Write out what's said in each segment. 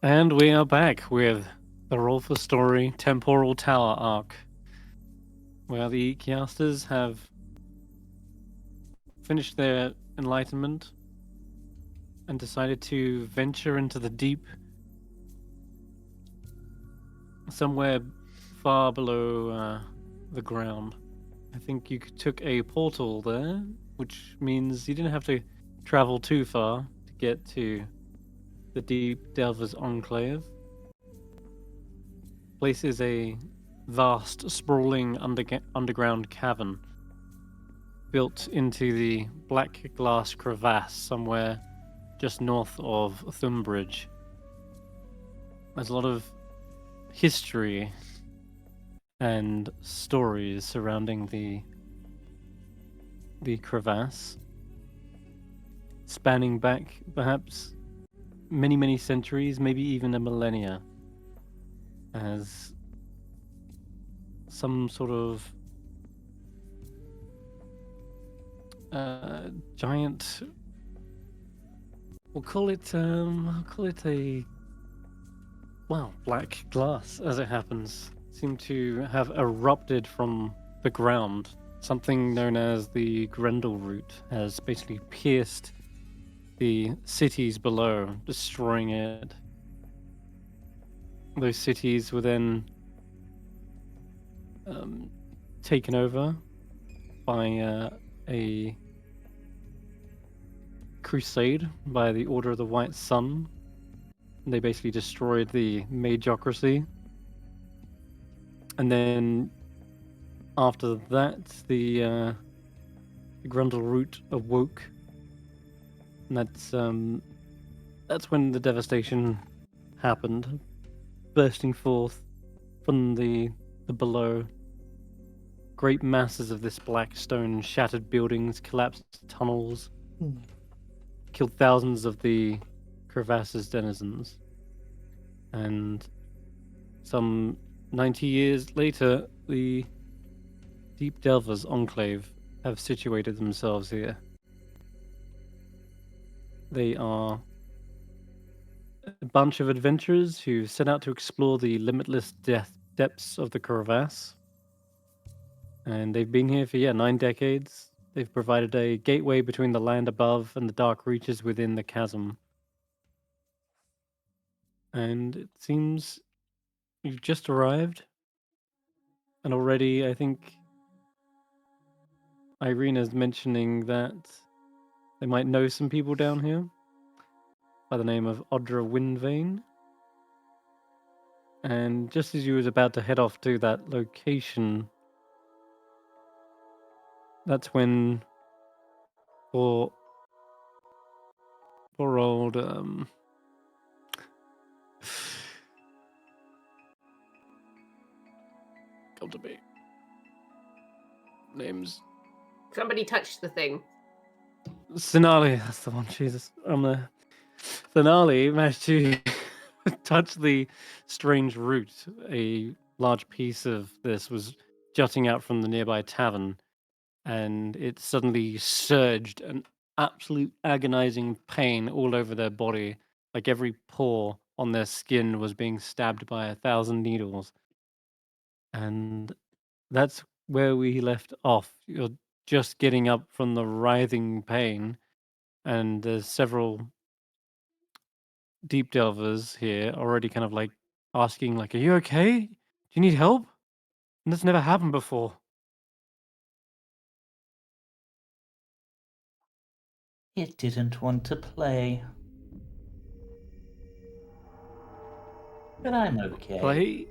And we are back with the Roll for Story Temporal Tower arc, where the Kiasters have finished their enlightenment and decided to venture into the deep, somewhere far below the ground. I think you took a portal there, which means you didn't have to travel too far to get to the Deep Delvers Enclave. The place is a vast, sprawling underground cavern built into the black glass crevasse somewhere just north of Thumbridge. There's a lot of history and stories surrounding the crevasse, spanning back perhaps many centuries, maybe even a millennia, as some sort of giant. I'll call it a black glass, as it happens, seemed to have erupted from the ground. Something known as the Grendel root has basically pierced the cities below, destroying it. Those cities were then taken over by a crusade by the Order of the White Sun. They basically destroyed the Magocracy. And then after that, the Grundle root awoke. And that's when the devastation happened, bursting forth from the below. Great masses of this black stone shattered buildings, collapsed tunnels, killed thousands of the crevasse's denizens. And some 90 years later, the Deep Delvers Enclave have situated themselves here. They are a bunch of adventurers who set out to explore the limitless depths of the crevasse. And they've been here for 9 decades. They've provided a gateway between the land above and the dark reaches within the chasm. And it seems you've just arrived. And already I think Eirina's mentioning that they might know some people down here by the name of Audra Windvane. And just as you was about to head off to that location, that's when poor old come to me. Names. Somebody touched the thing. Sinali, that's the one. Jesus, I'm there. Sinali managed to touch the strange root. A large piece of this was jutting out from the nearby tavern, and it suddenly surged an absolute agonizing pain all over their body, like every pore on their skin was being stabbed by 1,000 needles. And that's where we left off. You're just getting up from the writhing pain, and there's several deep delvers here already kind of like asking, like, are you okay? Do you need help? And that's never happened before. It didn't want to play. But I'm okay. Play?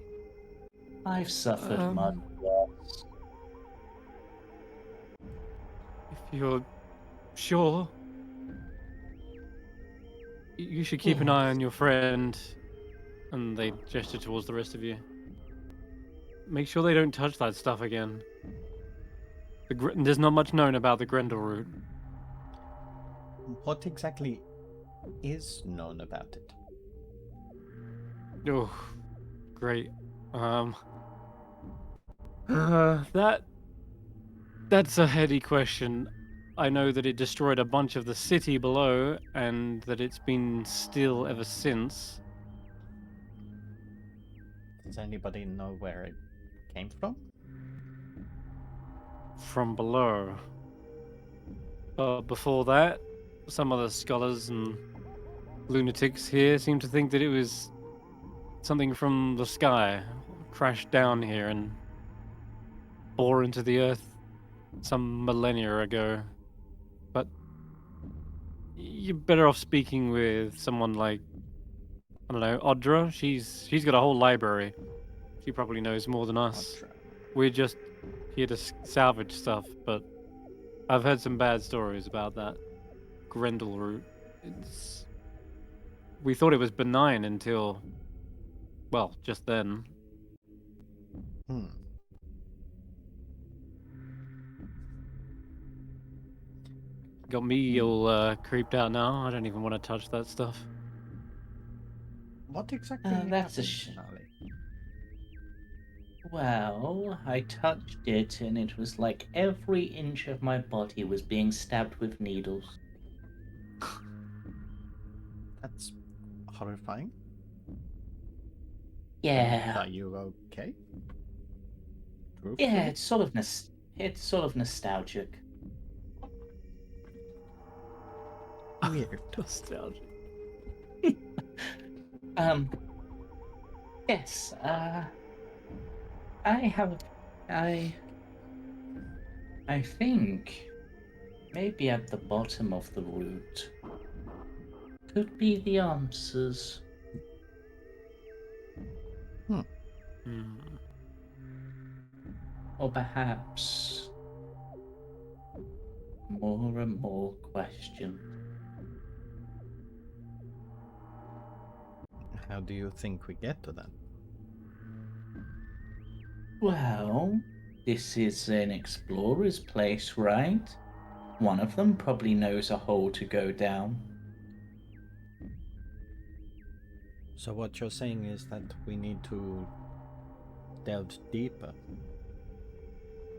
I've suffered much loss. If you're sure, you should keep an eye on your friend. And they gesture towards the rest of you. Make sure they don't touch that stuff again. There's not much known about the Grendel root. What exactly is known about it? Oh, great. That's a heady question. I know that it destroyed a bunch of the city below, and that it's been still ever since. Does anybody know where it came from? From below. Before that, some of the scholars and lunatics here seem to think that it was something from the sky, crashed down here and bore into the earth some millennia ago. But you're better off speaking with someone like, I don't know, Audra. She's got a whole library. She probably knows more than us. Audra. We're just here to salvage stuff, but I've heard some bad stories about that Grendel route. We thought it was benign until, well, just then. Hmm. Got me all creeped out now. I don't even want to touch that stuff. What exactly That's a happened, Sinali? Well, I touched it and it was like every inch of my body was being stabbed with needles. That's horrifying. Yeah. Are you okay? Yeah, it's sort of nostalgic. Weird. Nostalgia. Yes, I think maybe at the bottom of the route could be the answers. Or perhaps more and more questions. How do you think we get to them? Well, this is an explorer's place, right? One of them probably knows a hole to go down. So what you're saying is that we need to delve deeper.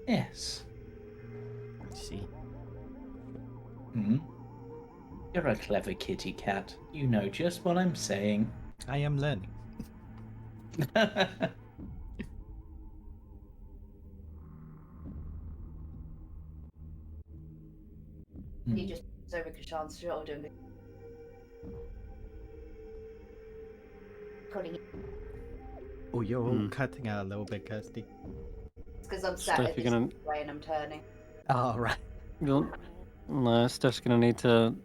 Yes. I see. Hmm? You're a clever kitty cat. You know just what I'm saying. I am learning. He just puts over Kesh'an's shoulder and calling it Oh, you're all cutting out a little bit, Kirstie. because I'm sat Steph, at you're this gonna- way and I'm turning. Oh, right. No, Steph's gonna need to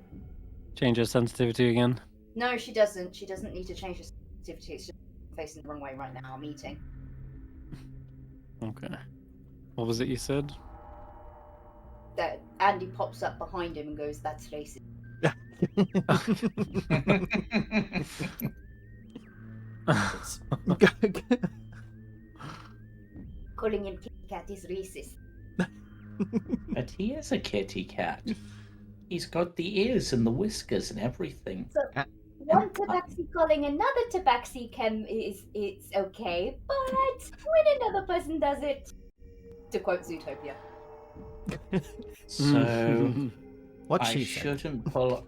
change her sensitivity again. No, she doesn't. She doesn't need to change her sensitivity. It's just facing the wrong way right now. I'm eating. Okay. What was it you said? That Andy pops up behind him and goes, "That's racist." Calling him kitty cat is racist. But he is a kitty cat. He's got the ears and the whiskers and everything. So one tabaxi calling another tabaxi it's okay, but when another person does it, to quote Zootopia. So what I she said.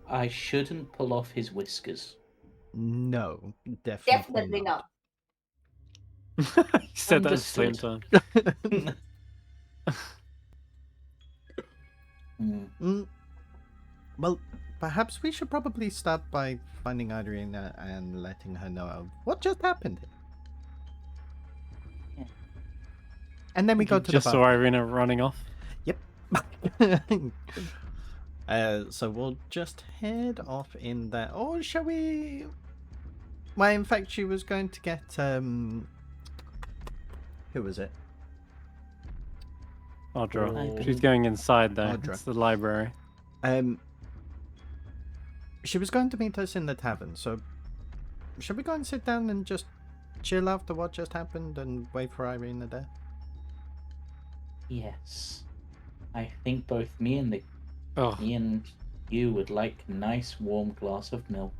I shouldn't pull off his whiskers. No, Definitely not. You said that at the same Understood. time. Well, perhaps we should probably start by finding Eirina and letting her know what just happened here. Yeah. And then we go You to just the saw Eirina running off. Yep. So we'll just head off in there. Or shall we? Well, in fact, she was going to get who was it? Audra. Oh. She's going inside there. Audra. It's the library. She was going to meet us in the tavern. So, should we go and sit down and just chill after what just happened and wait for Eirina there? Yes. I think both me and Oh, you would like a nice warm glass of milk.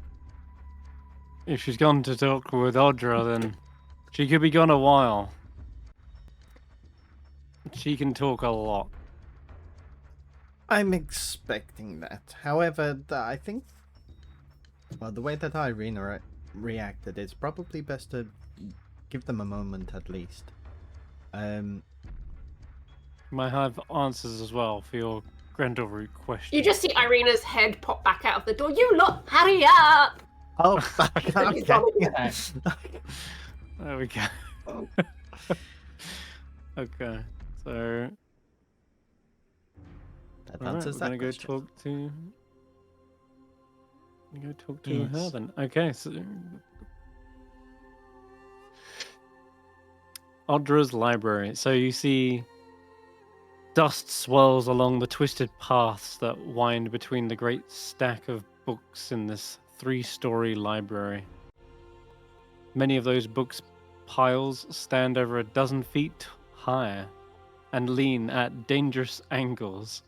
if she's gone to talk with Audra, then she could be gone a while. She can talk a lot. I'm expecting that. However, I think, well, the way that Eirina reacted, it's probably best to give them a moment at least. You might have answers as well for your Grendelroot question. You just see Eirina's head pop back out of the door. You lot, hurry up! Oh, okay. There we go. Okay, so That alright, answers we're that gonna go question. talk to her Yes. then. Okay, so Audra's library. So you see dust swirls along the twisted paths that wind between the great stack of books in this 3-story library. Many of those books piles stand over a dozen feet high and lean at dangerous angles.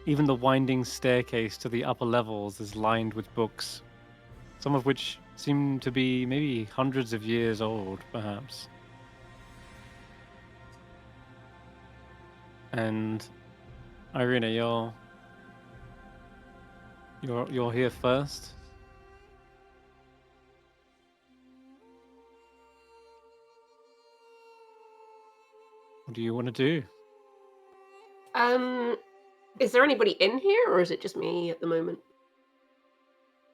Even the winding staircase to the upper levels is lined with books, some of which seem to be maybe hundreds of years old, perhaps. And Eirina, you're here first. What do you want to do? Is there anybody in here, or is it just me at the moment?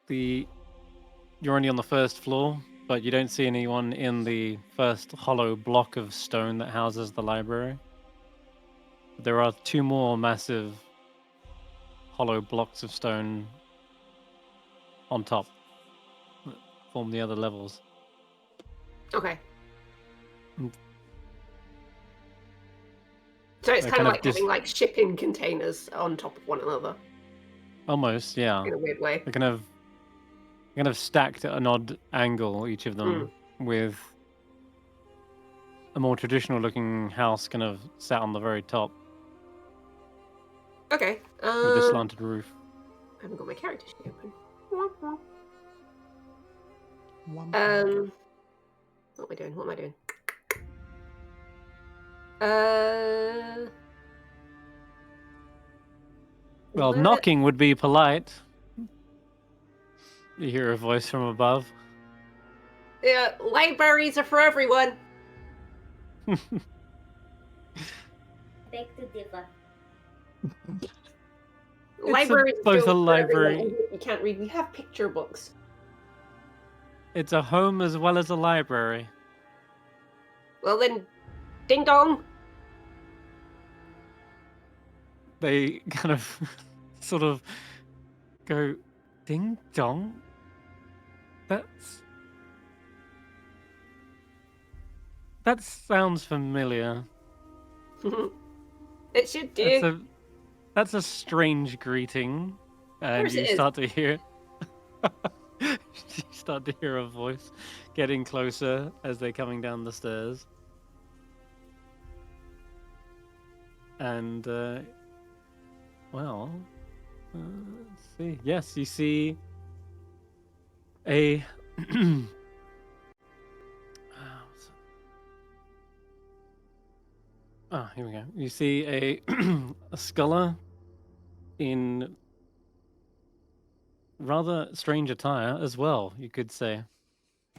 You're only on the first floor, but you don't see anyone in the first hollow block of stone that houses the library. There are 2 more massive hollow blocks of stone on top that form the other levels. Okay. Mm. So it's They're kind of kind of like having like shipping containers on top of one another Almost, yeah. in a weird way. They're kind of stacked at an odd angle, each of them, with a more traditional looking house kind of sat on the very top Okay. with a slanted roof. I haven't got my character sheet open. One What am I doing? What am I doing? Well, where- knocking would be polite. You hear a voice from above. Yeah, libraries are for everyone. Beg to differ. Libraries both a for everyone, library. even if you can't read. We have picture books. It's a home as well as a library. Well then, ding dong. They kind of sort of go ding dong. That sounds familiar. It should do. That's a strange greeting, and course you it is. start to hear you start to hear a voice getting closer as they're coming down the stairs. And well, let's see. Yes, you see a here we go. You see a scholar in rather strange attire as well, you could say.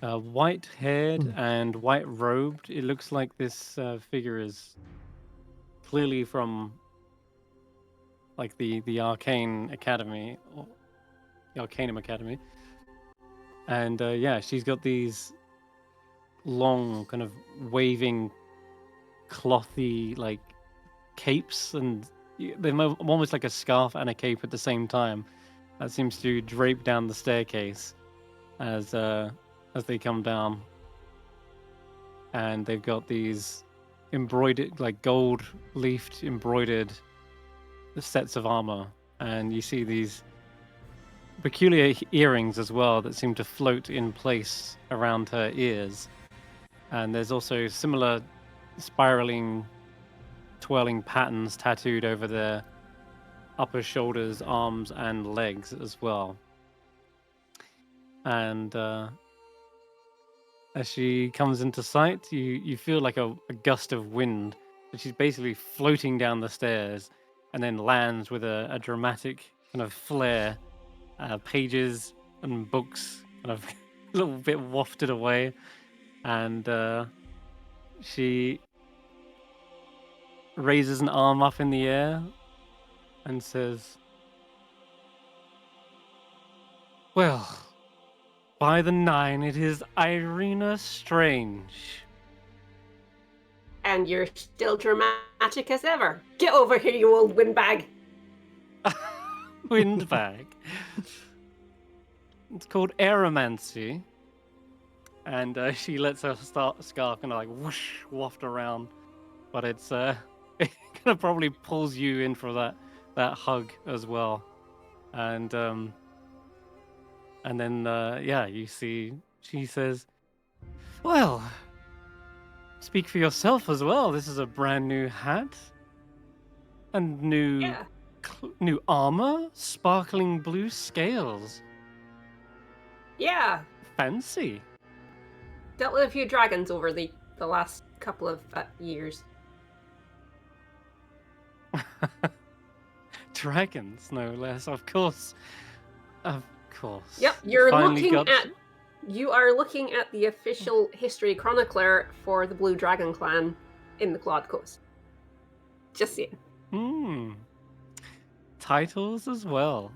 White-haired and white-robed. It looks like this figure is clearly from like the Arcane Academy, or the Arcanum Academy. And yeah, she's got these long, kind of waving, clothy like capes, and they're almost like a scarf and a cape at the same time. That seems to drape down the staircase as they come down. And they've got these embroidered, like gold leafed embroidered sets of armor, and you see these peculiar earrings as well that seem to float in place around her ears. And there's also similar spiraling, twirling patterns tattooed over their upper shoulders, arms, and legs as well. And as she comes into sight, you feel like a gust of wind. She's basically floating down the stairs and then lands with a dramatic kind of flare. Pages and books kind of a little bit wafted away and she raises an arm up in the air and says, "Well, by the 9, it is Eirina Strange." And you're still dramatic as ever. Get over here, you old windbag. Windbag. It's called aeromancy. And she lets her scarf kind of like whoosh, waft around. But it's it kind of probably pulls you in for that hug as well. And then yeah, you see she says, "Well, speak for yourself as well. This is a brand new hat. And new armor, sparkling blue scales. Yeah. Fancy." Dealt with a few dragons over the last couple of years. Dragons, no less, of course. Of course. Yep, you are looking at the official history chronicler for the Blue Dragon clan in the Claude Coast. Just saying. Titles as well.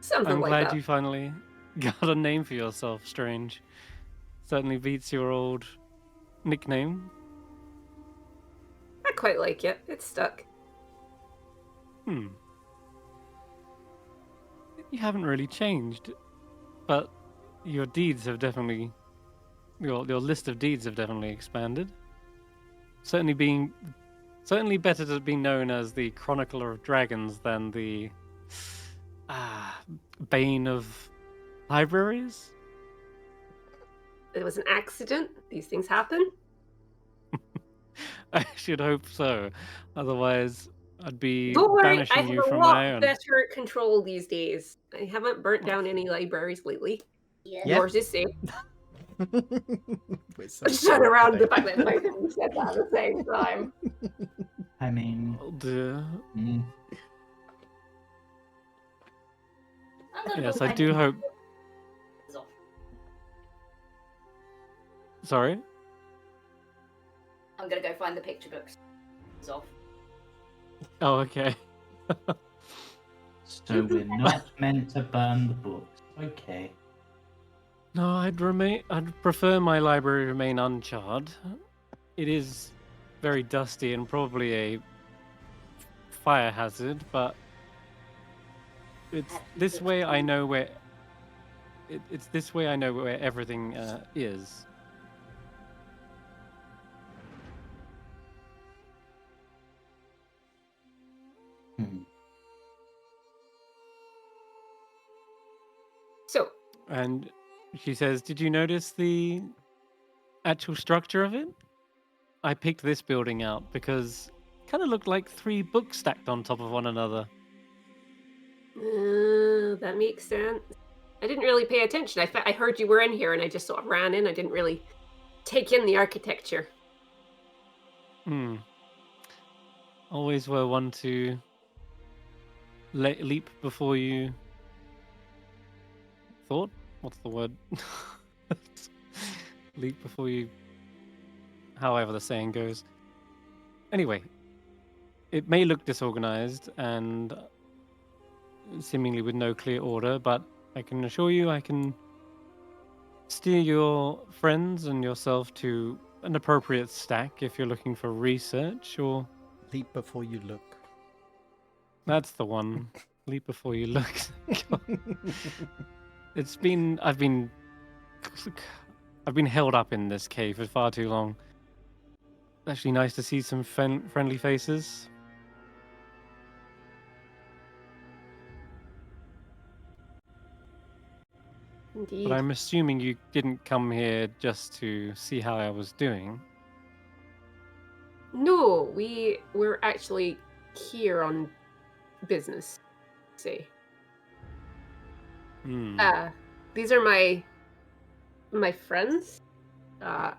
Something I'm like glad that. you finally got a name for yourself, Strange. Certainly beats your old nickname. I quite like it. It's stuck. You haven't really changed, but your deeds have definitely... Your list of deeds have definitely expanded. Certainly better to be known as the Chronicler of Dragons than the Bane of Libraries. It was an accident. These things happen. I should hope so. Otherwise, I'd be Don't worry, I banishing have you a from lot my own. better control these days. I haven't burnt down any libraries lately. Yeah. Yours is safe. We're so Just sorry turn around today. the fact that both of you said that at the same time. I mean, Oh dear. mm, I'm gonna Yes, go I find do the hope. pictures off. Sorry? I'm gonna go find the picture books off. Oh, okay. so we're not meant to burn the books. Okay. No, I'd prefer my library remain uncharred. It is very dusty and probably a fire hazard, but it's this way I know where it's this way I know where everything is. So, And she says, "Did you notice the actual structure of it? I picked this building out because it kind of looked like 3 books stacked on top of one another." that makes sense. I didn't really pay attention. I heard you were in here and I just sort of ran in. I didn't really take in the architecture. Always were one to leap before you thought? What's the word? Leap before you... However the saying goes. Anyway, it may look disorganized and seemingly with no clear order, but I can assure you I can steer your friends and yourself to an appropriate stack if you're looking for research or... Leap before you look. That's the one. Leap before you look. I've been held up in this cave for far too long. Actually nice to see some friendly faces. Indeed. But I'm assuming you didn't come here just to see how I was doing. No, we were actually here on business. See. These are my friends.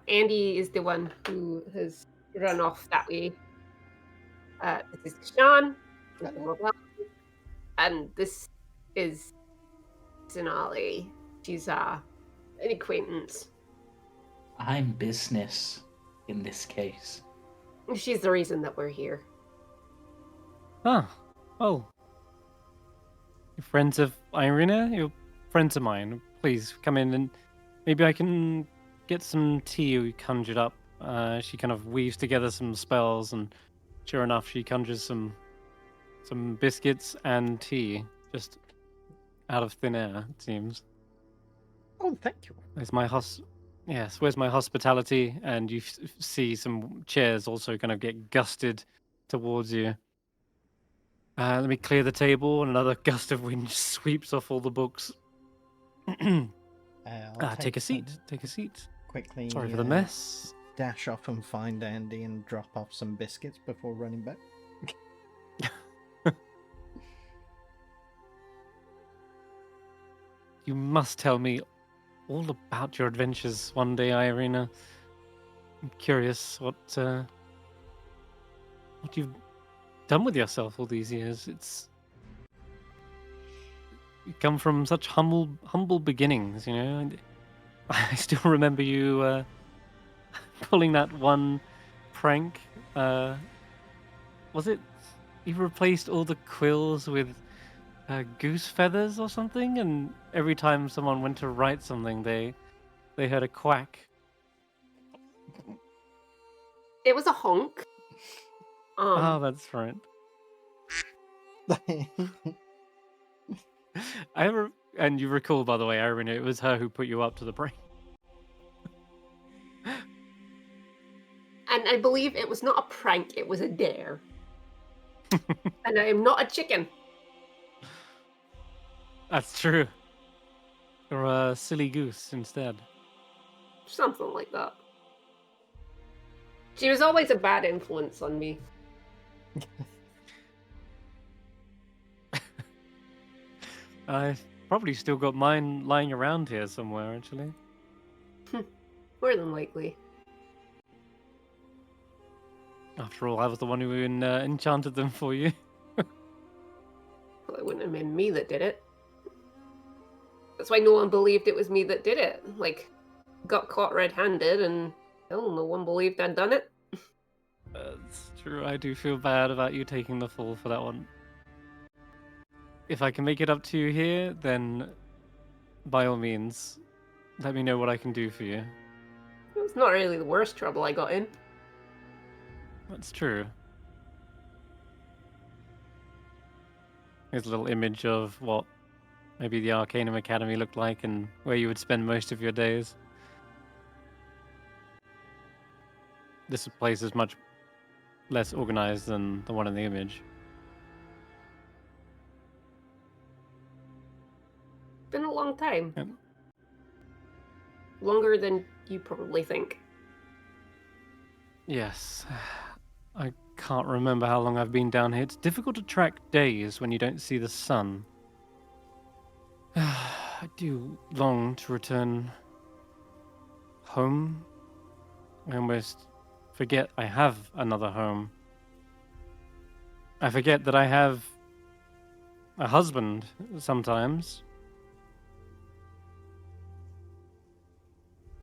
Andy is the one who has run off that way. This is Kesh'an, and this is Sinali. She's an acquaintance. I'm business in this case. She's the reason that we're here. Ah, well. You're friends of Eirina? You're friends of mine. Please come in and maybe I can get some tea conjured up. She kind of weaves together some spells, and sure enough, she conjures some biscuits and tea just out of thin air. It seems. Oh, thank you. Where's my hospitality? And you see some chairs also kind of get gusted towards you. Let me clear the table, and another gust of wind sweeps off all the books. I'll Take a some- seat. Take a seat. Quickly Sorry for the mess. dash off and find Andy and drop off some biscuits before running back. You must tell me all about your adventures one day, Eirina. I'm curious what you've done with yourself all these years. You come from such humble beginnings, you know. And I still remember you pulling that one prank. Was it you replaced all the quills with goose feathers or something? And every time someone went to write something, they heard a quack. It was a honk. Oh, that's right. And you recall, by the way, Eirina, it was her who put you up to the prank. And I believe it was not a prank, it was a dare. And I am not a chicken. That's true. You're a silly goose instead. Something like that. She was always a bad influence on me. I've probably still got mine lying around here somewhere, actually. More than likely. After all, I was the one who enchanted them for you. Well, it wouldn't have been me that did it. That's why no one believed it was me that did it. Like, got caught red-handed and no one believed I'd done it. That's true. I do feel bad about you taking the fall for that one. If I can make it up to you here, then by all means, let me know what I can do for you. It was not really the worst trouble I got in. That's true. Here's a little image of what maybe the Arcanum Academy looked like and where you would spend most of your days. This place is much less organized than the one in the image. Been a long time. Yep. Longer than you probably think. Yes. I can't remember how long I've been down here. It's difficult to track days when you don't see the sun. I do long to return home. I almost forget I have another home. I forget that I have a husband sometimes.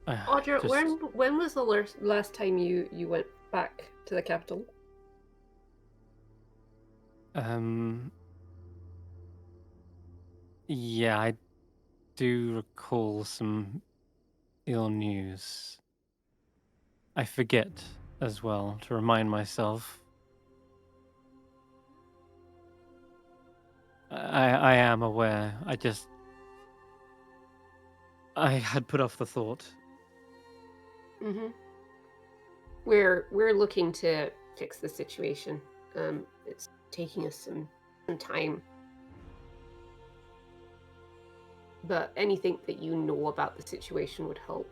Audra, Just- when was the last time you went back to the capital? Yeah, I do recall some ill news. I forget as well to remind myself. I am aware. I had put off the thought. Mm-hmm. We're looking to fix the situation. It's taking us some time. But anything that you know about the situation would help.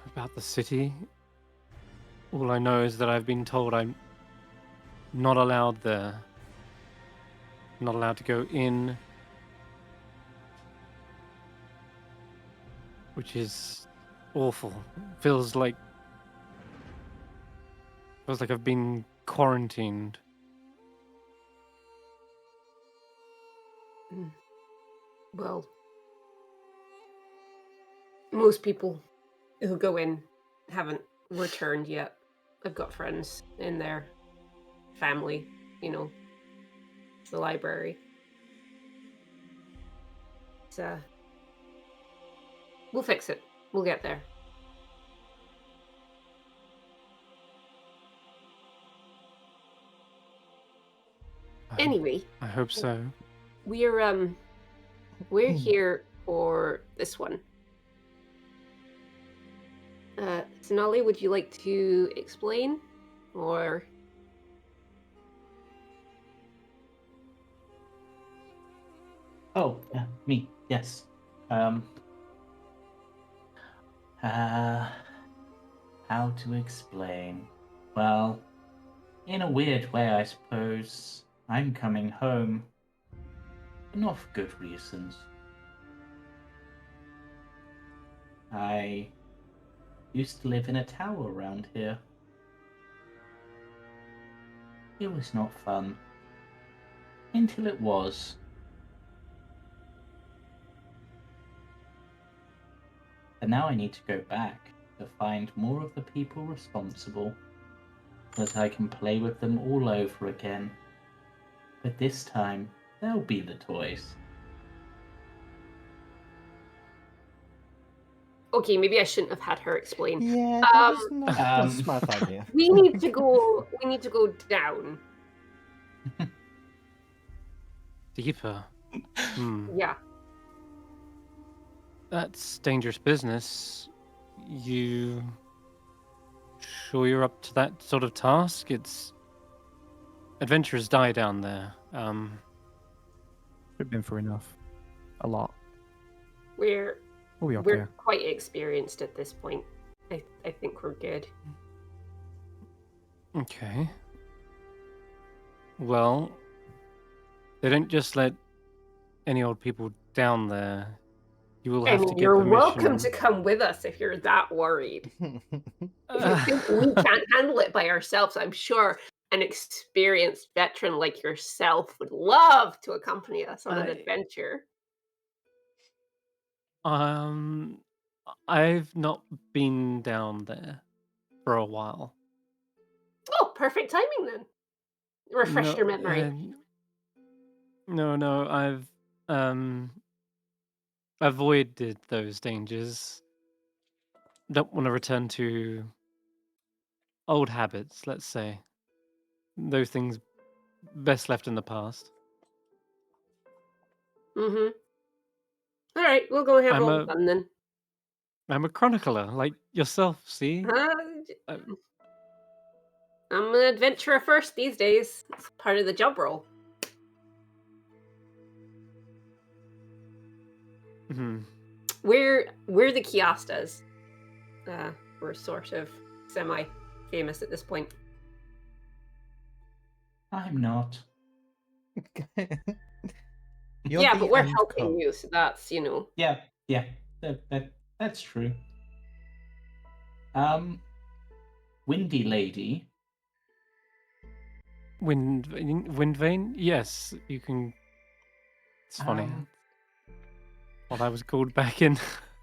About the city, all I know is that I've been told I'm not allowed there. Not allowed to go in. Which is awful. Feels like I've been quarantined. Well, most people who go in haven't returned yet. I've got friends in there, family, the library. It's, we'll fix it. We'll get there. Anyway, I hope so. we're here for this one. Sinali, would you like to explain, or? Oh, yeah, me. Yes. How to explain? Well, in a weird way, I suppose. I'm coming home. But not for good reasons. I used to live in a tower around here. It was not fun. Until it was. But now I need to go back to find more of the people responsible, so that I can play with them all over again. But this time, they'll be the toys. Okay, maybe I shouldn't have had her explain. Yeah, that was not a Um, smart idea. We need to go. We need to go down. Deeper. Yeah. That's dangerous business. You sure you're up to that sort of task? Adventurers die down there. We've been through enough. A lot. We're We'll be okay. we're quite experienced at this point. I think we're good. Okay. Well, they don't just let any old people down there. You will I have to mean, get you're permission. welcome to come with us if you're that worried. If you think we can't handle it by ourselves, I'm sure an experienced veteran like yourself would love to accompany us on an adventure. I've not been down there for a while. Oh, perfect timing then. Refresh your memory. No, I've avoided those dangers. Don't want to return to old habits, let's say. Those things best left in the past. Mm-hmm. All right, we'll go have I'm all a- fun then. I'm a chronicler, like yourself, see? I'm an adventurer first these days. It's part of the job role. We're the Kiasters. We're sort of semi-famous at this point. I'm not. Yeah, but we're helping you, so that's Yeah, that's true. Windy Lady. Windvane? Yes, you can. It's funny. What I was called back in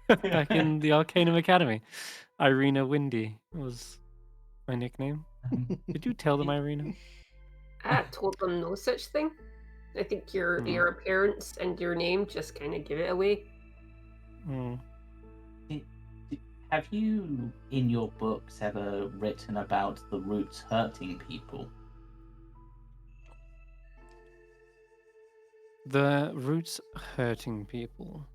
the Arcanum Academy. Eirina Windy was my nickname. Did you tell them, Eirina? I told them no such thing. I think your appearance and your name just kind of give it away. Have you, in your books, ever written about the roots hurting people? The roots hurting people.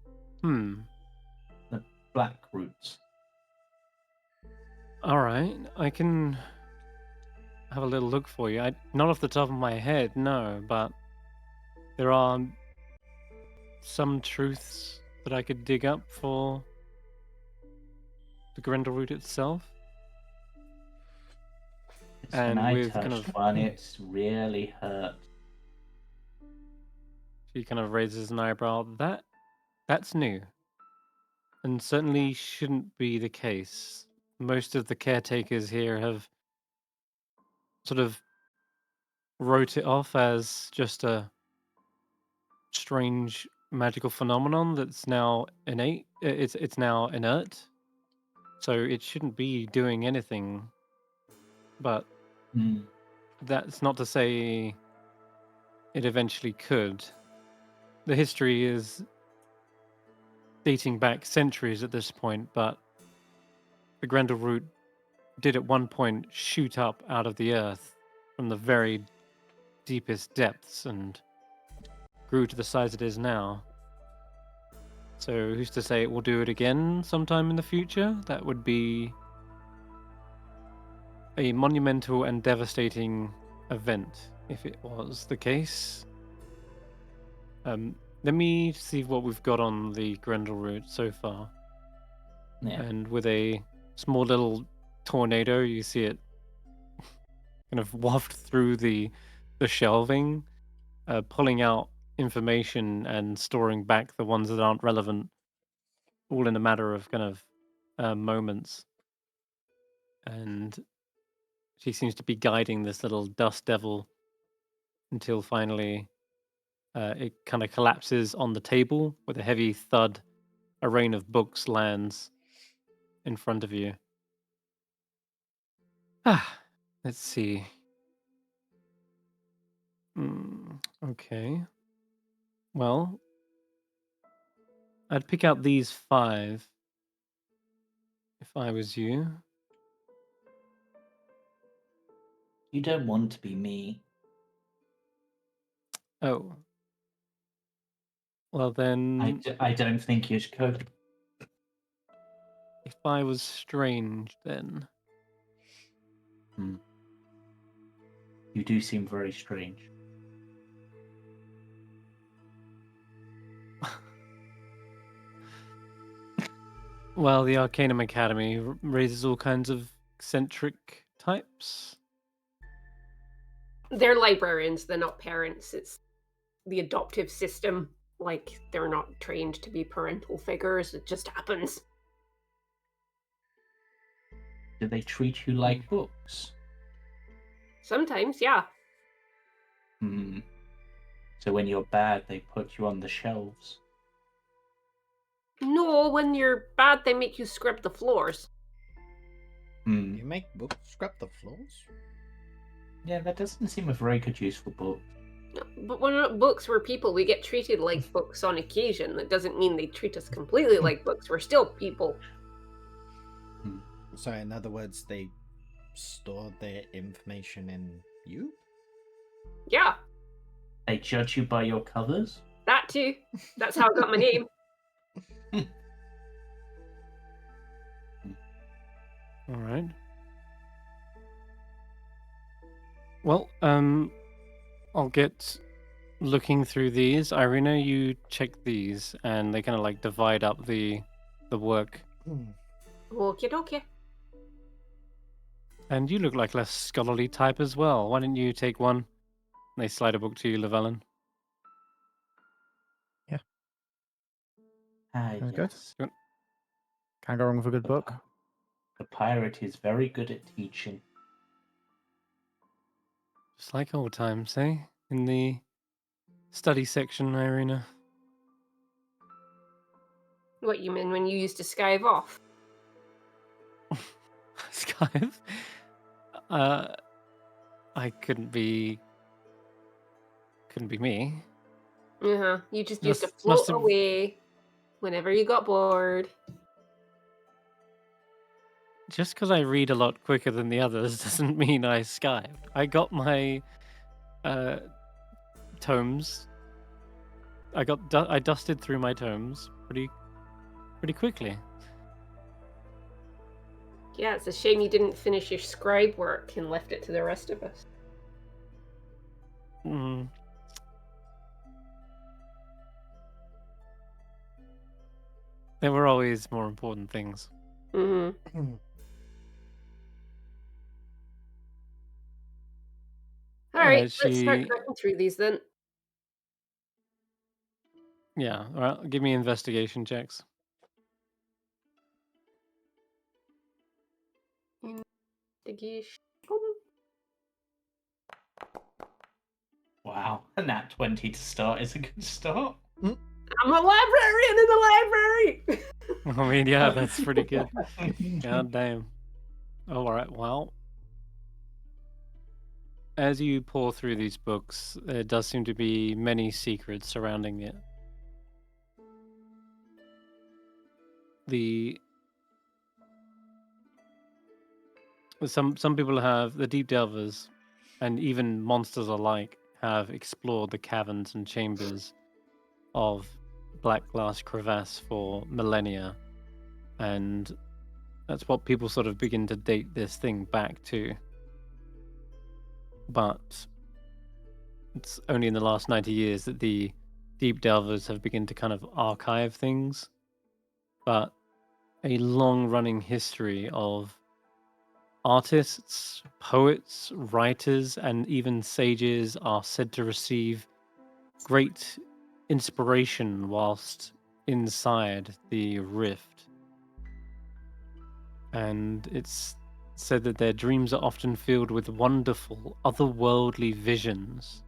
The black roots. All right, I can have a little look for you. Not off the top of my head, no, but there are some truths that I could dig up for the Grendel root itself. When I touched one, it's really hurt. She kind of raises an eyebrow. That's new, and certainly shouldn't be the case. Most of the caretakers here have sort of wrote it off as just a strange magical phenomenon that's now innate. It's now inert, so it shouldn't be doing anything. But Hmm. that's not to say it eventually could. The history is dating back centuries at this point, but the Grendel root did at one point shoot up out of the earth from the very deepest depths and grew to the size it is now. So who's to say it will do it again sometime in the future? That would be a monumental and devastating event if it was the case. Let me see what we've got on the Grendel route so far. Yeah. And with a small little tornado, you see it kind of waft through the shelving, pulling out information and storing back the ones that aren't relevant, all in a matter of kind of moments. And she seems to be guiding this little dust devil until finally it kind of collapses on the table with a heavy thud. A rain of books lands in front of you. Let's see. Okay. Well, I'd pick out these 5 if I was you. You don't want to be me. Oh. Well then, I don't think you could. if I was strange, then You do seem very strange. well, the Arcanum Academy raises all kinds of eccentric types. They're librarians, they're not parents. It's the adoptive system. Like, they're not trained to be parental figures. It just happens. Do they treat you like books? Sometimes, yeah. So when you're bad, they put you on the shelves. No, when you're bad, they make you scrub the floors. You make books scrub the floors? Yeah, that doesn't seem a very good use for book. No, but we're not books, we're people. We get treated like books on occasion. That doesn't mean they treat us completely like books. We're still people. So in other words, they store their information in you? Yeah, They judge you by your covers? that too. That's how I got my name. All right. Well, I'll get looking through these. Eirina, you check these, and they kind of like divide up the work. Okie dokie. And you look like a less scholarly type as well. Why don't you take one? They slide a book to you, Llyvelin. Sounds good. Yes. Can't go wrong with a good book. The pirate is very good at teaching. Just like old times, eh? In the study section, Eirina. What you mean when you used to skive off? Skive? I couldn't be me. Uh-huh. You just used to Must float have- away whenever you got bored. Just because I read a lot quicker than the others doesn't mean I skived. I got my tomes. I dusted through my tomes pretty quickly. Yeah, it's a shame you didn't finish your scribe work and left it to the rest of us. There were always more important things. Mm-hmm. Alright, let's start cracking through these then. Yeah, all right, give me investigation checks. Investigation. Wow, and that 20 to start is a good start. I'm I'm a librarian in the library! I mean, yeah, that's pretty good. God damn. All right, well, as you pour through these books, there does seem to be many secrets surrounding it. Some people have, the deep delvers, and even monsters alike, have explored the caverns and chambers of Black Glass Crevasse for millennia, and that's what people sort of begin to date this thing back to. But it's only in the last 90 years that the deep delvers have begun to kind of archive things. But a long-running history of artists, poets, writers, and even sages are said to receive great inspiration whilst inside the rift. And it's said that their dreams are often filled with wonderful, otherworldly visions.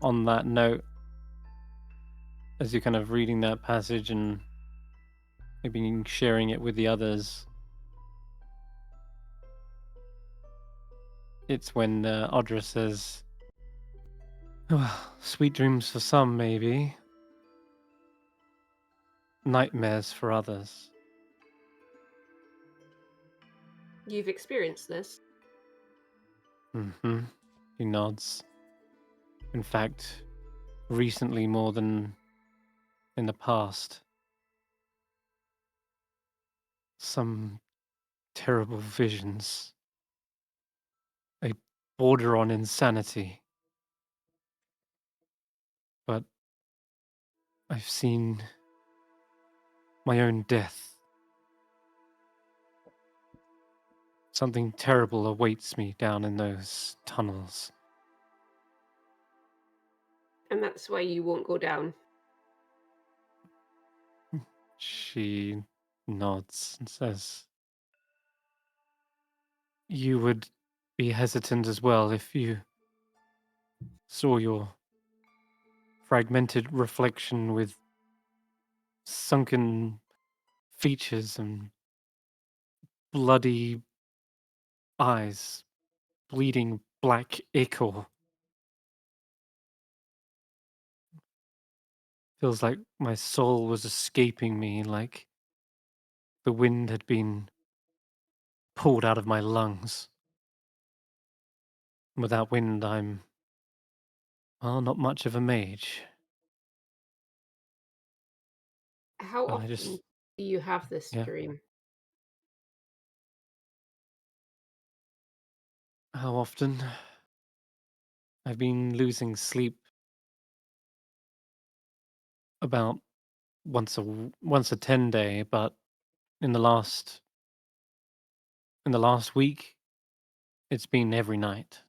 On that note, as you're kind of reading that passage and maybe sharing it with the others, it's when Audra says, "Oh, sweet dreams for some, maybe. Nightmares for others." You've experienced this. Mm-hmm. He nods. In fact, recently more than in the past. Some terrible visions. They border on insanity. But I've seen my own death. Something terrible awaits me down in those tunnels. And that's why you won't go down. She nods and says, "You would be hesitant as well if you saw your fragmented reflection with sunken features and bloody eyes, bleeding black ichor. Feels like my soul was escaping me, like the wind had been pulled out of my lungs. Without wind, I'm, well, not much of a mage. How But I often just, do you have this yeah. dream? How often? I've been losing sleep about once a 10 day, but in the last week, it's been every night.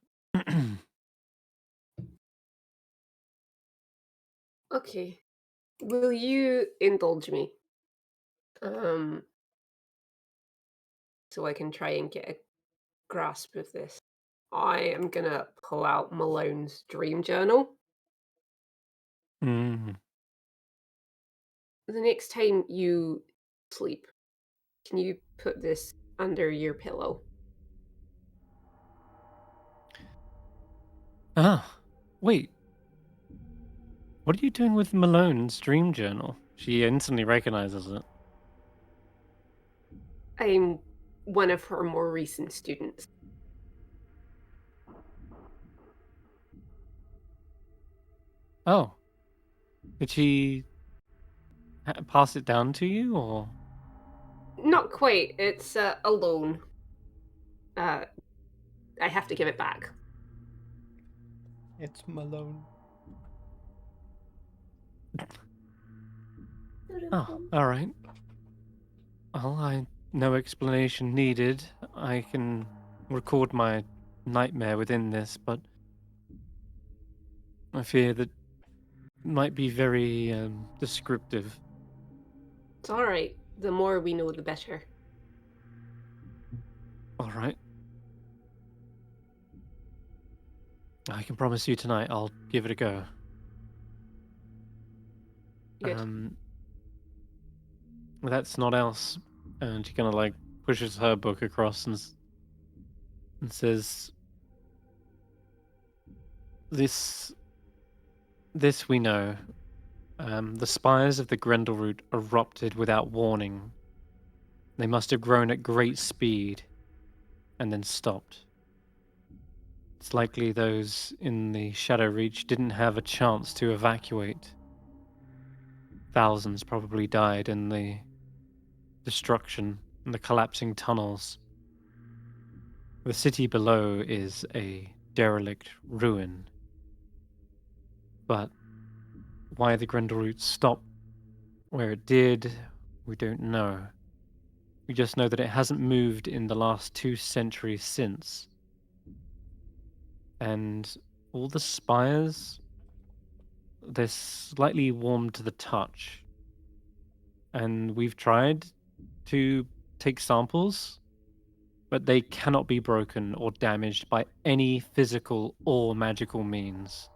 Okay. Will you indulge me? So I can try and get a grasp of this. I am gonna pull out Malone's dream journal. Mm. The next time you sleep, can you put this under your pillow? Ah, wait. What are you doing with Malone's dream journal? She instantly recognizes it. I'm one of her more recent students. Oh, did she pass it down to you, or? Not quite. It's a loan. I have to give it back. It's Malone. Oh, all right. Well, no explanation needed. I can record my nightmare within this, but I fear that it might be very descriptive. It's alright. The more we know, the better. All right. I can promise you tonight I'll give it a go. Good. That's not else. And she kind of like pushes her book across and says, "This we know. The spires of the Grendel root erupted without warning. They must have grown at great speed and then stopped. It's likely those in the Shadow Reach didn't have a chance to evacuate. Thousands probably died in the destruction and the collapsing tunnels. The city below is a derelict ruin. But why the Grendel root stopped where it did, we don't know. We just know that it hasn't moved in the last 2 centuries since. And all the spires, they're slightly warm to the touch. And we've tried to take samples, but they cannot be broken or damaged by any physical or magical means.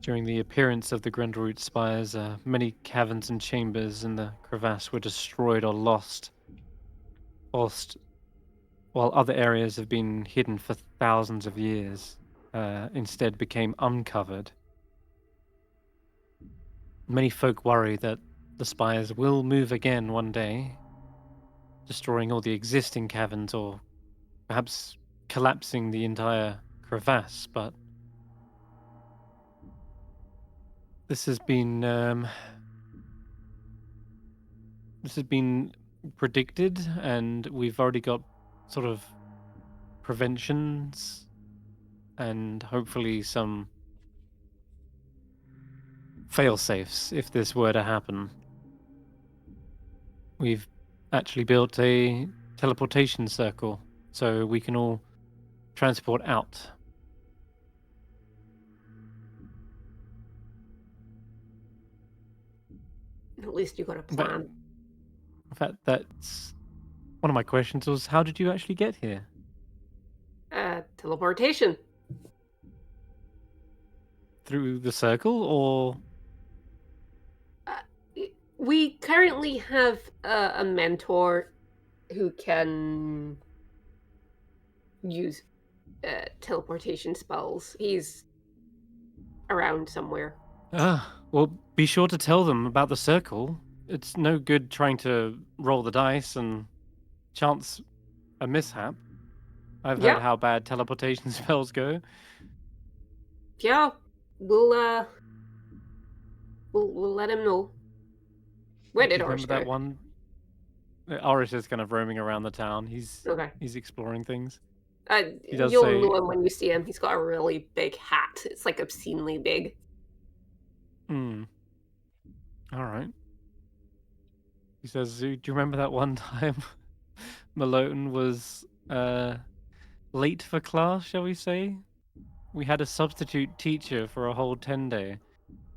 During the appearance of the Grendelroot spires, many caverns and chambers in the crevasse were destroyed or lost, while other areas have been hidden for thousands of years, instead became uncovered. Many folk worry that the spires will move again one day, destroying all the existing caverns or perhaps collapsing the entire crevasse, but this has been predicted, and we've already got sort of preventions and hopefully some fail-safes if this were to happen. We've actually built a teleportation circle so we can all transport out. At least you got a But- plan. In fact, that's one of my questions was, how did you actually get here? Teleportation. Through the circle, or We currently have a mentor who can use teleportation spells. He's around somewhere. well, be sure to tell them about the circle. It's no good trying to roll the dice and chance a mishap. I've heard Yeah. how bad teleportation spells go. Yeah, we'll let him know. Where Do did you Orish remember that go? one? Orish is kind of roaming around the town. He's Okay. exploring things. He You'll does say- know him when you see him. He's got a really big hat. It's like obscenely big. Hmm. All right. He says, "Do you remember that one time Malone was late for class, shall we say? We had a substitute teacher for a whole 10-day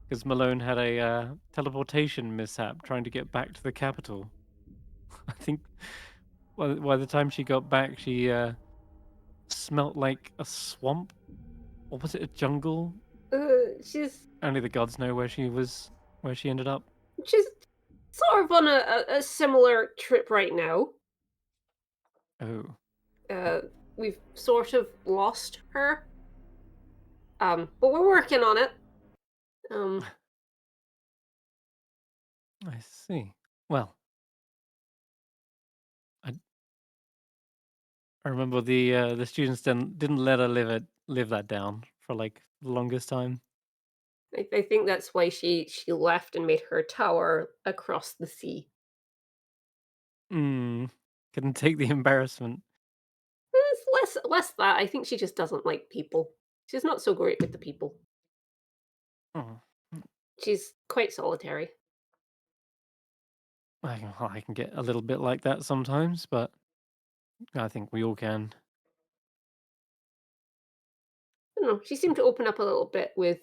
because Malone had a teleportation mishap trying to get back to the capital. I think by the time she got back, she smelt like a swamp. Or was it a jungle? She's Only the gods know where she ended up. sort of on a similar trip right now. Oh. We've sort of lost her. But we're working on it. I see. Well, I remember the students didn't let her live that down for like the longest time. I think that's why she left and made her tower across the sea. Couldn't take the embarrassment. It's less that. I think she just doesn't like people. She's not so great with the people. Oh, She's quite solitary. I can get a little bit like that sometimes, but I think we all can. I don't know. She seemed to open up a little bit with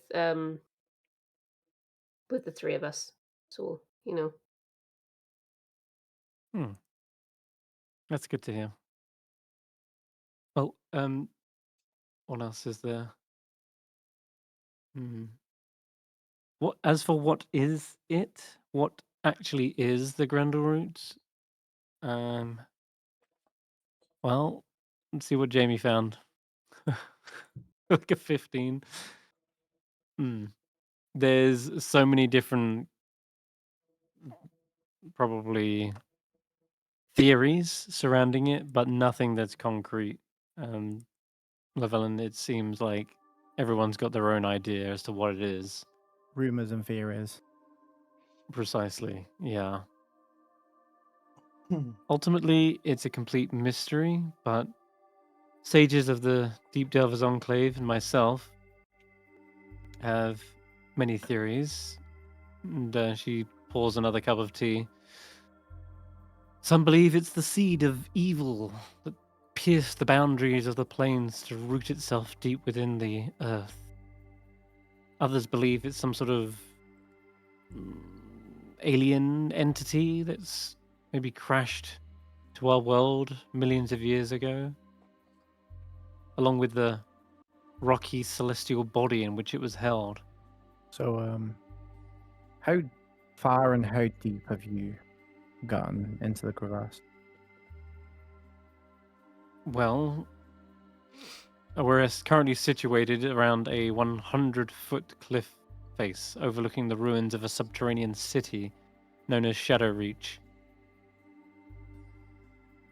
with the three of us. So, you know. That's good to hear. Well, what else is there? Hmm. As for what is it? What actually is the Grendel root? Well, let's see what Jamie found. Like a 15. There's so many different, probably theories surrounding it, but nothing that's concrete. Llyvelin, it seems like everyone's got their own idea as to what it is. Rumors and theories. Precisely, yeah. Ultimately, it's a complete mystery, but sages of the Deep Delvers Enclave and myself have many theories. And she pours another cup of tea. Some believe it's the seed of evil that pierced the boundaries of the plains to root itself deep within the earth. Others believe it's some sort of alien entity that's maybe crashed to our world millions of years ago, along with the rocky celestial body in which it was held. So, how far and how deep have you gotten into the crevasse? Well, we're currently situated around a 100-foot cliff face overlooking the ruins of a subterranean city known as Shadowreach.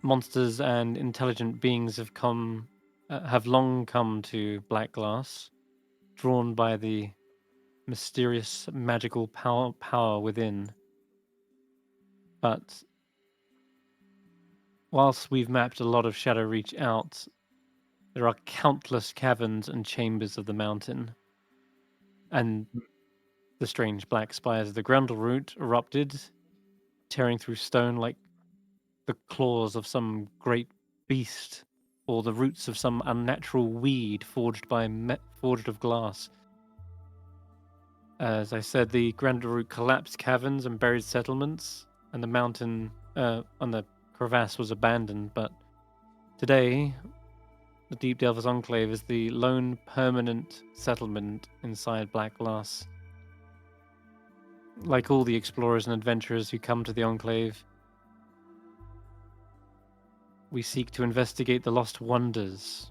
Monsters and intelligent beings have long come to Black Glass, drawn by the mysterious magical power within. But whilst we've mapped a lot of Shadowreach out, there are countless caverns and chambers of the mountain, and the strange black spires of the Grendel root erupted, tearing through stone like the claws of some great beast, or the roots of some unnatural weed forged of glass. As I said, the Grendel root collapsed caverns and buried settlements, and the mountain on the crevasse was abandoned. But today, the Deep Delvers Enclave is the lone permanent settlement inside Black Glass. Like all the explorers and adventurers who come to the Enclave, we seek to investigate the lost wonders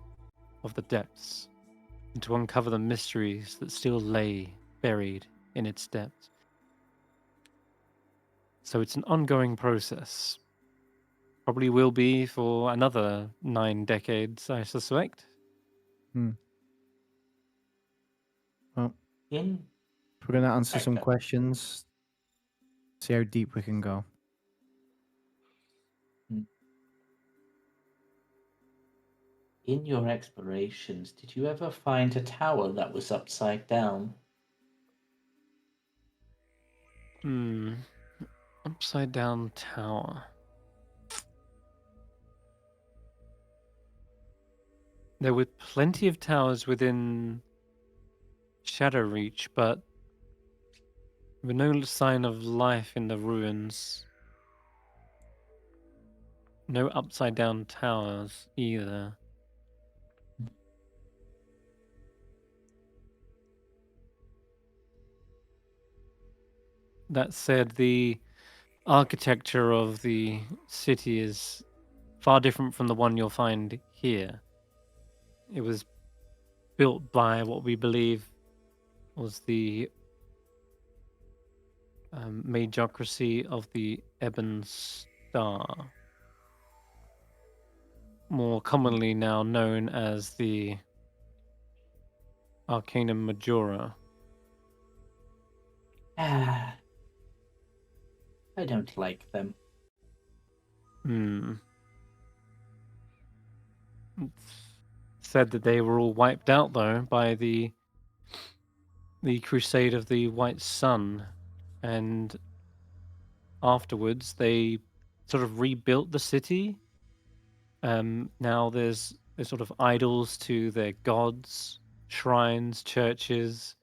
of the depths and to uncover the mysteries that still lay buried in its depths. So it's an ongoing process. Probably will be for another 9 decades, I suspect. Well, In we're going to answer some Okay. questions, see how deep we can go. in your explorations, did you ever find a tower that was upside down? Upside down tower. There were plenty of towers within Shadowreach, but there were no sign of life in the ruins. No upside down towers either. That said, the architecture of the city is far different from the one you'll find here. It was built by what we believe was the magocracy of the Ebon Star, more commonly now known as the Arcanum Majora. I don't like them. It's said that they were all wiped out though by the Crusade of the White Sun, and afterwards they sort of rebuilt the city. Now there's sort of idols to their gods, shrines, churches,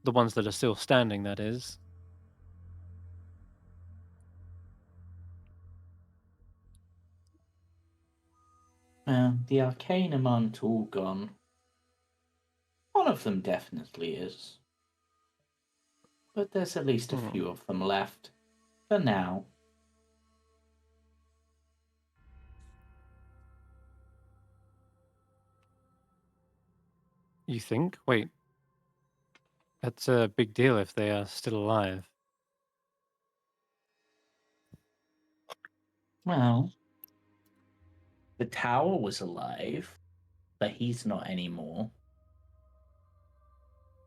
the ones that are still standing, that is. Well, the Arcanum aren't all gone. One of them definitely is. But there's at least a few of them left. For now. You think? Wait. That's a big deal if they are still alive. Well, the tower was alive, but he's not anymore.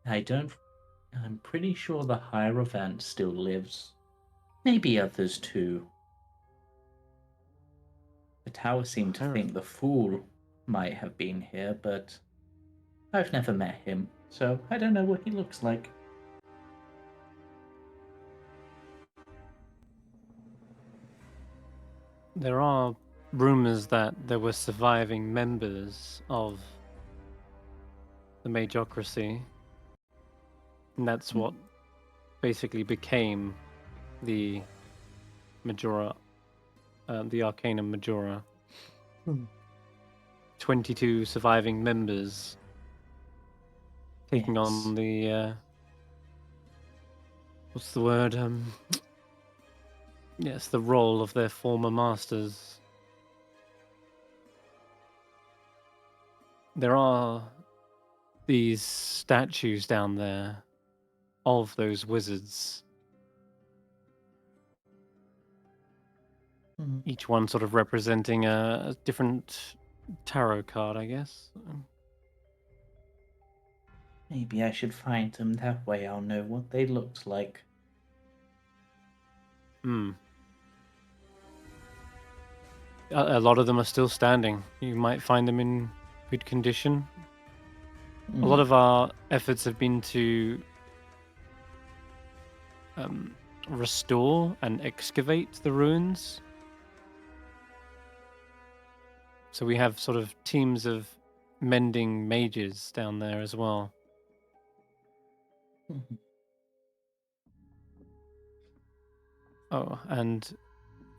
I'm pretty sure the Hierophant still lives. Maybe others too. The tower seemed to think the Fool might have been here, but I've never met him, so I don't know what he looks like. There are rumors that there were surviving members of the Majocracy, and that's what basically became the Majora, the Arcanum Majora. 22 surviving members taking on the what's the word? Yes, the role of their former masters. There are these statues down there of those wizards. Each one sort of representing a different tarot card, I guess. Maybe I should find them, that way I'll know what they looked like. A lot of them are still standing. You might find them in good condition. A lot of our efforts have been to restore and excavate the ruins. So we have sort of teams of mending mages down there as well. Oh, and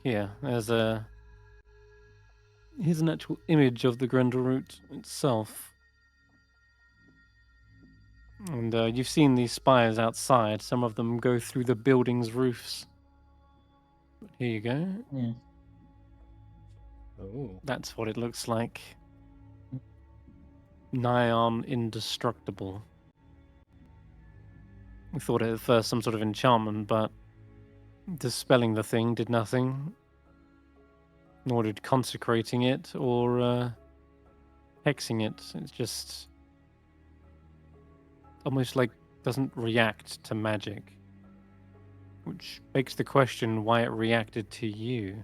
here, here's an actual image of the Grendel root itself. And you've seen these spires outside. Some of them go through the building's roofs. But here you go. Yeah. Oh. That's what it looks like. Nigh on indestructible. We thought it at first some sort of enchantment, but dispelling the thing did nothing. Nor did consecrating it or hexing it. It's just almost like doesn't react to magic. Which begs the question why it reacted to you.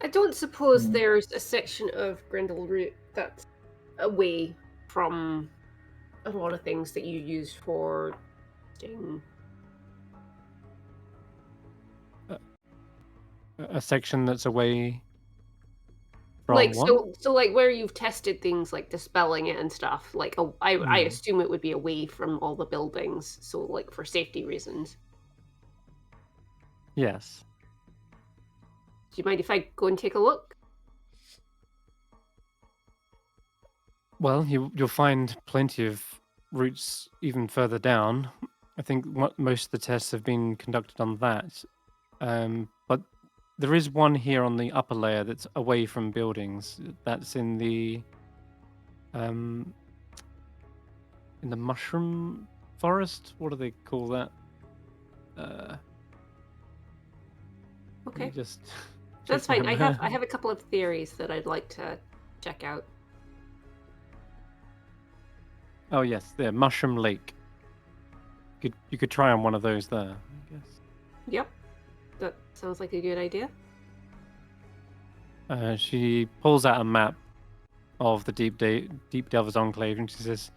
I don't suppose there's a section of Grendel root that's away from a lot of things that you use for sting. A section that's away from Like what? so like where you've tested things like dispelling it and stuff, like I assume it would be away from all the buildings, so like for safety reasons. Yes. Do you mind if I go and take a look? Well, you'll find plenty of routes even further down. I think most of the tests have been conducted on that. But there is one here on the upper layer that's away from buildings. That's in the mushroom forest. What do they call that? Okay, just that's check fine. my I map. have a couple of theories that I'd like to check out. Oh yes, there, Mushroom Lake. You could try on one of those there, I guess. Yep, that sounds like a good idea. She pulls out a map of the Deep Delvers Enclave, and she says,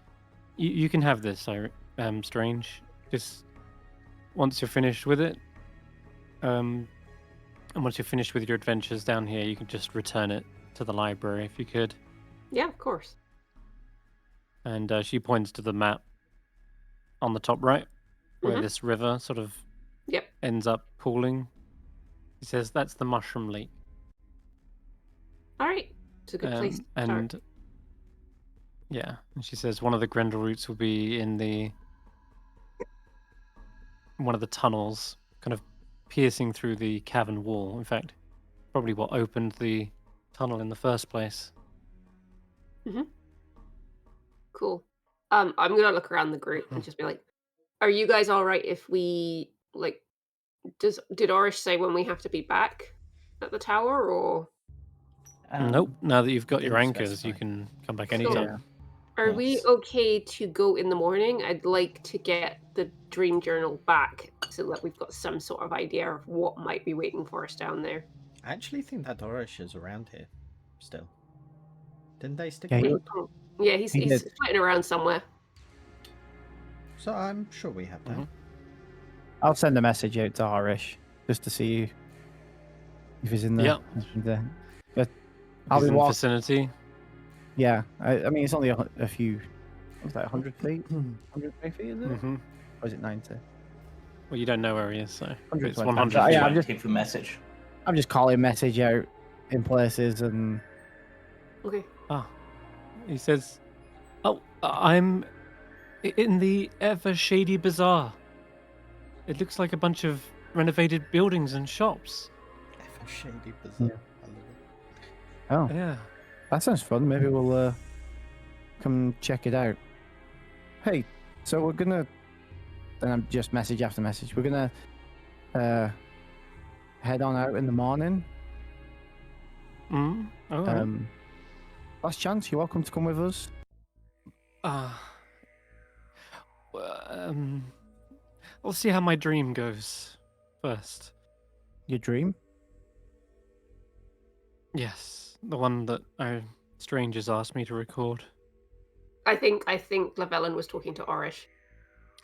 "You can have this, Strange. Just once you're finished with it, and once you're finished with your adventures down here, you can just return it to the library if you could." Yeah, of course. And she points to the map on the top right, where this river sort of ends up pooling. He says, "That's the Mushroom Lake." All right. It's a good place to start. And yeah, and she says one of the Grendel routes will be in one of the tunnels, kind of piercing through the cavern wall. In fact, probably what opened the tunnel in the first place. Cool. I'm gonna look around the group and just be like, "Are you guys all right if we like? Did Orish say when we have to be back at the tower, or Nope. Now that you've got your didn't anchors, you specify. can come back Cool. anytime. are we Yes. okay to go in the morning? I'd like to get the dream journal back so that we've got some sort of idea of what might be waiting for us down there." I actually think that Orish is around here still. Didn't they stick Yeah, around? Yeah, he's He did. flitting around somewhere. So I'm sure we have time. I'll send a message out to Harish just to see if he's in the. Yeah. But I'll He's be in the walking. vicinity. Yeah, I mean it's only a few. What's that? 100 feet? 100 feet? Is it? Hmm. Or is it 90? Well, you don't know where he is, so it's 120. 100 Yeah, feet. I'm just- Keep a message. I'm just calling message out in places and Okay. He says, "Oh, I'm in the ever shady bazaar. It looks like a bunch of renovated buildings and shops. Ever shady bizarre. oh, I love Yeah. that sounds fun. Maybe we'll come check it out. Hey, so we're gonna, and I'm just message after message. We're gonna head on out in the morning. Mm. Oh. all right. Last chance. You're welcome to come with us. Well, we'll see how my dream goes first. Your dream. Yes, the one that our strangers asked me to record. I think Llyvelin was talking to Orish.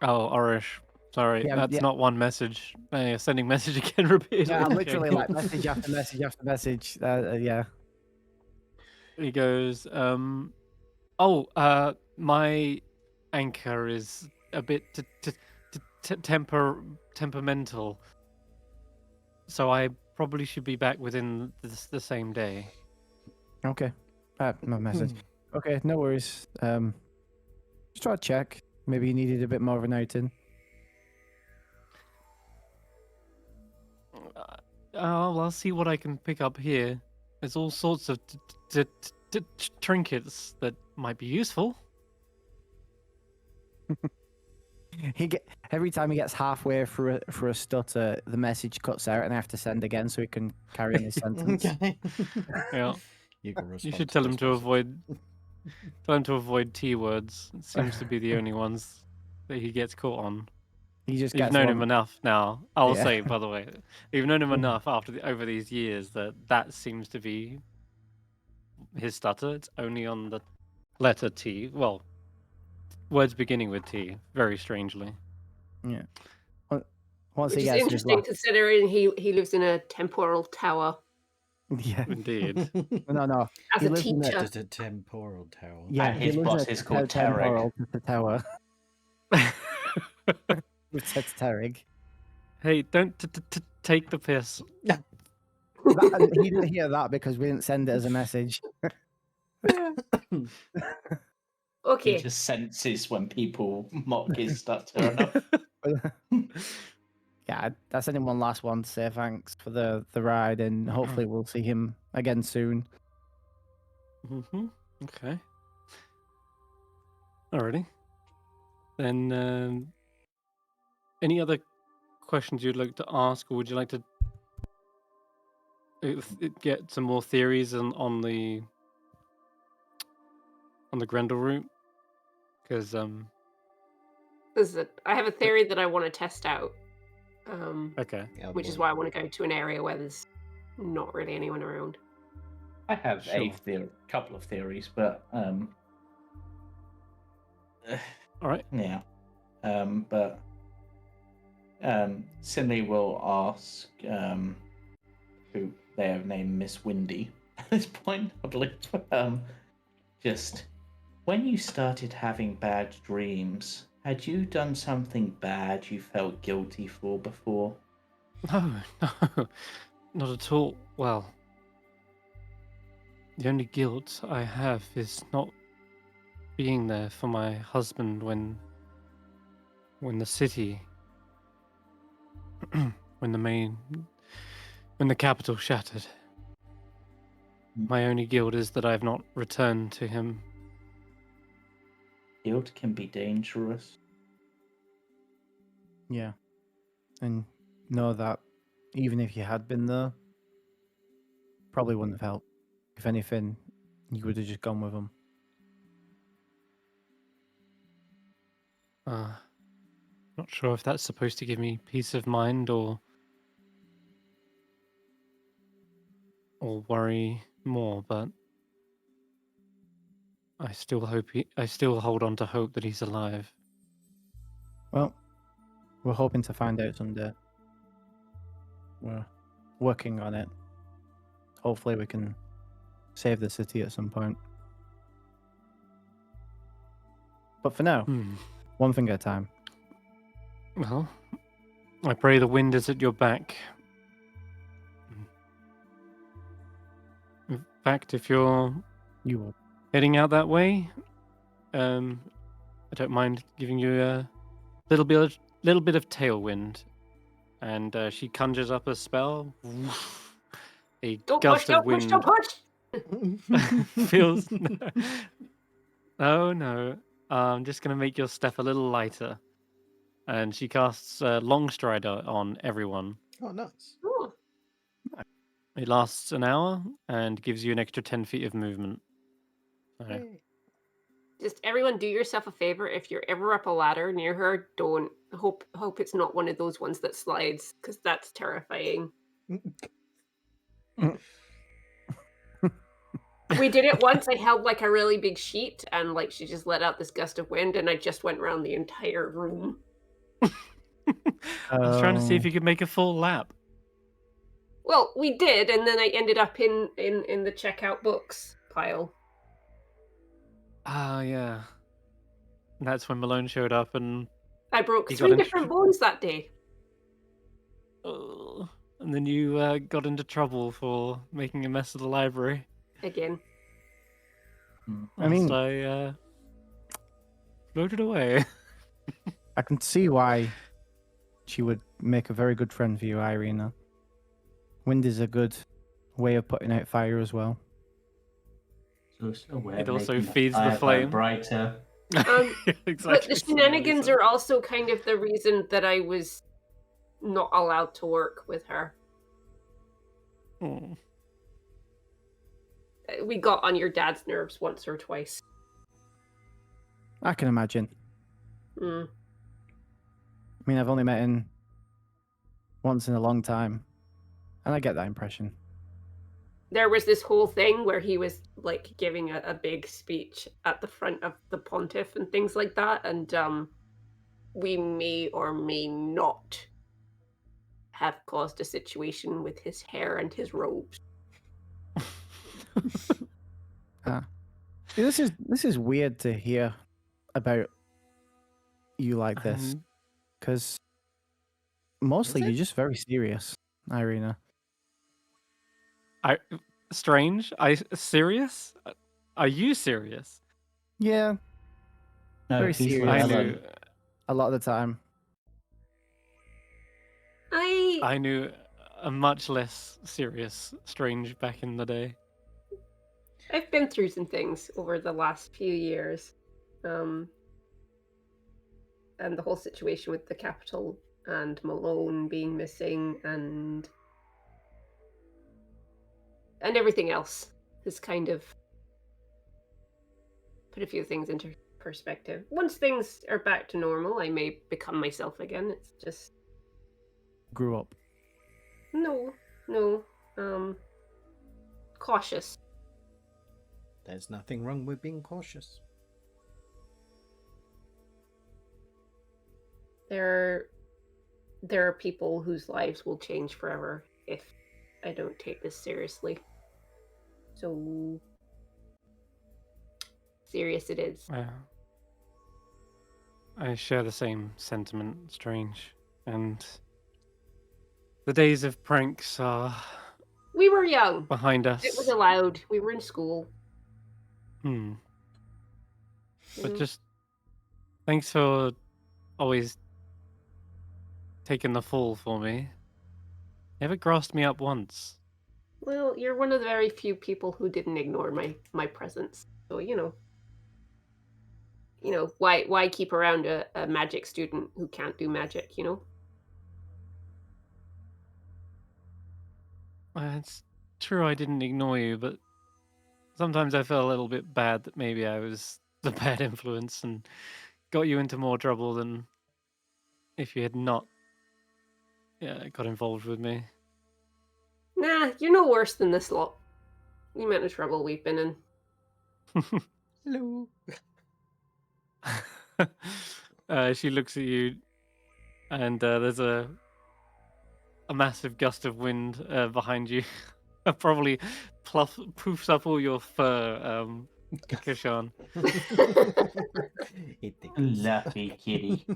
Oh, Orish. Sorry, Yeah, that's yeah. not one message. Sending message again repeatedly. Yeah, I'm Okay. literally like message after message after message. Yeah. He goes, my anchor is a bit temperamental, so I probably should be back within the same day. Okay. No message. Okay, no worries. Just try to check. Maybe you needed a bit more of an outing. Well, I'll see what I can pick up here. There's all sorts of trinkets that might be useful. Every time he gets halfway for a stutter, the message cuts out, and I have to send again so he can carry on his sentence. Okay. Yeah. You should tell him to avoid T words. It seems to be the only ones that he gets caught on. He just You've gets known one- him enough now. I'll Yeah. say, by the way, you've known him enough over these years that seems to be his stutter. It's only on the letter T. Well, words beginning with T. Very strangely. Yeah. Once Which he is gets his interesting last... considering he lives in a temporal tower Yeah. Indeed. No. as He a lives in teacher. Just a temporal tower. Yeah, And he his lives boss in a is called temporal to the tower. It says Terrig. Hey, don't take the piss. He didn't hear that because we didn't send it as a message. He Okay. just senses when people mock his stutter enough. Yeah, I sent him one last one to say thanks for the ride, and hopefully we'll see him again soon. Mm-hmm. Okay. Alrighty. Then, any other questions you'd like to ask, or would you like to get some more theories on the Grendel route? Because I have a theory that I want to test out. okay. Yeah, Which is well, why I want to go to an area where there's not really anyone around. I have Sure. couple of theories, but All right. yeah. But Sinali will ask who they have named Miss Windy at this point, I believe. Just when you started having bad dreams, had you done something bad you felt guilty for before? No, not at all. Well, The only guilt I have is not being there for my husband when the city, when the capital shattered. My only guilt is that I have not returned to him. Guilt can be dangerous. Yeah. And know that even if you had been there, probably wouldn't have helped. If anything, you would have just gone with him. Not sure if that's supposed to give me peace of mind or worry more, but I still hold on to hope that he's alive. Well, we're hoping to find out someday. We're working on it. Hopefully we can save the city at some point. But for now, one thing at a time. Well, I pray the wind is at your back. In fact, if you're You will. heading out that way, I don't mind giving you a little bit of tailwind. And she conjures up a spell. A Don't gust push, of don't push, wind don't push! feels. Oh no! I'm just gonna make your step a little lighter. And she casts Long Strider on everyone. Oh, nice. Ooh. It lasts an hour and gives you an extra 10 feet of movement. So, Yay. Just everyone do yourself a favor. If you're ever up a ladder near her, don't hope it's not one of those ones that slides, because that's terrifying. We did it once. I held like a really big sheet and like she just let out this gust of wind and I just went around the entire room. I was trying to see if you could make a full lap. Well, we did, and then I ended up in the checkout books pile. Ah, yeah. And that's when Malone showed up and... I broke You got 3 into different bones that day. And then you got into trouble for making a mess of the library. Again. I mean, I floated away. I can see why she would make a very good friend for you, Eirina. Wind is a good way of putting out fire as well. It's also a way It of also making feeds the fire burn flame. brighter. Exactly. But the shenanigans are also kind of the reason that I was not allowed to work with her. Oh. We got on your dad's nerves once or twice. I can imagine. Mm. I mean, I've only met him once in a long time, and I get that impression. There was this whole thing where he was like giving a big speech at the front of the pontiff and things like that, and we may or may not have caused a situation with his hair and his robes. See, this is weird to hear about you like this, because mostly Is it? you're just very serious, Eirina. Strange? Serious? Are you serious? Yeah, No, Very he's serious. I Llyvelin. knew. a lot of the time. I knew a much less serious Strange back in the day. I've been through some things over the last few years. And the whole situation with the capital and Malone being missing and everything else has kind of put a few things into perspective. Once things are back to normal, I may become myself again. It's just Grew up. no, cautious. There's nothing wrong with being cautious. There are people whose lives will change forever if I don't take this seriously. So serious it is. I share the same sentiment, Strange. And the days of pranks are We were young. behind us. It was allowed. We were in school. Hmm. you But know. just thanks for always taking the fall for me. Never grasped me up once. Well, you're one of the very few people who didn't ignore my presence. So why keep around a magic student who can't do magic? It's true I didn't ignore you, but sometimes I felt a little bit bad that maybe I was the bad influence and got you into more trouble than if you had not got involved with me. Nah, you're no worse than this lot. The amount of trouble we've been in. Hello. She looks at you, and there's a massive gust of wind behind you. Probably poofs up all your fur, Kesh'an. It tickles. Lucky kitty.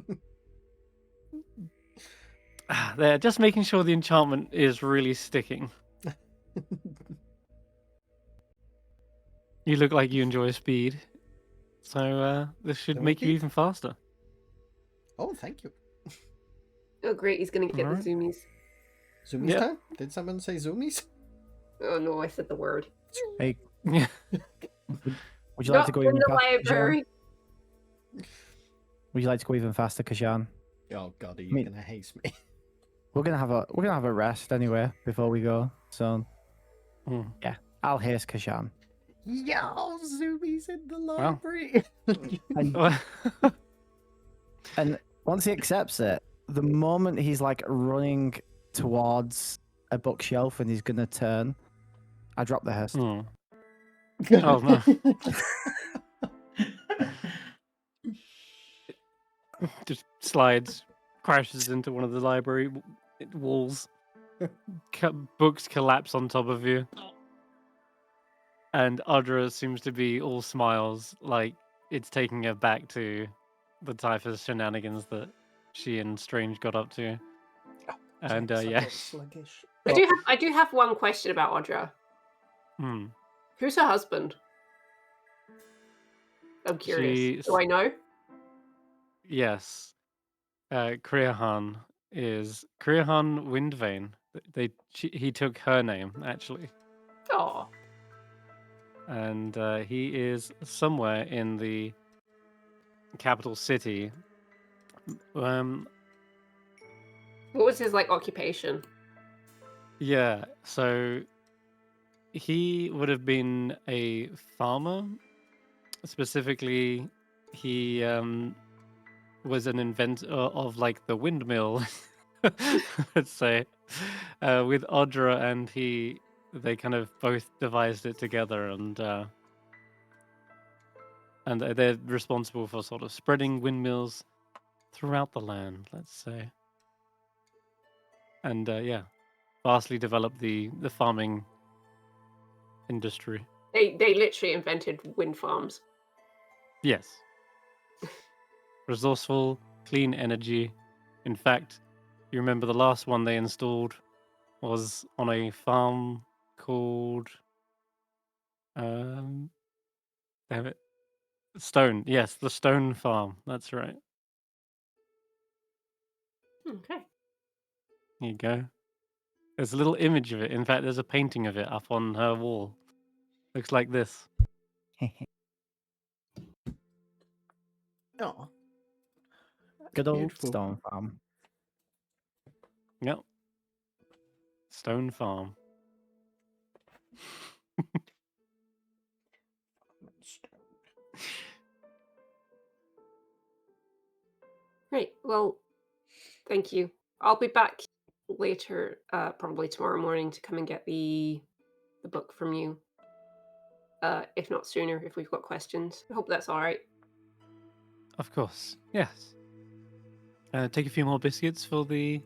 There, just making sure the enchantment is really sticking. You look like you enjoy speed, so this should make you Okay. even faster. Oh, thank you. Oh, great, he's gonna get Alright. the zoomies. Zoomies Yep. time? Did someone say zoomies? Oh no, I said the word. Hey, Yeah. would you like to Not go in even the faster, Kesh'an? library. Would you like to go even faster, Kesh'an? Oh god, are you Me- gonna hate me? We're gonna have a rest anyway before we go. So Hmm. I'll haste Kesh'an. Yo, zoomies in the library. And, and once he accepts it, the moment he's like running towards a bookshelf and he's gonna turn, I drop the haste. Hmm. Oh no. Just slides, crashes into one of the library walls. Books collapse on top of you. And Audra seems to be all smiles, like it's taking her back to the type of shenanigans that she and Strange got up to. And yeah. Sluggish. I do have one question about Audra. Hmm. Who's her husband? I'm curious. She- Do I know? Yes. Karius is Karius Windvane. He took her name actually. Oh, And he is somewhere in the capital city. what was his occupation? Yeah, so he would have been a farmer. Specifically, he was an inventor of the windmill, let's say, with Audra, and they kind of both devised it together, and they're responsible for sort of spreading windmills throughout the land, let's say. And yeah, vastly developed the farming industry. They literally invented wind farms. Yes. Resourceful, clean energy. In fact, you remember the last one they installed was on a farm called damn it. Stone. Yes, the Stone Farm. That's right. Okay. There you go. There's a little image of it. In fact, there's a painting of it up on her wall. Looks like this. Oh, Good old beautiful. Stone Farm. Yep. Stone Farm. Great. Well, thank you. I'll be back later, probably tomorrow morning, to come and get the book from you. If not sooner, if we've got questions. I hope that's all right. Of course. Yes. Take a few more biscuits for the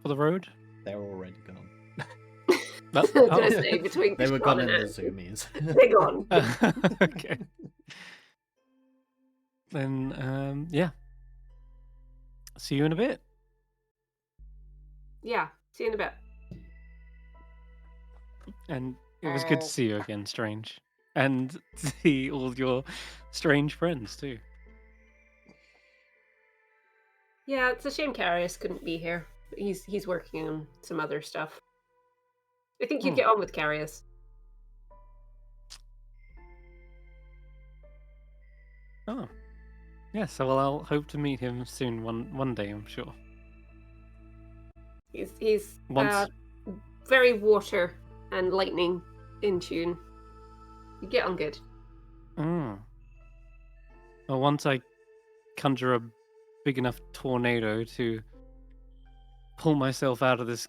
road. They're already gone. Oh, Did I oh. say between They were Kesh'an gone in and the Anne? zoomies. They're gone. Okay. Then yeah. See you in a bit. Yeah. See you in a bit. And it was good to see you again, Strange. And see all your strange friends, too. Yeah, it's a shame Karius couldn't be here. He's working on some other stuff. I think you'd Hmm. get on with Karius. Oh. Yes, well, I'll hope to meet him soon, one day, I'm sure. He's Once... very water and lightning in tune. You get on good. Well, once I conjure a big enough tornado to pull myself out of this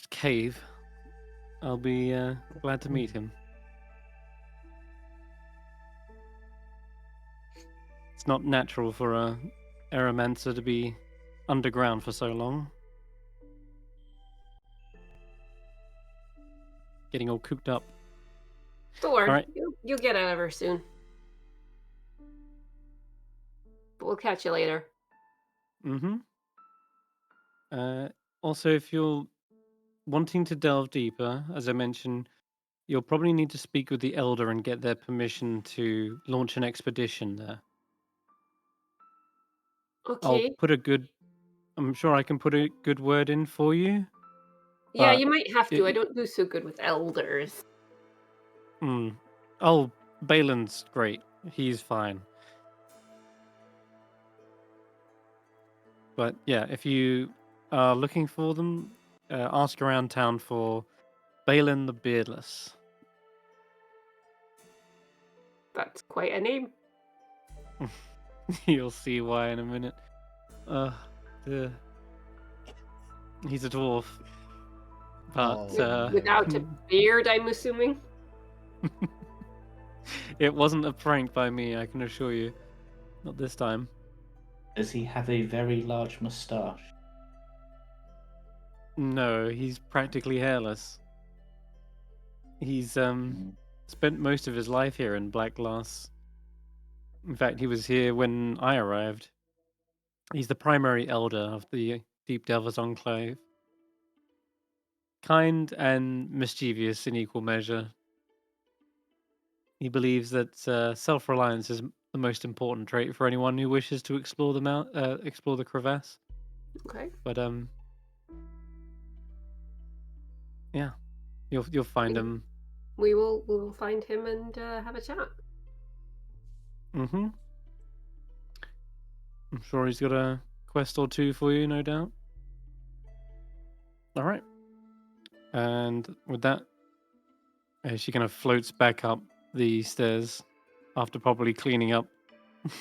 cave, I'll be glad to meet him. It's not natural for a aeromancer to be underground for so long. Getting all cooped up. Don't worry, Alright. you'll get out of her soon. But we'll catch you later. Mm-hmm. Also, if you're wanting to delve deeper, as I mentioned, you'll probably need to speak with the Elder and get their permission to launch an expedition there. Okay. I'm sure I can put a good word in for you. Yeah, but you might have to. I it- don't do so good with elders. Oh, Balin's great. He's fine. But yeah, if you are looking for them, ask around town for Balin the Beardless. That's quite a name. You'll see why in a minute. The... He's a dwarf. But Oh, Without a beard, I'm assuming. it wasn't a prank by me, I can assure you. Not this time. Does he have a very large moustache? No, he's practically hairless. He's spent most of his life here in Black Glass. In fact, he was here when I arrived. He's the primary elder of the Deep Delvers Enclave. Kind and mischievous in equal measure. He believes that self-reliance is the most important trait for anyone who wishes to explore the crevasse. Okay. But yeah, you'll find him. We'll find him and have a chat. Mm-hmm. I'm sure he's got a quest or two for you, no doubt. All right. And with that, she kind of floats back up the stairs after probably cleaning up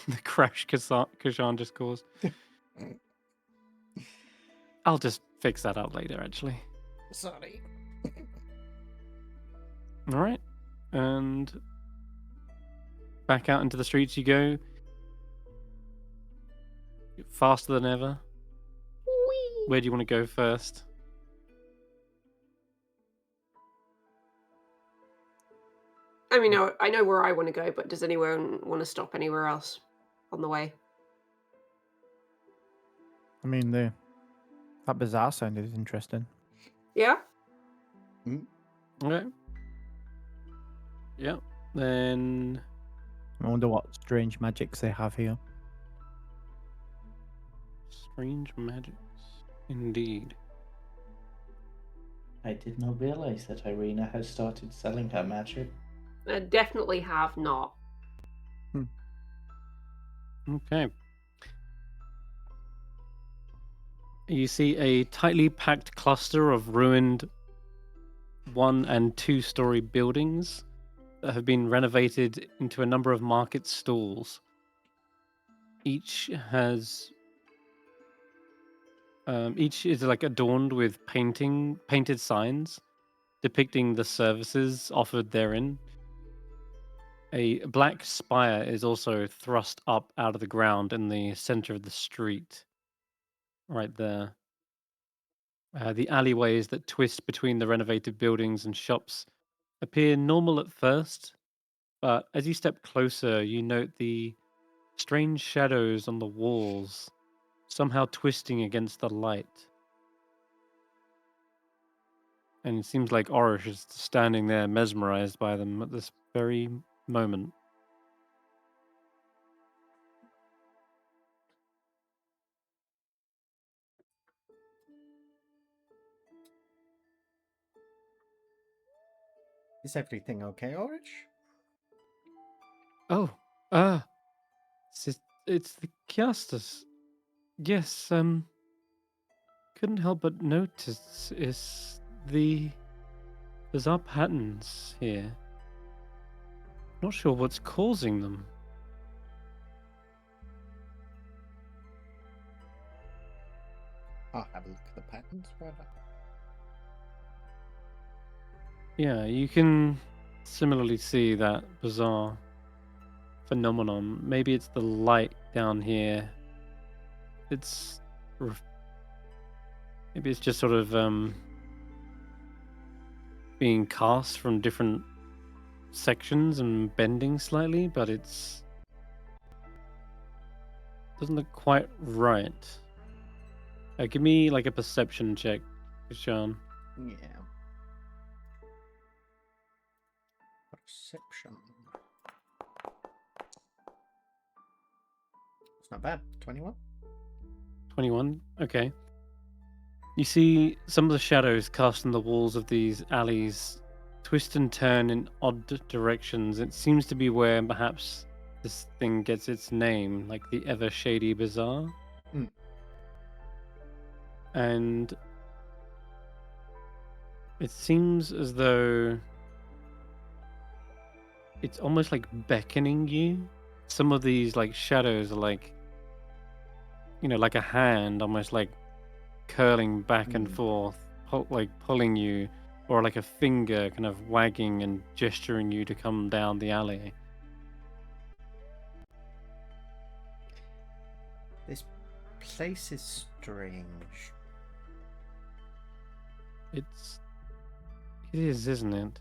the crash Kesh'an just caused. I'll just fix that up later, actually. sorry. All right. And back out into the streets you go. Faster than ever. Whee! Where do you want to go first? I mean, I know where I want to go, but does anyone want to stop anywhere else on the way? I mean, that bazaar sounded interesting. Yeah? Okay. Yeah. Then I wonder what strange magics they have here. strange magics. Indeed. I did not realize that Eirina has started selling her magic. I definitely have not. Okay. You see a tightly packed cluster of ruined 1- and 2-story buildings that have been renovated into a number of market stalls. Each is like adorned with painted signs depicting the services offered therein. A black spire is also thrust up out of the ground in the center of the street, right there. The alleyways that twist between the renovated buildings and shops appear normal at first, but as you step closer, you note the strange shadows on the walls, somehow twisting against the light. And it seems like Orish is standing there mesmerized by them at this very moment. Is everything okay, Orange? Oh, it's the Kiasters. Yes, couldn't help but notice is the bizarre patterns here. Not sure what's causing them. I'll have a look at the patterns. Yeah, you can similarly see that bizarre phenomenon. Maybe it's the light down here. Maybe it's just sort of being cast from different sections and bending slightly, but it's doesn't look quite right. Give me like a perception check, Kesh'an. Yeah. Perception. It's not bad. 21? 21. Okay. You see some of the shadows cast on the walls of these alleys twist and turn in odd directions. It seems to be where perhaps this thing gets its name, like the Ever Shady Bazaar. Mm. And it seems as though it's almost like beckoning you. Some of these like shadows are like, like a hand, almost like curling back and forth, like pulling you, or like a finger kind of wagging and gesturing you to come down the alley. This place is strange. It is, isn't it?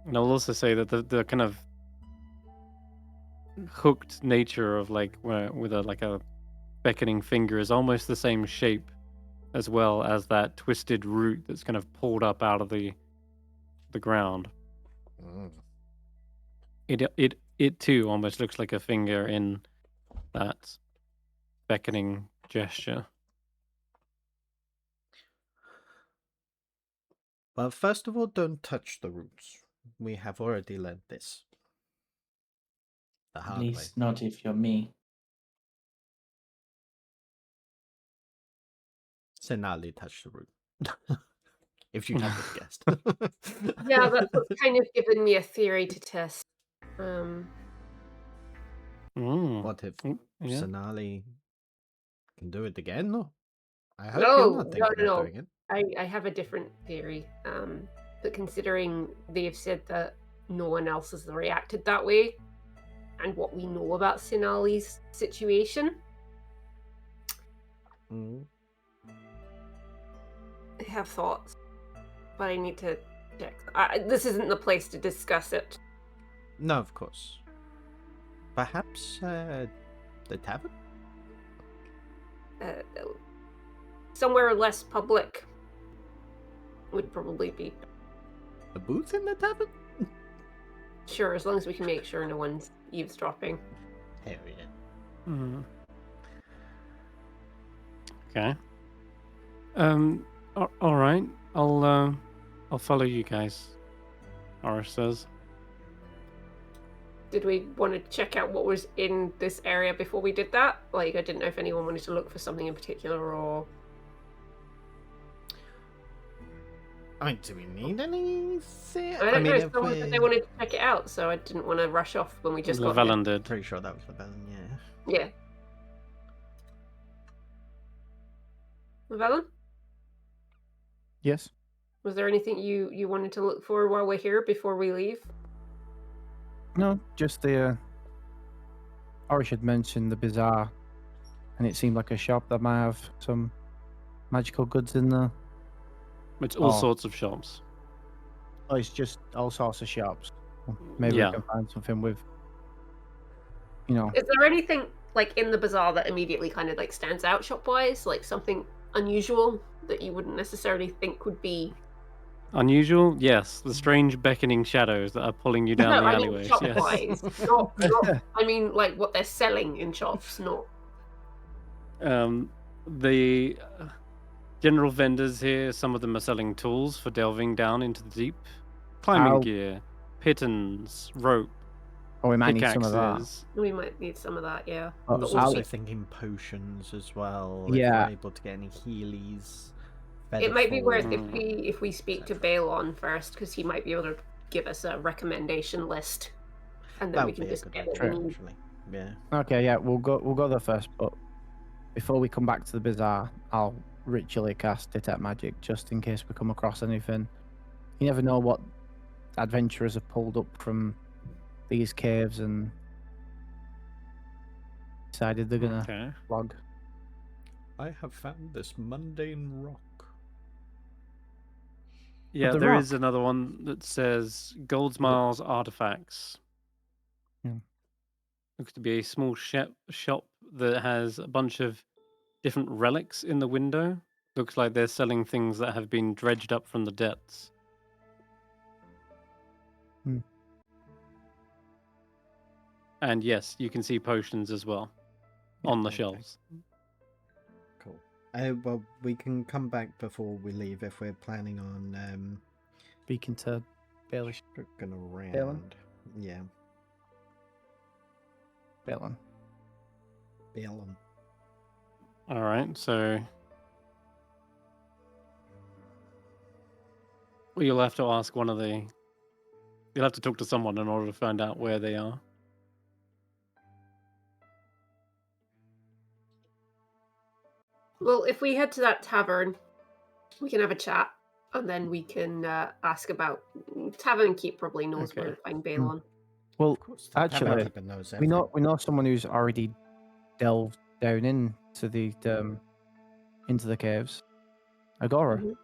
And I'll also say that the kind of hooked nature of like with a beckoning finger is almost the same shape as well as that twisted root that's kind of pulled up out of the ground. Mm. It too almost looks like a finger in that beckoning gesture. Well, first of all, don't touch the roots. We have already learned this. The At hard way. least not if you're me. Sinali touched the root. If you haven't guessed. Yeah, that's what's kind of given me a theory to test. What if Yeah. Sinali can do it again? No. I hope No, you're not thinking no. of doing it. I have a different theory. But considering they've said that no one else has reacted that way, and what we know about Sinali's situation, Mm. I have thoughts, but I need to check. This isn't the place to discuss it. No, of course. Perhaps the tavern? Somewhere less public would probably be A booth in the tavern? sure, as long as we can make sure no one's eavesdropping. Hell yeah. Okay. All right. I'll follow you guys. Orish says. Did we want to check out what was in this area before we did that? Like, I didn't know if anyone wanted to look for something in particular, or... I mean, do we need anything? I don't know, if someone said they wanted to check it out, so I didn't want to rush off when we just got there. Llyvelin did. Pretty sure that was Llyvelin, yeah. Yeah. Llyvelin? Yes. Was there anything you wanted to look for while we're here before we leave? No, just the. Orish had mentioned the bazaar, and it seemed like a shop that might have some magical goods in there. It's all Oh. sorts of shops. Oh, it's just all sorts of shops. Maybe Yeah. we can find something with, Is there anything like in the bazaar that immediately kind of like stands out shop wise? Like something unusual that you wouldn't necessarily think would be? Unusual? Yes. The strange beckoning shadows that are pulling you down No, the I mean alleyways. shop Yes. wise, not. I mean like what they're selling in shops, not. The general vendors here, some of them are selling tools for delving down into the deep. Climbing Ow. gear, pitons, rope, Oh, we might need some of that. pickaxes. We might need some of that, yeah. Oh, I was But I'll- also thinking potions as well. If Yeah. we're able to get any Heelys. It might be worth Mm. if we speak to Balon first, because he might be able to give us a recommendation list, and then That we would can be a just good get idea, what we need. actually. Yeah. Okay, yeah, we'll go there first, but before we come back to the bazaar, I'll ritually cast detect magic just in case we come across anything. You never know what adventurers have pulled up from these caves and decided they're gonna Okay. log. I have found this mundane rock. Yeah, the there is rock. another one that says Goldsmiles Artifacts. Yeah. Looks to be a small shop that has a bunch of different relics in the window. Looks like they're selling things that have been dredged up from the depths. Hmm. And yes, you can see potions as well on the Okay. shelves. Cool. Well, we can come back before we leave if we're planning on Speaking to Bailey looking around. Yeah, Balin. Balin. All right, so well, you'll have to ask one of the. You'll have to talk to someone in order to find out where they are. Well, if we head to that tavern, we can have a chat, and then we can ask about Tavern Keep. Probably knows where Okay. to find Balon. Well, Of course, the actually, tavern knows we know everything. someone who's already delved down into the caves. Agora. Mhm.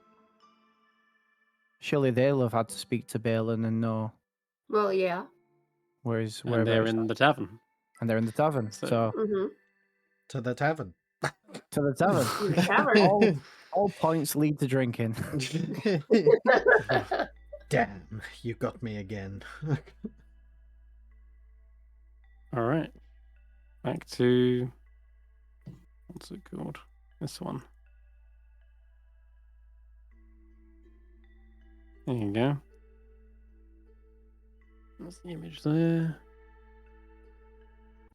Surely they'll have had to speak to Balin and know Well, yeah. where his And they're whereabouts in are. the tavern. And they're in the tavern. So- So Mm-hmm. To the tavern. to the tavern. The tavern. all points lead to drinking. Damn, you got me again. All right. Back to what's it called? This one. There you go. That's the image there.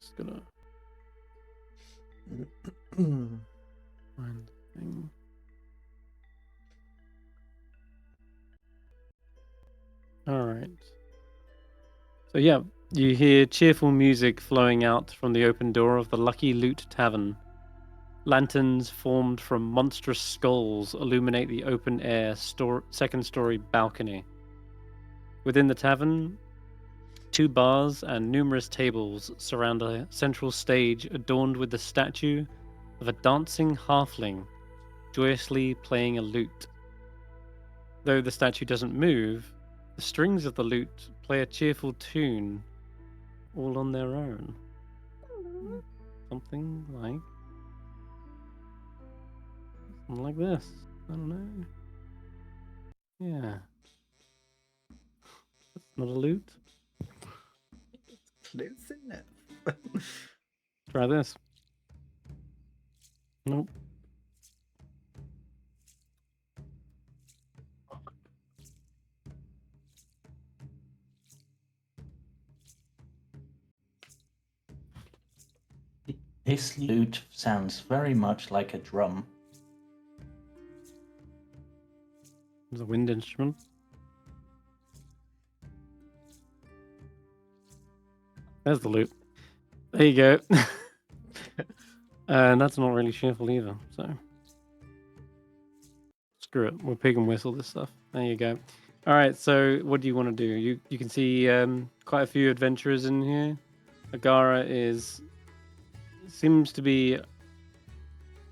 Just gonna find the thing. All right. So yeah, you hear cheerful music flowing out from the open door of the Lucky Loot Tavern. Lanterns formed from monstrous skulls illuminate the open air second-story balcony. Within the tavern, 2 bars and numerous tables surround a central stage adorned with the statue of a dancing halfling joyously playing a lute. Though the statue doesn't move, the strings of the lute play a cheerful tune all on their own. Something like this. I don't know. Yeah. That's not a lute. Close enough. Try this. Nope. This lute sounds very much like a drum. It's a wind instrument. There's the lute. There you go. And that's not really cheerful either, so screw it. We'll pig and whistle this stuff. There you go. All right, so what do you want to do? You can see quite a few adventurers in here. Agara seems to be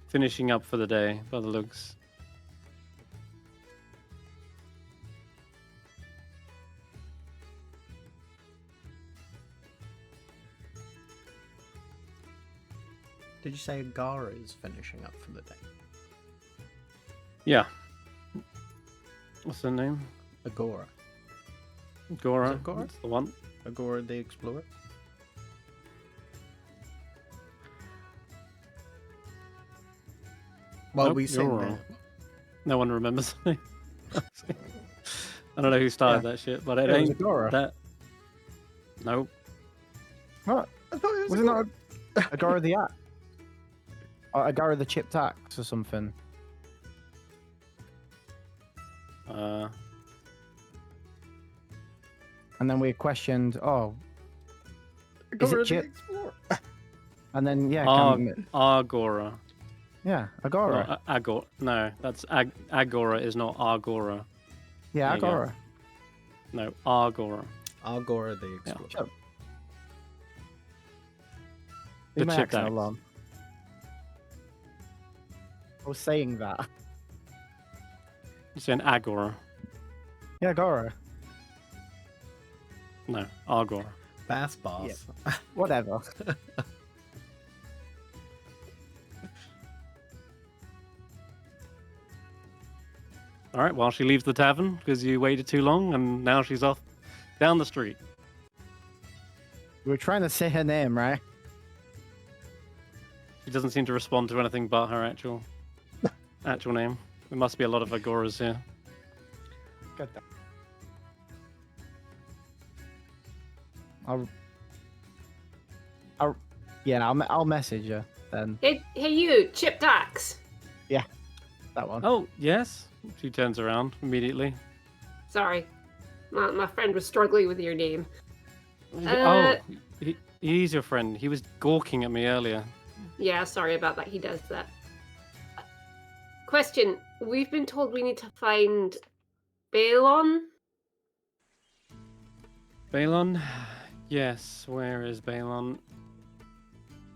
finishing up for the day by the looks. Did you say Agara is finishing up for the day? Yeah. What's her name? Agora. Gora. Is it Gora? That's the one. Agora the Explorer. Well, Nope, we you're sing wrong. No one remembers me. I don't know who started that shit, but it It was ain't Agora. that. Nope. What? I thought it Was it not Agora the axe? Or Agora the chipped axe or something? And then we questioned, oh, is Agora it the chip? Explorer. And then, yeah, Agora. yeah, Agora. Not Agora. No, that's Agora is not Agora. Yeah, There you go. Agora. No, Agora. Agora the Explorer. Sure. The Leave my chipped accent axe. alone. I was saying that. You're saying Agora. Yeah, Agora. No, Agora. Bass boss. Whatever. All right, well, she leaves the tavern because you waited too long, and now she's off down the street. We were trying to say her name, right? She doesn't seem to respond to anything but her actual name. There must be a lot of Agoras here. Got that. I'll message you then. Hey, you, chipped axe. That one. Oh, yes. She turns around immediately. Sorry, my friend was struggling with your name. He's your friend. He was gawking at me earlier. Yeah, sorry about that. He does that. Question: we've been told we need to find Balon. Balon? Yes, where is Balon?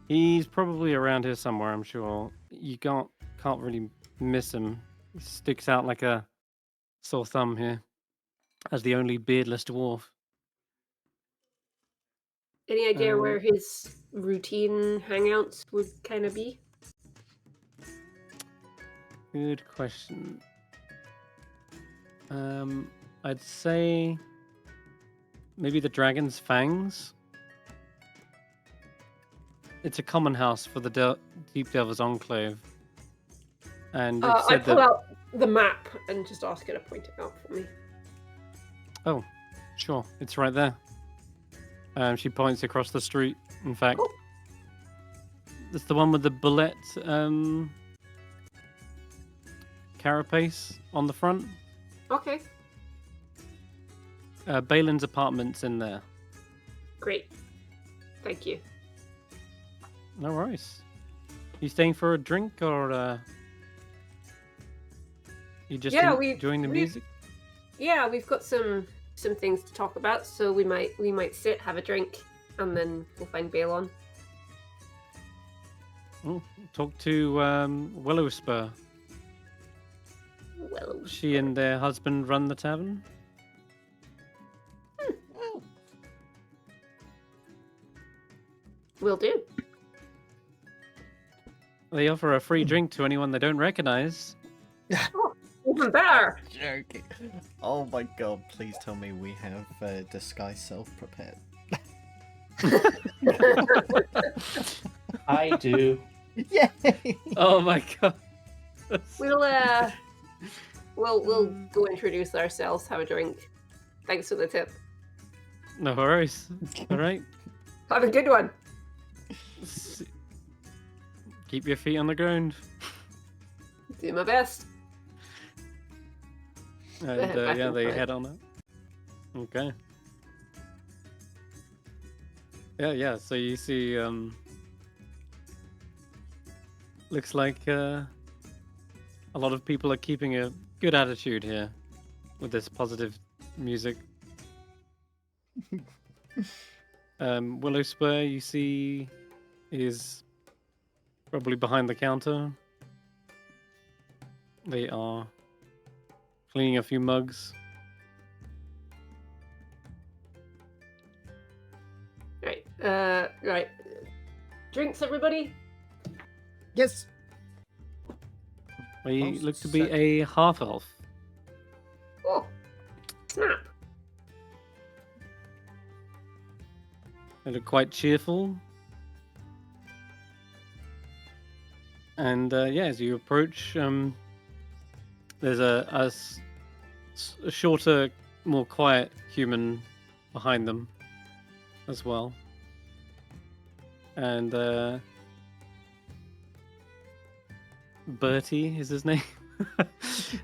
He's probably around here somewhere, I'm sure. You can't really miss him. He sticks out like a sore thumb here as the only beardless dwarf. Any idea where his routine hangouts would kind of be? Good question. I'd say maybe the Dragon's Fangs. It's a common house for the Deep Devil's Enclave. And it I said pull that... out the map and just ask her to point it out for me. Oh, sure. It's right there. She points across the street, in fact. Oh. It's the one with the bullet carapace on the front. Okay, Balin's apartment's in there. great. Thank you. No worries. You staying for a drink or you just enjoying the music? Yeah, we've got some things to talk about, so we might sit, have a drink, and then we'll find Balon. Oh, talk to Willowspur. Well, She and their husband run the tavern. will do. They offer a free drink to anyone they don't recognize. Even better. Joking. Oh my god, please tell me we have disguise self prepared. I do. Yay! Oh my god. We'll go introduce ourselves, have a drink. Thanks for the tip. No worries. All right. Have a good one. Keep your feet on the ground. Do my best. And Back yeah, and they forth. head on it. Okay. Yeah. So you see, looks like a lot of people are keeping a good attitude here with this positive music. Willowspur, you see, is probably behind the counter. They are cleaning a few mugs. Right. Drinks, everybody? Yes! He Most looked to be set- a half-elf. Oh, snap. They look quite cheerful. And yeah, as you approach, there's a shorter, more quiet human behind them as well. And Bertie is his name.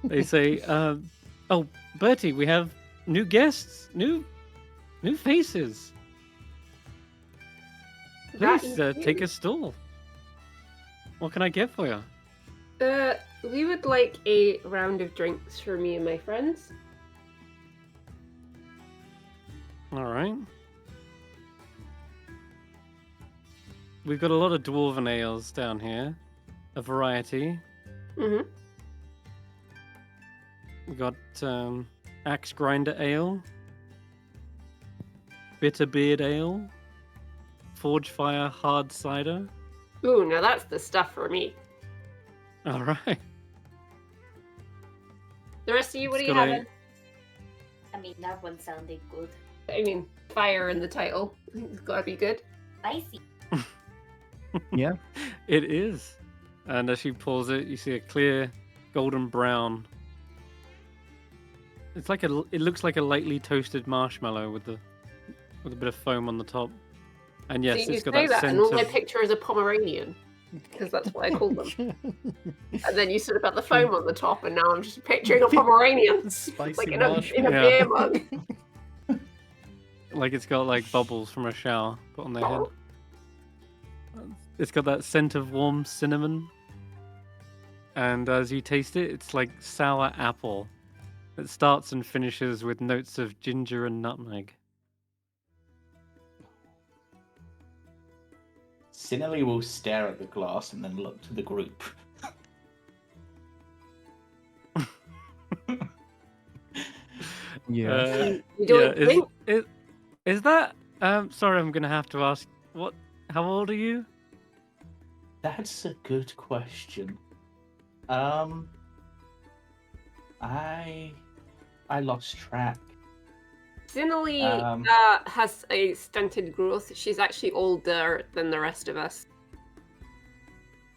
They say, "Oh, Bertie, we have new guests, new faces. That Please is take you. a stool. What can I get for you?" We would like a round of drinks for me and my friends. All right. We've got a lot of dwarven ales down here, a variety. Mm-hmm. We got axe grinder ale, bitterbeard ale, forge fire hard cider. Ooh, now that's the stuff for me. All right. The rest of you, what It's are you got a- having? I mean, that one sounded good. I mean, fire in the title. It's gotta be good. Spicy. Yeah. It is. And as she pours it, you see a clear golden brown. It looks like a lightly toasted marshmallow with a bit of foam on the top. And yes, so you it's got say that that, scent and all of... I picture is a Pomeranian. Because that's what I call them. And then you said about the foam on the top, and now I'm just picturing a Pomeranian. Spicy Like in a marshmallow. Yeah. beer mug. Like it's got like bubbles from a shower put on their head. Oh. It's got that scent of warm cinnamon. And as you taste it, it's like sour apple. It starts and finishes with notes of ginger and nutmeg. Sinali will stare at the glass and then look to the group. Yeah. You don't think? Is that sorry, I'm gonna have to ask, how old are you? That's a good question. I lost track. Sinali has a stunted growth. She's actually older than the rest of us.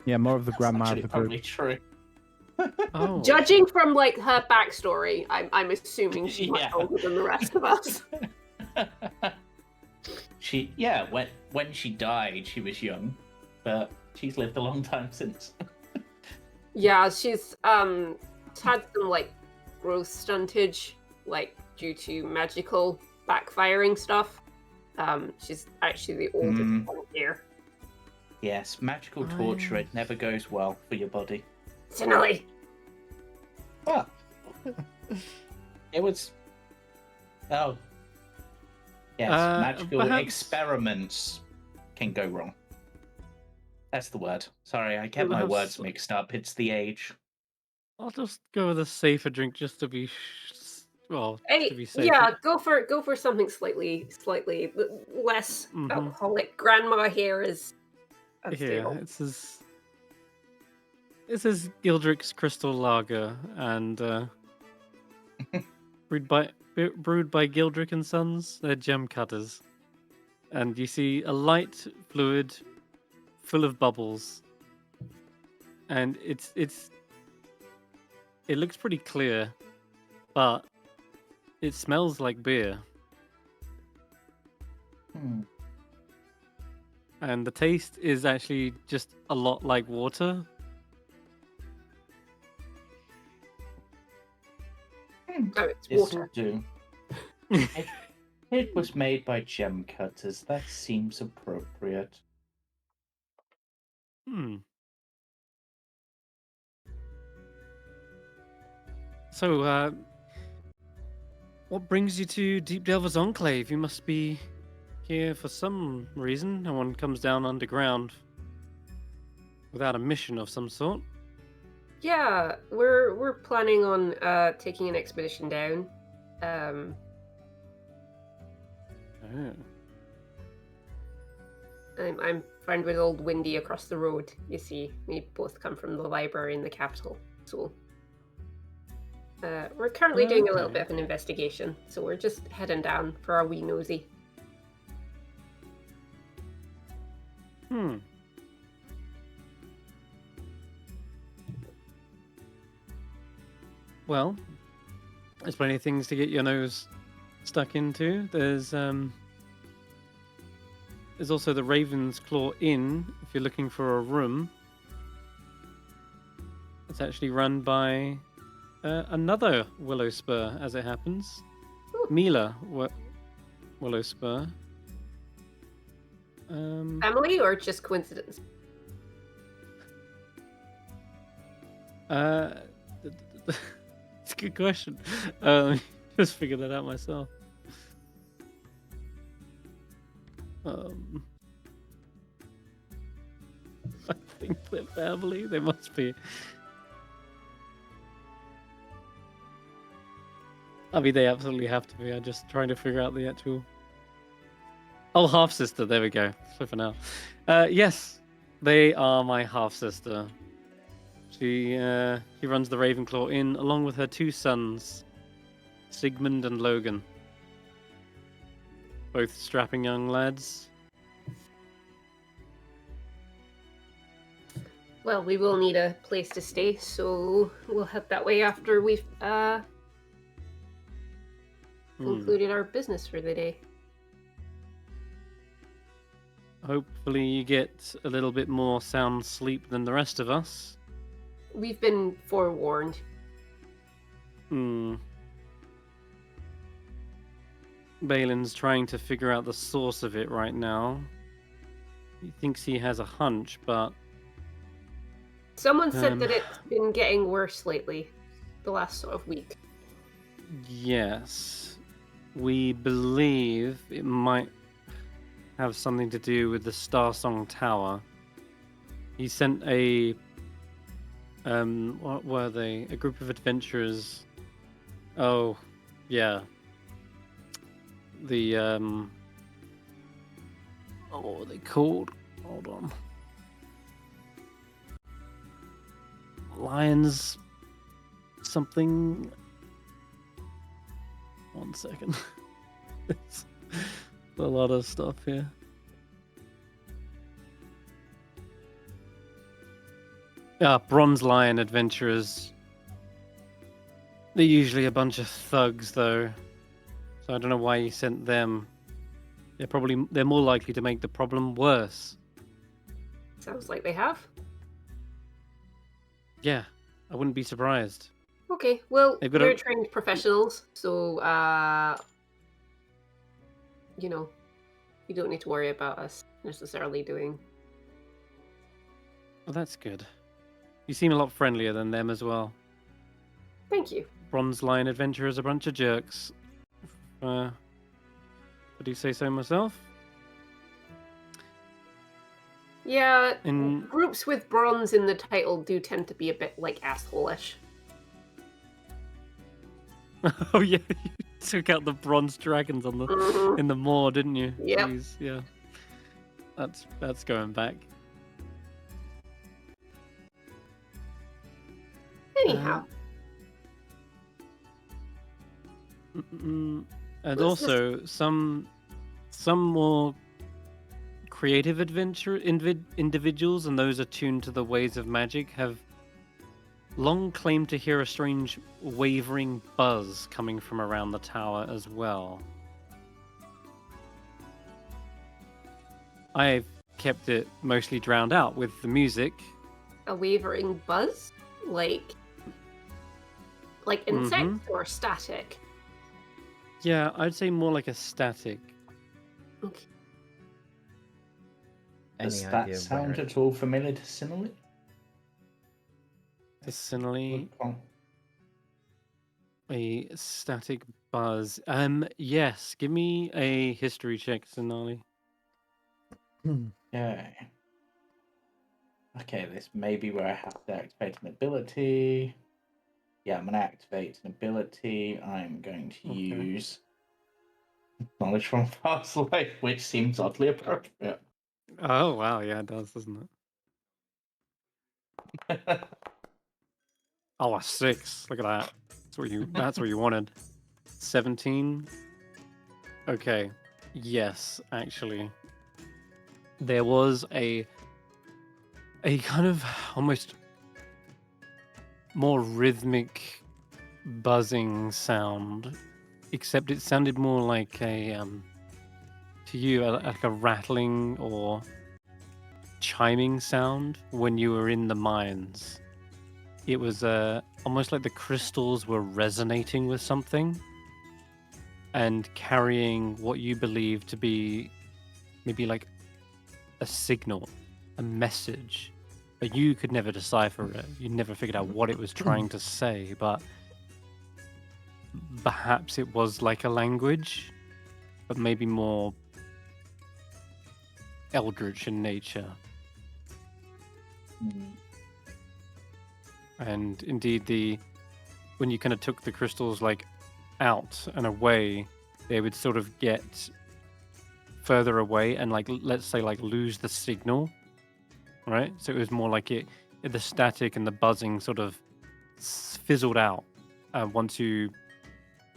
Yeah, more of the That's grandma of actually the group. probably true. Oh. Judging from like her backstory, I'm assuming she's much Yeah. older than the rest of us. When she died, she was young, but she's lived a long time since. Yeah, she's had some like growth stuntage, like due to magical backfiring stuff. She's actually the oldest one here. Yes, magical torture, it never goes well for your body. Sinali. Well, it was. Oh. Yes, magical perhaps- experiments can go wrong. That's the word. Sorry, I get my Perhaps- words mixed up. It's the age. I'll just go with a safer drink just to be to be safe. Yeah, go for something slightly less Mhm. alcoholic. Grandma here is Here, unstable. this is Gildrick's Crystal Lager, and brewed by Gildrick and Sons. They're gem cutters, and you see a light fluid full of bubbles, and it looks pretty clear, but it smells like beer. And the taste is actually just a lot like water. Oh, it's This'll water. do. It was made by gem cutters. That seems appropriate. So, what brings you to Deep Delver's Enclave? You must be here for some reason. No one comes down underground without a mission of some sort. Yeah, we're planning on taking an expedition down. Oh. I'm friend with old Windy across the road. You see, we both come from the library in the capital. So we're currently doing a little Okay. bit of an investigation, so we're just heading down for our wee nosy. Hmm. Well, there's plenty of things to get your nose stuck into. There's also the Raven's Claw Inn, if you're looking for a room. It's actually run by another Willow Spur, as it happens. Ooh. Mila Willow Spur. Family or just coincidence? It's a good question. Just figured that out myself. I think they're family. They must be. I mean, they absolutely have to be. I'm just trying to figure out the actual. Oh, half sister. There we go. Flipping out. Yes, they are my half sister. She runs the Ravenclaw Inn along with her two sons, Sigmund and Logan. Both strapping young lads. Well, we will need a place to stay, so we'll head that way after we've concluded our business for the day. Hopefully you get a little bit more sound sleep than the rest of us. We've been forewarned. Balin's trying to figure out the source of it right now. He thinks he has a hunch, but Someone said that it's been getting worse lately, the last sort of week. yes, we believe it might have something to do with the Starsong Tower. He sent a what were they? A group of adventurers. Oh, yeah. The what were they called? Hold on. Lions something. One second. It's a lot of stuff here. Bronze Lion adventurers. They're usually a bunch of thugs, though. So I don't know why he sent them. They're more likely to make the problem worse. Sounds like they have. Yeah, I wouldn't be surprised. Okay, well, They've got we're a- trained professionals, so, you know, you don't need to worry about us necessarily doing. Well, that's good. You seem a lot friendlier than them as well. Thank you. Bronze Lion adventurers, a bunch of jerks. Would you say so myself? Yeah, In groups with bronze in the title do tend to be a bit, like, asshole-ish. oh yeah, you took out the bronze dragons on the Mhm. in the moor, didn't you? Yep. Jeez, yeah. That's going back. Anyhow, And What's also some more creative individuals, and those attuned to the ways of magic, have long claimed to hear a strange wavering buzz coming from around the tower as well. I've kept it mostly drowned out with the music. a wavering buzz? Like insects or static? Yeah, I'd say more like a static. Okay. Does Any that idea sound where at all familiar to Sinali? The Sinali, a static buzz. Yes, give me a history check, Sinali. Okay. Okay, this may be where I have to activate an ability. Yeah, I'm going to activate an ability. I'm going to Okay. use Knowledge from Past Life, which seems oddly appropriate. Oh wow, yeah, it does, doesn't it? Oh, a 6. Look at that. That's what you wanted. 17. Okay. Yes, actually. There was a kind of almost more rhythmic buzzing sound, except it sounded more like to you like a rattling or chiming sound when you were in the mines. It was almost like the crystals were resonating with something and carrying what you believe to be maybe like a signal, a message, but you could never decipher it. You never figured out what it was trying to say, but perhaps it was like a language, but maybe more eldritch in nature. And indeed, when you kind of took the crystals like out and away, they would sort of get further away and like, let's say, like lose the signal, right? So it was more like the static and the buzzing sort of fizzled out once you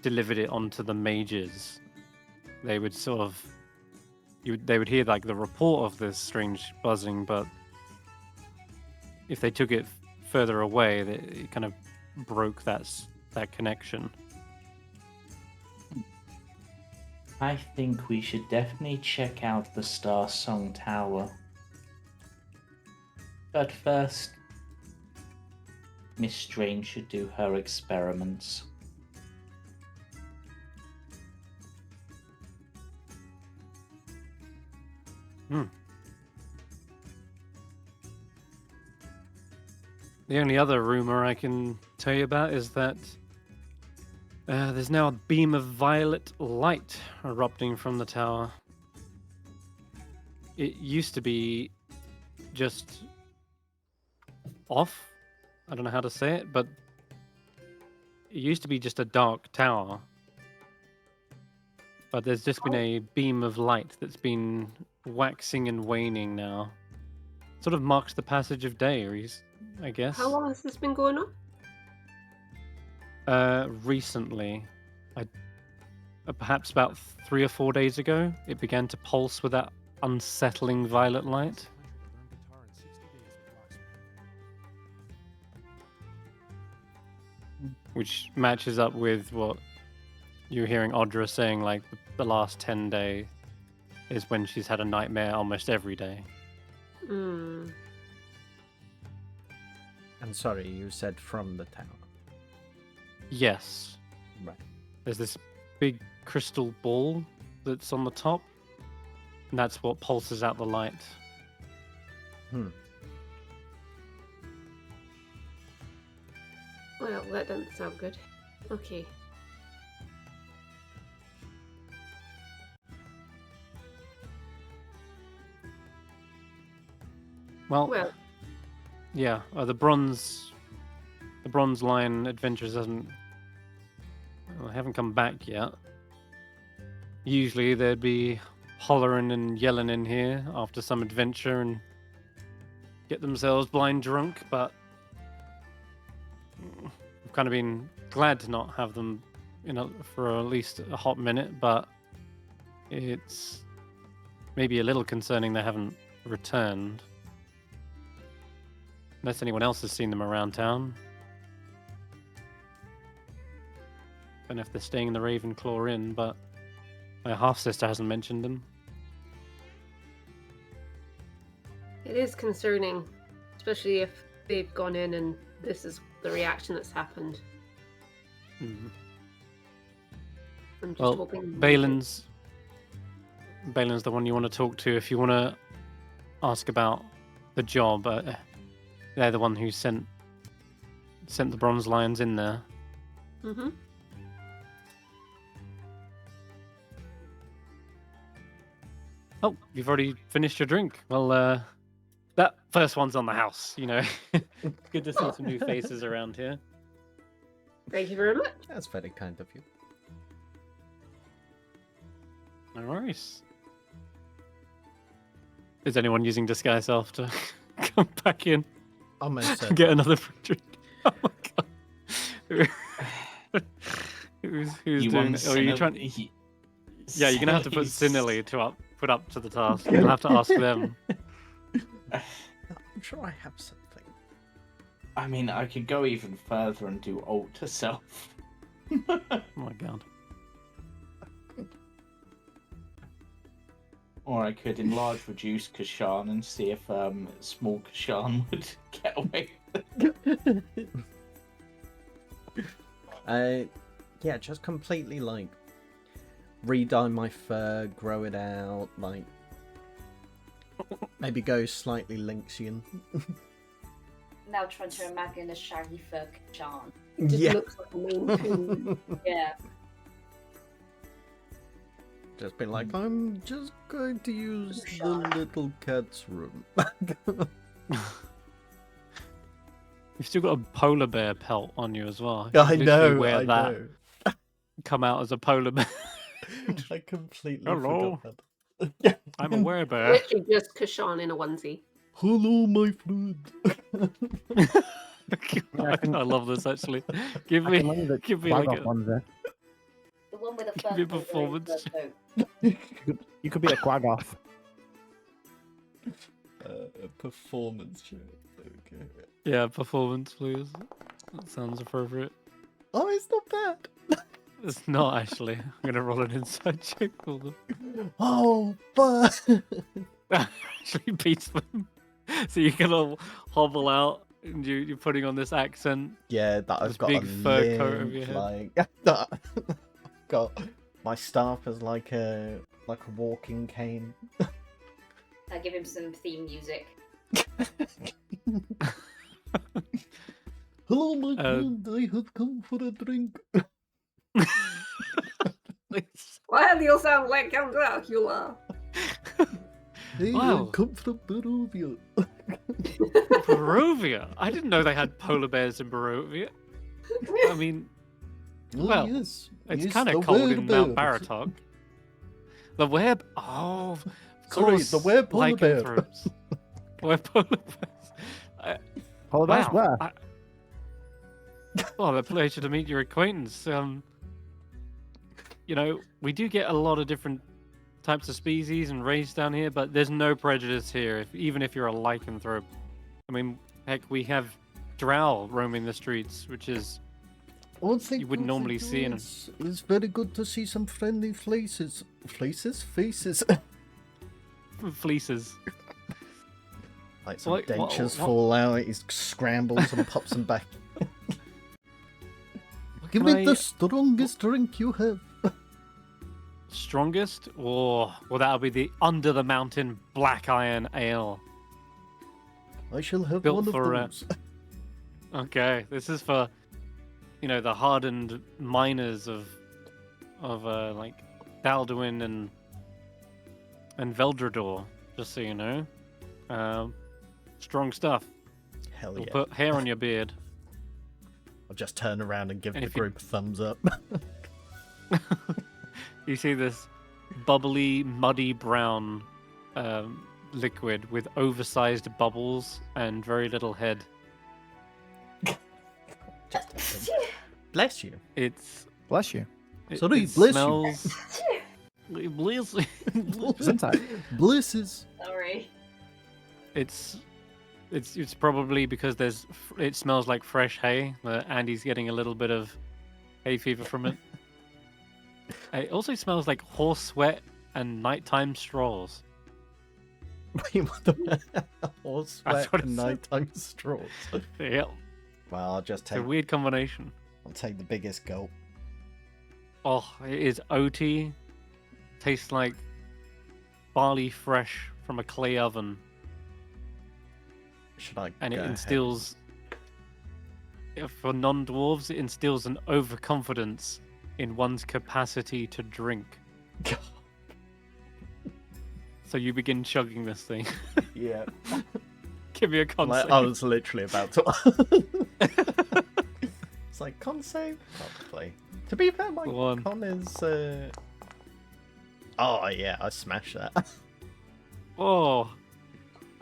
delivered it onto the mages. They would sort of they would hear like the report of this strange buzzing, but if they took it further away, it kind of broke that connection. I think we should definitely check out the Starsong Tower. But first, Miss Strange should do her experiments. The only other rumor I can tell you about is that there's now a beam of violet light erupting from the tower. It used to be just off. I don't know how to say it, but it used to be just a dark tower. But there's just been a beam of light that's been waxing and waning now. Sort of marks the passage of days, I guess. How long has this been going on? Recently, perhaps about 3 or 4 days ago, it began to pulse with that unsettling violet light. Which matches up with what you're hearing Audra saying, like the last 10 days is when she's had a nightmare almost every day. Hmm. And sorry, you said from the tower. Yes. Right. There's this big crystal ball that's on the top, and that's what pulses out the light. Well, that doesn't sound good. Okay. Well, yeah, the bronze line adventurers haven't come back yet. Usually they'd be hollering and yelling in here after some adventure and get themselves blind drunk, but I've kind of been glad to not have them for at least a hot minute, but it's maybe a little concerning they haven't returned. Unless anyone else has seen them around town. Don't know if they're staying in the Ravenclaw Inn, but my half-sister hasn't mentioned them. It is concerning, especially if they've gone in and this is the reaction that's happened. Mm. I'm just Well, hoping. Balin's the one you want to talk to if you want to ask about the job. They're the one who sent the bronze lions in there. Mm-hmm. Oh, you've already finished your drink. Well, that first one's on the house, you know. Good to see some new faces around here. Thank you very much. That's very kind of you. No worries. Is anyone using disguise self to come back in? Almost and get another free drink? Oh my god. Who's You doing want it? Or are you trying? Sinali- Yeah, you're gonna have to put Sinali's- Sinali to put up to the task. You'll have to ask them. I'm sure I have something. I mean, I could go even further and do alt to self. Oh my god. Or I could enlarge, reduce Kesh'an and see if small Kesh'an would get away. Yeah, just completely like re-dye my fur, grow it out, like maybe go slightly Lynxian. Now trying to imagine a shaggy fur Kesh'an. It just Yeah. looks like a Maine Coon. Yeah. Just be like, I'm just going to use the Kesh'an. little cat's room. You've still got a polar bear pelt on you as well. I You literally know, wear I that, know. come out as a polar bear. I completely Hello. forgot that. I'm a werebear. Literally just Kesh'an in a onesie. Hello, my friend. I love this actually. Give I me, can run the give me flag like off a, one there. The one with the Give fur me a coat, the performance. fur coat. You could be a quag off. A performance check. Okay. yeah, performance, please. That sounds appropriate. Oh, it's not bad. It's not actually. I'm gonna roll an inside check for them. Oh, but Actually beats them. So you can all hobble out, and you're putting on this accent. yeah, that This I've got big a fur coat over limp, your head. like that. Got my staff as like a walking cane. I give him some theme music. Hello, my Uh, friend. I have come for a drink. Why do you sound like Count Dracula? Hey, Wow. I come from Barovia. Barovia. I didn't know they had polar bears in Barovia. I mean, Oh, Well, yes. it's yes, kind the of cold in Mount werebears. Baratok. The web. Oh, of Sorry, course, the were-polar bear. lycanthropes. Were-polar bears. Polar bears where? Well, a pleasure to meet your acquaintance. You know, we do get a lot of different types of species and race down here, but there's no prejudice here, even if you're a lycanthrope. I mean, heck, we have drow roaming the streets, which is Oh, thank You wouldn't normally thank see you. in- It's very good to see some friendly faces. Faces? fleeces. Like some What- dentures what- fall out, he scrambles and pops them back. Give Can me I- the strongest drink you have. Strongest? Or well, that'll be the Under the Mountain Black Iron Ale. I shall have Built one of for, those. Okay, this is for, you know, the hardened miners of like Balduin and Veldrador. Just so you know, strong stuff. Hell It'll yeah. put hair on your beard. I'll just turn around and give And the if you- group a thumbs up. You see this bubbly, muddy brown liquid with oversized bubbles and very little head. Bless you. It's Bless you. it, Sorry, it bless you. smells. Bless you. Sometimes. Blesses. Sorry. It's probably because it smells like fresh hay. Andy's getting a little bit of hay fever from it. It also smells like horse sweat and nighttime straws. Wait, what the horse That's sweat what it and said. nighttime straws. Yep, Well, I'll just it's a take. weird combination. I'll take the biggest gulp. Oh, it is oaty. Tastes like barley fresh from a clay oven, Should I? and it go ahead? instills. For non-dwarves, it instills an overconfidence in one's capacity to drink. So you begin chugging this thing. Yeah. Give me a con Like, save. I was literally about to. It's like con save. Probably. To be fair, my Go on. con is. Oh yeah, I smashed that. Oh,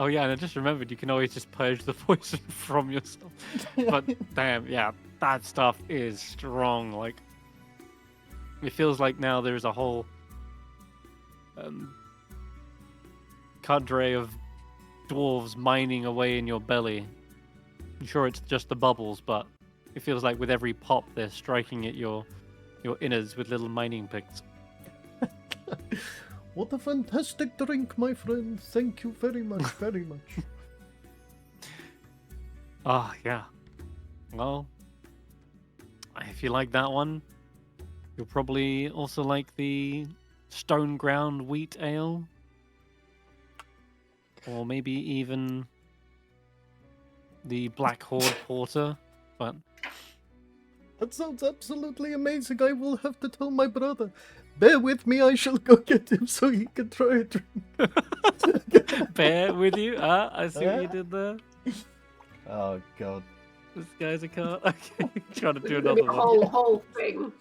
Oh yeah, and I just remembered you can always just purge the poison from yourself. But damn, yeah, that stuff is strong. Like, it feels like now there's a whole cadre of dwarves mining away in your belly. I'm sure it's just the bubbles, but it feels like with every pop they're striking at your innards with little mining picks. What a fantastic drink, my friend. Thank you very much, very much. Ah, yeah. Well, if you like that one, you'll probably also like the stone ground wheat ale. Or maybe even the Black Horde porter. But That sounds absolutely amazing. I will have to tell my brother. Bear with me, I shall go get him so he can try a drink. bear with you. I see what you did there. Oh, God. This guy's a car. Okay, trying to do It's gonna be another a one. whole thing.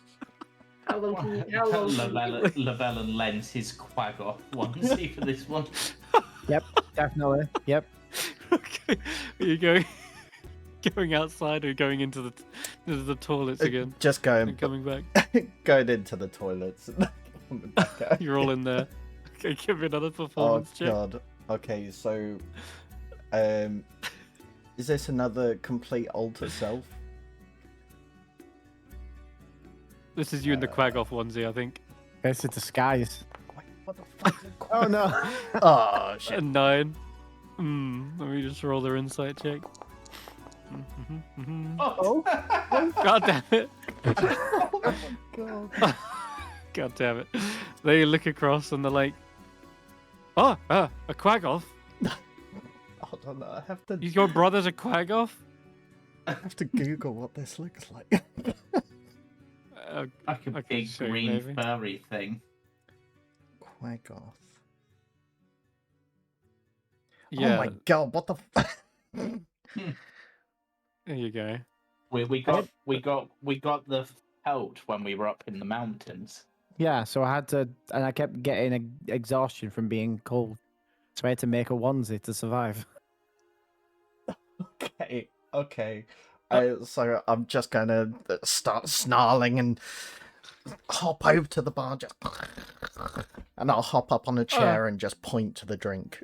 How long can you? How long? Can you... Llyvelin lends his quag off onesie for this one. Yep, definitely. Yep. Okay, are you going outside or going into the toilets again? Just And going, coming back. going into the toilets. and coming back out You're all again. in there. Okay, give me another Oh, performance check. God. Okay, so... is this another complete alter self? This is you in the quag off onesie, I think. It's a disguise. Wait, what the fuck? Oh no. Oh, shit. A 9. Let me just roll their insight check. Oh, God damn it. Oh, my God. God damn it. They look across and they're like, oh, a quag off? Hold on, I have to... Your brother's a quag off? I have to Google what this looks like. like a I can big show you, green maybe. furry thing. Quagoth. Yeah, Oh my God, what the fuck? there you go. We got the pelt when we were up in the mountains. Yeah, so I had to, and I kept getting exhaustion from being cold. So I had to make a onesie to survive. Okay, okay. So I'm just gonna start snarling and hop over to the bar, just... and I'll hop up on a chair and just point to the drink.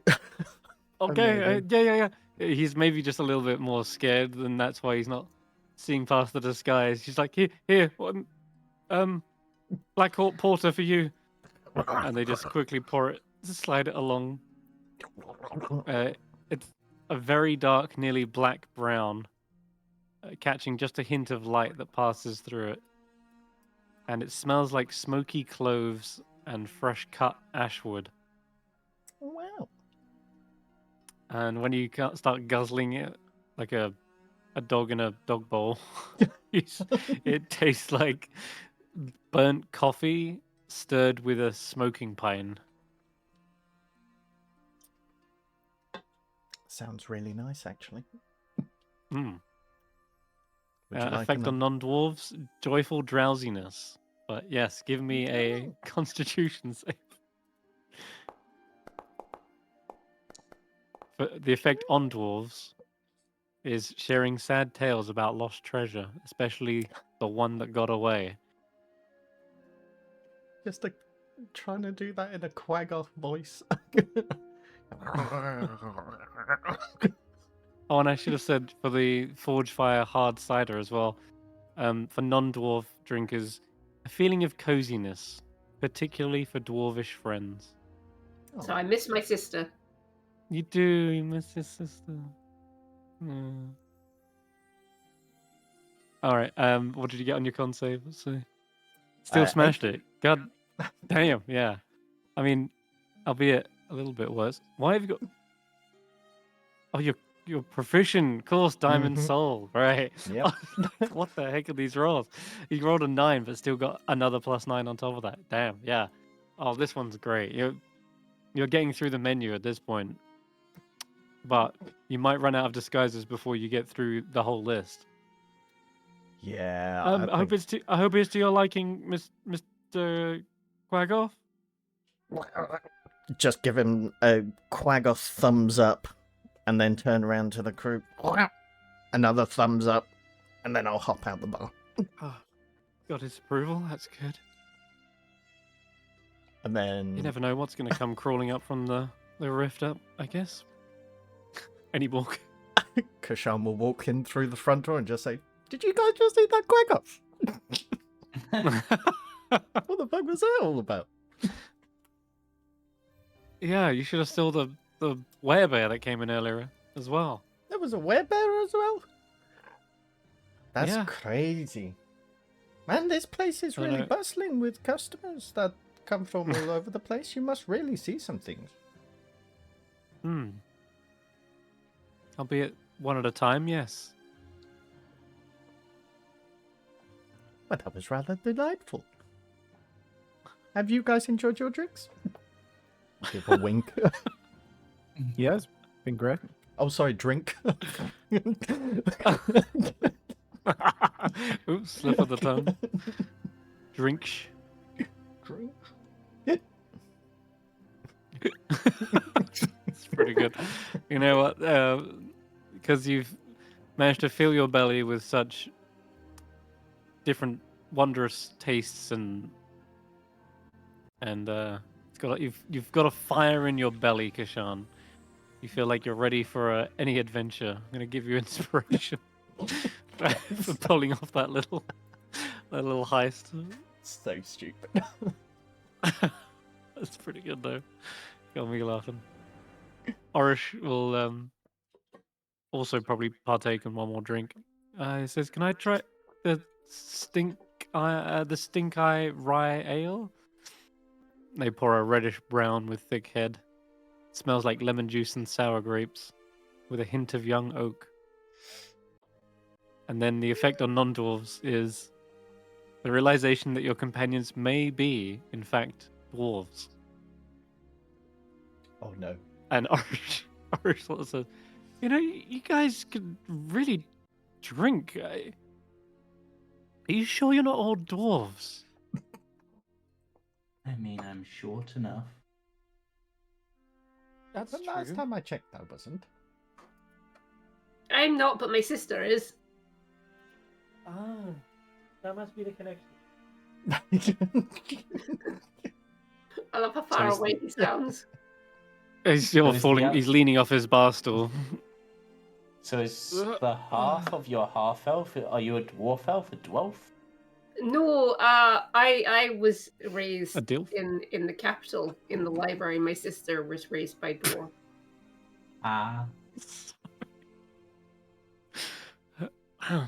Okay, Amazing. yeah. He's maybe just a little bit more scared, and that's why he's not seeing past the disguise. He's like, here, one, Black Hawk Porter for you. And they just quickly pour it, slide it along. It's a very dark, nearly black brown, catching just a hint of light that passes through it. And it smells like smoky cloves and fresh cut ashwood. Wow. And when you start guzzling it like a dog in a dog bowl, it tastes like burnt coffee stirred with a smoking pine. Sounds really nice, actually. Mm. Would you like Effect another? on non-dwarves, joyful drowsiness. But yes, give me a constitution save. But the effect on dwarves is sharing sad tales about lost treasure, especially the one that got away. Just trying to do that in a Quagoth voice. Oh, and I should have said for the Forge Fire hard cider as well. For non-dwarf drinkers, a feeling of coziness, particularly for dwarvish friends. So I miss my sister. You do, you miss your sister. All right. What did you get on your con save? Let's see. Still smashed it. God damn. Yeah. I mean, albeit a little bit worse. Why have you got? Oh, you're proficient course Diamond Soul, right? Yep. What the heck are these rolls? You rolled a 9, but still got another +9 on top of that. Damn. Yeah. Oh, this one's great. You're getting through the menu at this point. But you might run out of disguises before you get through the whole list. Yeah. I hope it's to your liking, Mr. Quagoff. Just give him a Quagoth thumbs up and then turn around to the crew. Another thumbs up, and then I'll hop out the bar. Oh, got his approval. That's good. And then You never know what's going to come crawling up from the rift up, I guess. Any walk. Kesh'an will walk in through the front door and just say, "Did you guys just eat that Krag off? What the fuck was that all about?" Yeah, you should have stole the werebear that came in earlier as well. There was a werebear as well? That's Yeah. crazy. Man, this place is I really know. bustling with customers that come from all over the place. You must really see some things. Albeit one at a time, yes. But that was rather delightful. Have you guys enjoyed your drinks? Give a wink. Yes, been great. Oh, sorry, drink. Oops, slip of the tongue. Drink. Drink. It's pretty good. You know what? Because you've managed to fill your belly with such different wondrous tastes and it's got you've got a fire in your belly, Kesh'an. You feel like you're ready for any adventure. I'm gonna give you inspiration for pulling off that little heist. So stupid. That's pretty good though. Got me laughing. Orish will also probably partake in one more drink. He says, "Can I try the stink eye rye ale?" They pour a reddish brown with thick head. Smells like lemon juice and sour grapes, with a hint of young oak. And then the effect on non-dwarves is the realization that your companions may be, in fact, dwarves. Oh no. And Orish sort of says, "You know, you guys could really drink. Are you sure you're not all dwarves?" I mean, I'm short enough. That's The last time I checked, I wasn't. I'm not, but my sister is. Ah, that must be the connection. I love how far is- away he sounds. He's So is the he's leaning off his bar stool. So is the half of your half elf? Are you a dwarf elf? A dwarf? No, I was raised A dilf? in the capital, in the library. My sister was raised by dwarf. Ah, I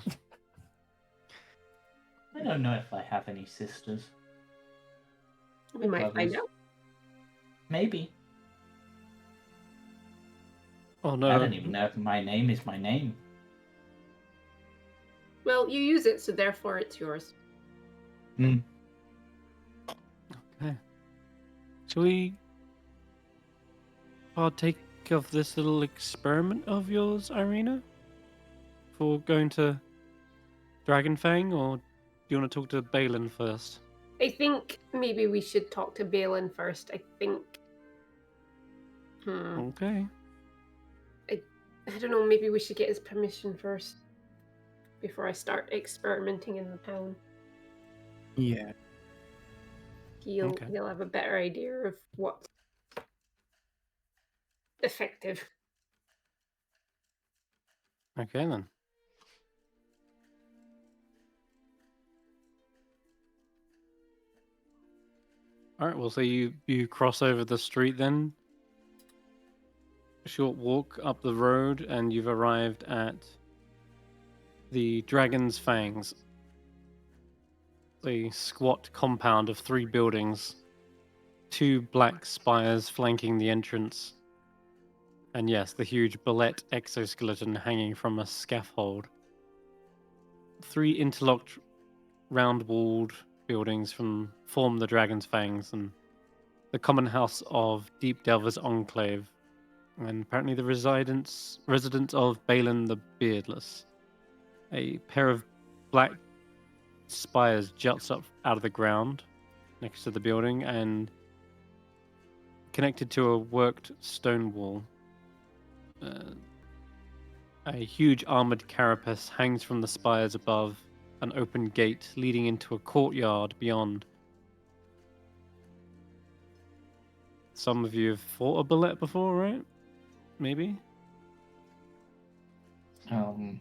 don't know if I have any sisters. We might find Brothers. out. Maybe. Oh I no. don't even know if my name is my name. Well, you use it, so therefore it's yours. Okay. Shall we partake of this little experiment of yours, Eirina? For going to Dragonfang, or do you want to talk to Balin first? I think maybe we should talk to Balin first. I think. Okay. I don't know. Maybe we should get his permission first before I start experimenting in the town. Yeah. He'll Okay. have a better idea of what's effective. Okay then. Alright, well, so you cross over the street then. A short walk up the road, and you've arrived at the Dragon's Fangs. The squat compound of 3 buildings, 2 black spires flanking the entrance, and yes, the huge Bullet exoskeleton hanging from a scaffold. 3 interlocked, round-walled buildings form the Dragon's Fangs, and the common house of Deep Delver's Enclave, and apparently the residence of Balin the Beardless. A pair of black spires juts up out of the ground next to the building and connected to a worked stone wall. A huge armored carapace hangs from the spires above an open gate leading into a courtyard beyond. Some of you have fought a bullet before, right? Maybe? Don't.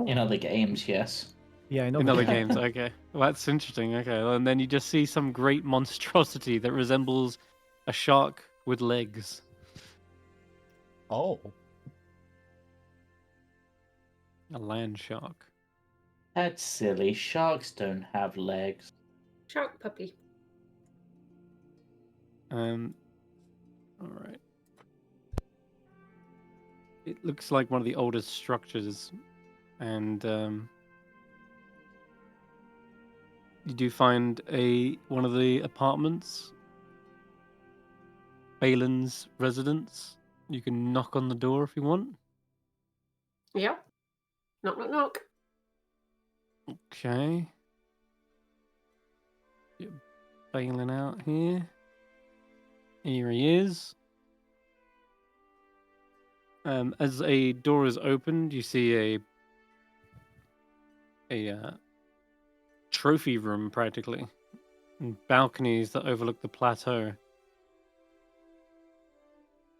In other games, yes. Yeah, I know. In other games, okay. Well, that's interesting, okay. And then you just see some great monstrosity that resembles a shark with legs. Oh. A land shark. That's silly. Sharks don't have legs. Shark puppy. Alright. It looks like one of the oldest structures, and you do find one of the apartments, Balin's residence. You can knock on the door if you want. Yeah. Knock, knock, knock. Okay. Get Balin out here. Here he is. As a door is opened, you see a trophy room practically, and balconies that overlook the plateau.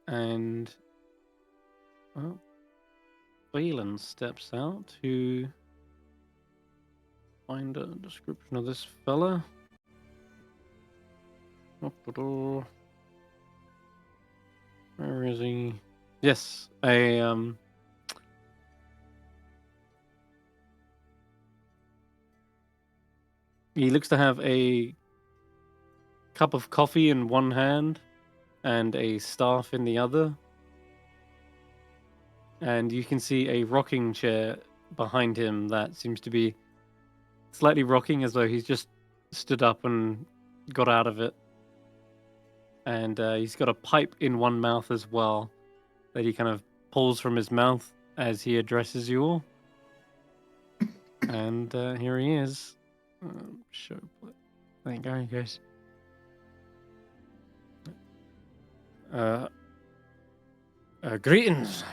And well, Balin steps out to find a description of this fella. Up the door. Where is he? Yes, he looks to have a cup of coffee in one hand and a staff in the other. And you can see a rocking chair behind him that seems to be slightly rocking, as though he's just stood up and got out of it. And he's got a pipe in one mouth as well that he kind of pulls from his mouth as he addresses you all. And here he is. Show. Thank you, guys. Greetings.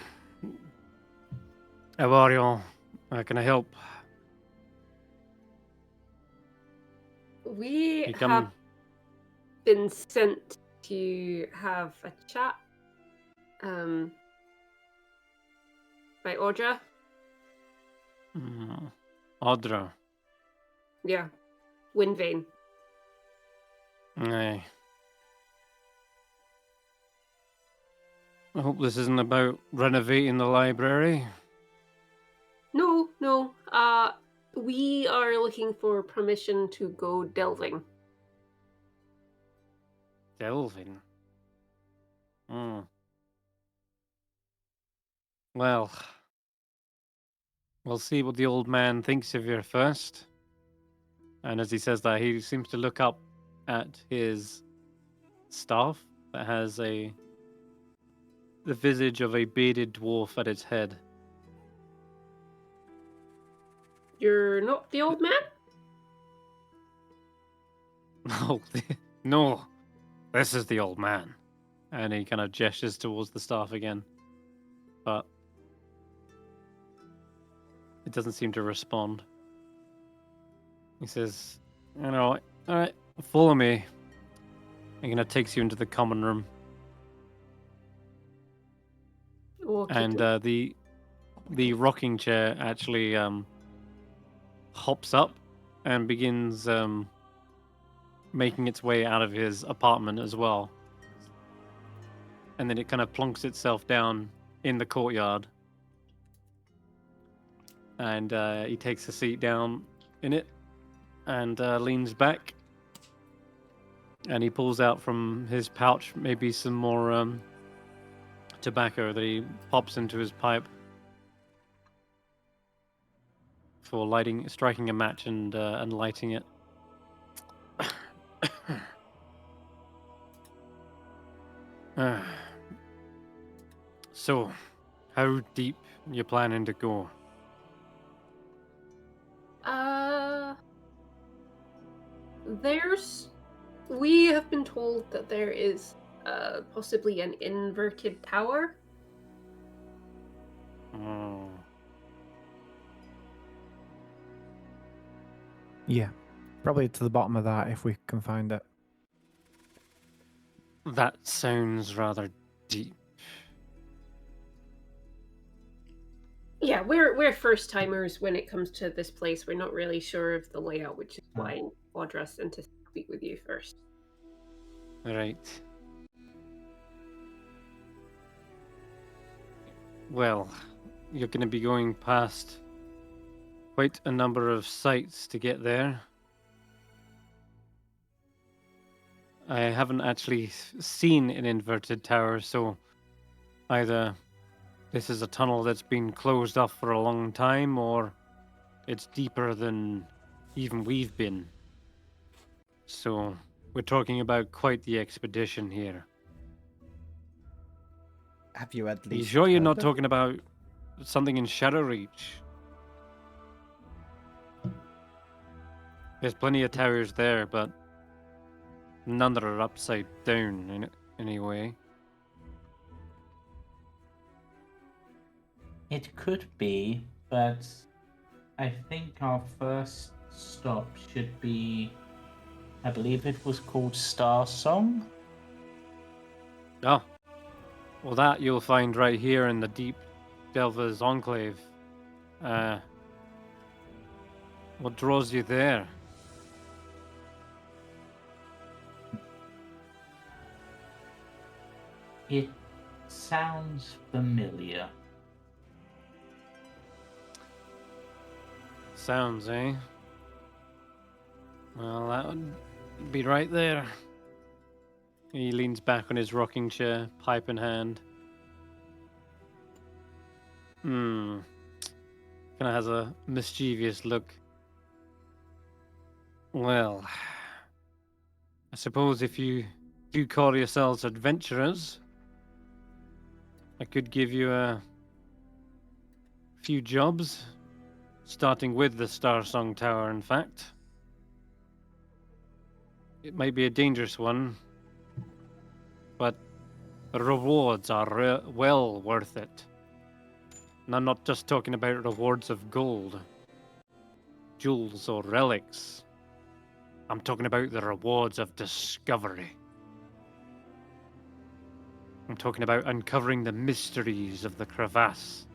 How are you? How can I help? We You have come. been sent to have a chat. By Audra. Audra. Yeah. Windvane. Aye. I hope this isn't about renovating the library. No, no. We are looking for permission to go delving. Delving. Well, we'll see what the old man thinks of you first. And as he says that, he seems to look up at his staff that has the visage of a bearded dwarf at its head. You're not the old man? No, no, this is the old man. And he kind of gestures towards the staff again. But it doesn't seem to respond. He says, all right, follow me. He kind of takes you into the common room. Okay. And the rocking chair actually hops up and begins making its way out of his apartment as well. And then it kind of plonks itself down in the courtyard. And he takes a seat down in it and leans back. And he pulls out from his pouch maybe some more tobacco that he pops into his pipe for striking a match and lighting it. So, how deep you planning to go? We have been told that there is possibly an inverted tower. Yeah. Probably to the bottom of that if we can find it. That sounds rather deep. Yeah, we're first timers when it comes to this place. We're not really sure of the layout, which is why Audra sent to speak with you first. Right. Well, you're going to be going past quite a number of sites to get there. I haven't actually seen an inverted tower, so either this is a tunnel that's been closed off for a long time, or it's deeper than even we've been. So we're talking about quite the expedition here. Have you at Are you least sure you're heard not of talking about something in Shadowreach? There's plenty of towers there, but none that are upside down in any way. It could be, but I think our first stop should be, I believe it was called Starsong. Oh, well, that you'll find right here in the Deep Delvers Enclave. What draws you there? It sounds familiar. Sounds, eh? Well, that would be right there. He leans back on his rocking chair, pipe in hand. Kind of has a mischievous look. Well, I suppose if you do call yourselves adventurers, I could give you a few jobs, starting with the Starsong Tower, in fact. It might be a dangerous one, but the rewards are well worth it. And I'm not just talking about rewards of gold, jewels, or relics. I'm talking about the rewards of discovery. I'm talking about uncovering the mysteries of the crevasse.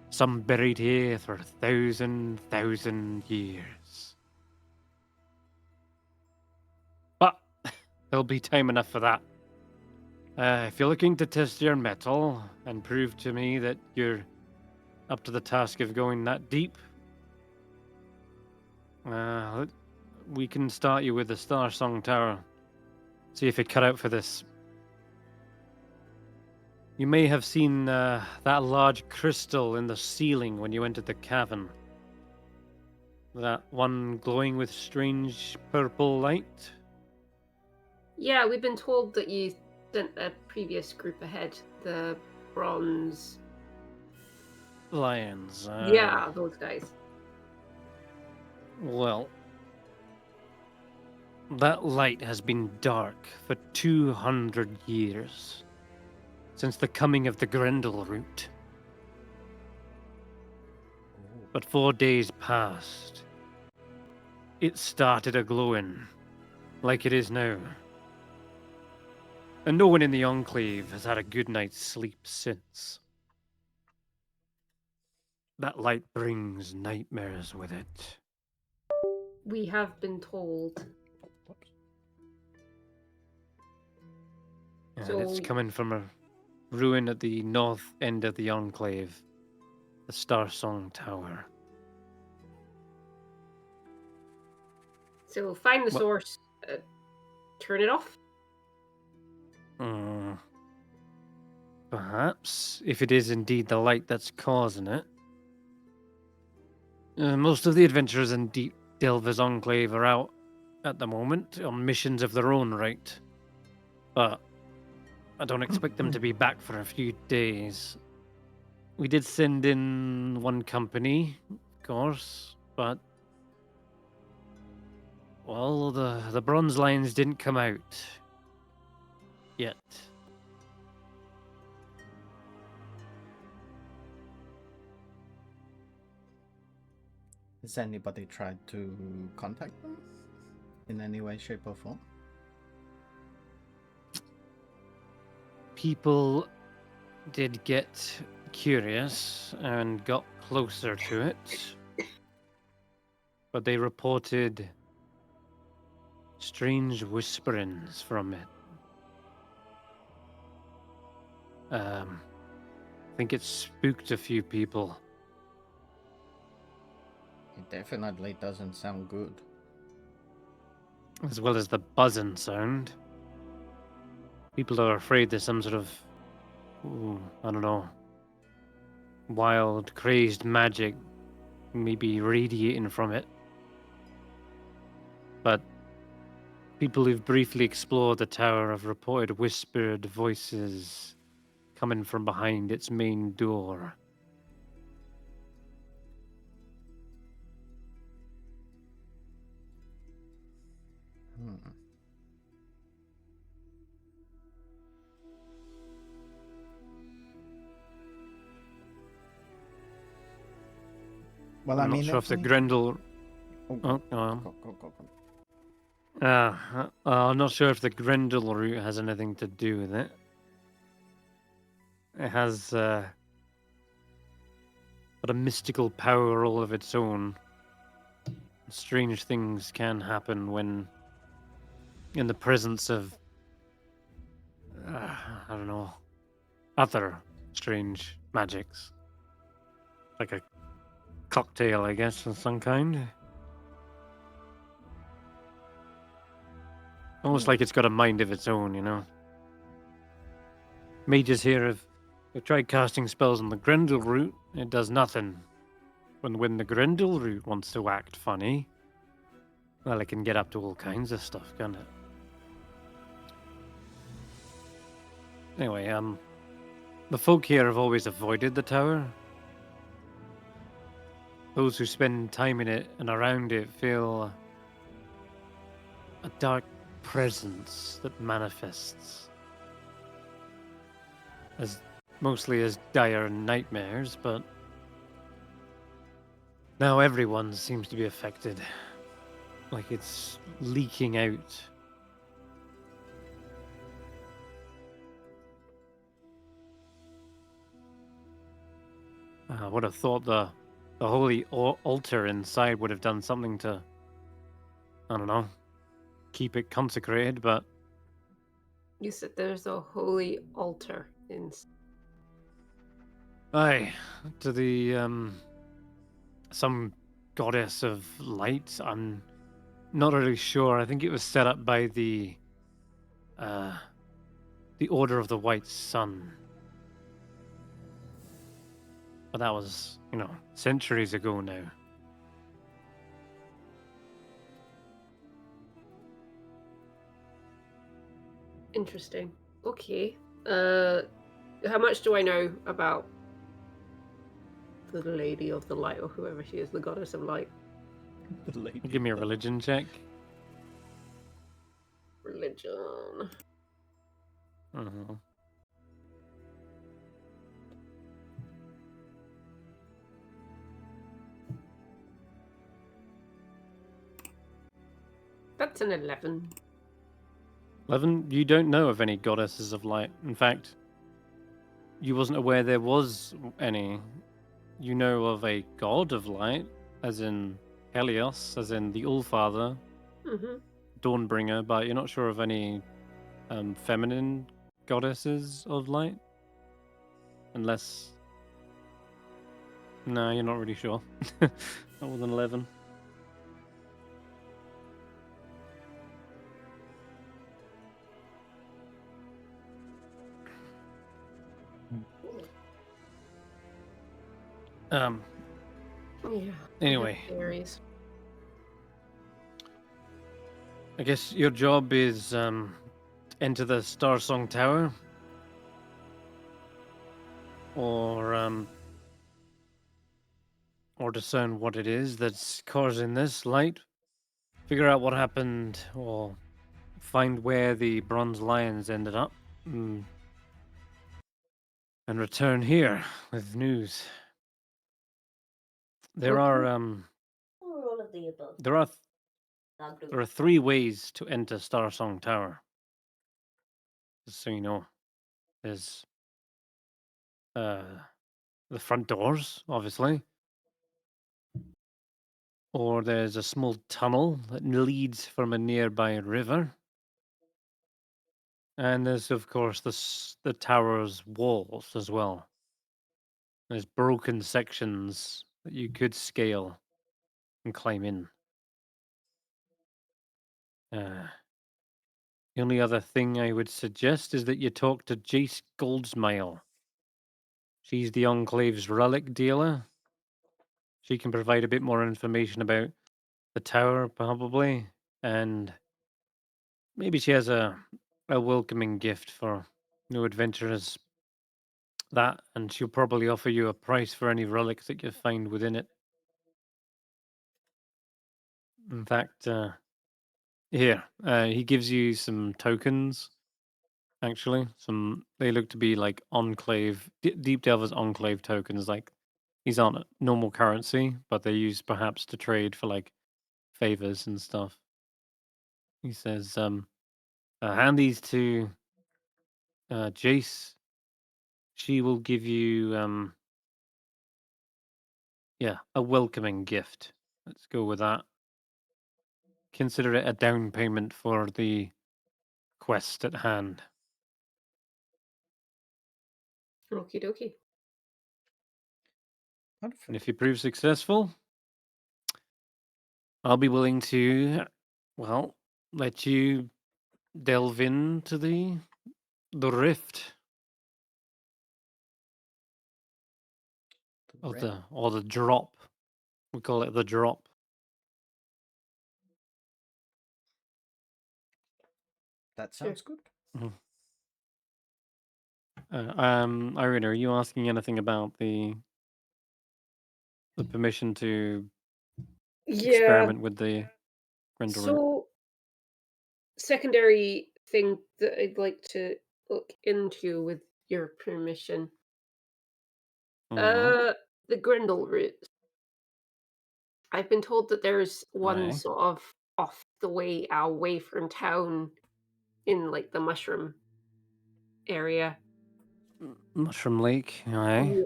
Some buried here for 1,000 years. But there'll be time enough for that. If you're looking to test your mettle and prove to me that you're up to the task of going that deep, we can start you with the Starsong Tower. See if you're cut out for this. You may have seen that large crystal in the ceiling when you entered the cavern. That one glowing with strange purple light? Yeah, we've been told that you sent a previous group ahead, the bronze. Lions. Yeah, those guys. Well, that light has been dark for 200 years. Since the coming of the Grendel route. But 4 days passed. It started a-glowing, like it is now. And no one in the Enclave has had a good night's sleep since. That light brings nightmares with it. We have been told. And So- it's coming from a ruin at the north end of the Enclave. The Starsong Tower. So find the What- source, turn it off. Perhaps, if it is indeed the light that's causing it. Most of the adventurers in Deep Delvers Enclave are out at the moment on missions of their own right. But I don't expect them to be back for a few days. We did send in one company, of course, but well, the bronze lines didn't come out yet. Has anybody tried to contact them in any way, shape, or form? People did get curious and got closer to it, but they reported strange whisperings from it. I think it spooked a few people. It definitely doesn't sound good. As well as the buzzing sound. People are afraid there's some sort of, I don't know, wild, crazed magic maybe radiating from it. But people who've briefly explored the tower have reported whispered voices coming from behind its main door. Well, I'm not sure if the Grendel. Oh, Oh, go on. Go. I'm not sure if the Grendel route has anything to do with it. It has got a mystical power all of its own. Strange things can happen when in the presence of, I don't know, other strange magics. Like a cocktail, I guess, of some kind. Almost like it's got a mind of its own, you know. Mages here have tried casting spells on the Grendel route. It does nothing. When the Grendel route wants to act funny, well, it can get up to all kinds of stuff, can't it? Anyway, the folk here have always avoided the tower. Those who spend time in it and around it feel a dark presence that manifests as mostly as dire nightmares, but now everyone seems to be affected, like it's leaking out. I would have thought the holy altar inside would have done something to, I don't know, keep it consecrated, but You said there's a holy altar in. aye, to the some goddess of light. I'm not really sure. I think it was set up by the Order of the White Sun, but that was, you know, centuries ago now. Interesting. Okay. How much do I know about the Lady of the Light, or whoever she is, the Goddess of Light? The lady. Give me a religion check. Religion. Uh-huh. That's an 11. 11, you don't know of any goddesses of light. In fact, you wasn't aware there was any. You know of a god of light, as in Helios, as in the All-Father, Mm-hmm. Dawnbringer, but you're not sure of any feminine goddesses of light? Unless... No, you're not really sure. Not more than 11. Yeah. Anyway, Theories. I guess your job is enter the Starsong Tower, or discern what it is that's causing this light. Figure out what happened, or find where the bronze lions ended up, and return here with news. There Okay. are of the above. There are Agreed. there are 3 ways to enter Starsong Tower. Just so you know, there's the front doors, obviously, or there's a small tunnel that leads from a nearby river, and there's of course the tower's walls as well. There's broken sections that you could scale and climb in. Uh, the only other thing I would suggest is that you talk to Jace Goldsmile. She's the Enclave's relic dealer. She can provide a bit more information about the tower, probably, and maybe she has a welcoming gift for new adventurers. That, and she'll probably offer you a price for any relics that you find within it. In fact, here, he gives you some tokens. Actually, they look to be like Enclave, Deep Delver's Enclave tokens. Like these aren't normal currency, but they're used perhaps to trade for like favors and stuff. He says, hand these to Jace. She will give you, a welcoming gift. Let's go with that. Consider it a down payment for the quest at hand. Okie dokie. And Wonderful. if you prove successful, I'll be willing to, well, let you delve into the rift The of red. the drop. We call it the drop. That sounds good. Eirina, are you asking anything about the permission to Yeah. experiment with the Grendel route? So, secondary thing that I'd like to look into with your permission. Mhm. The Grendel route. I've been told that there's one Aye. sort of off the way away from town in like the mushroom area. Mushroom Lake, aye.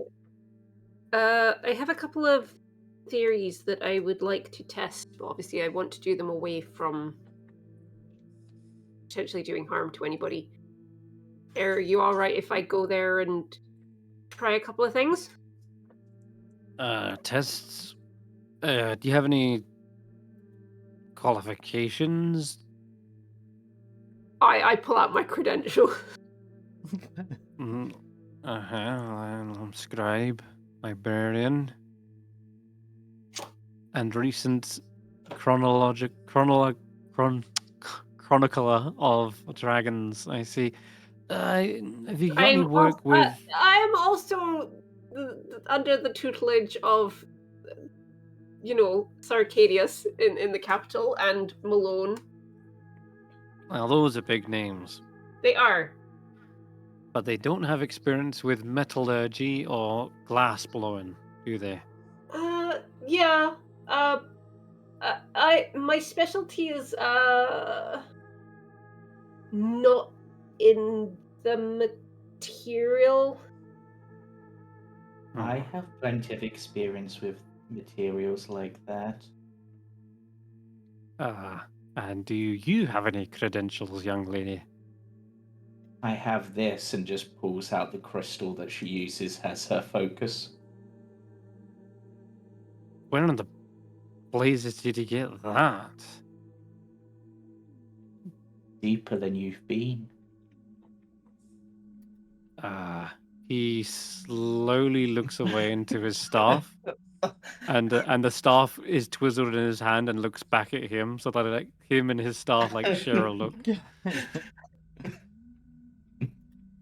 I have a couple of theories that I would like to test, but obviously I want to do them away from potentially doing harm to anybody. Are you alright if I go there and try a couple of things? Tests. Do you have any qualifications? I pull out my credential. Mm, I'm scribe, librarian, and recent chronicler of dragons. I see. Have you got any work with? I am also under the tutelage of, Sir Karius in the capital and Malone. Well, those are big names, They are. but they don't have experience with metallurgy or glass blowing, do they? Yeah. My specialty is not in the material. I have plenty of experience with materials like that. And do you have any credentials, young lady? I have this, and just pulls out the crystal that she uses as her focus. Where in the blazes did you get that? Deeper than you've been. He slowly looks away into his staff, and the staff is twizzled in his hand and looks back at him, so that like him and his staff like share a look.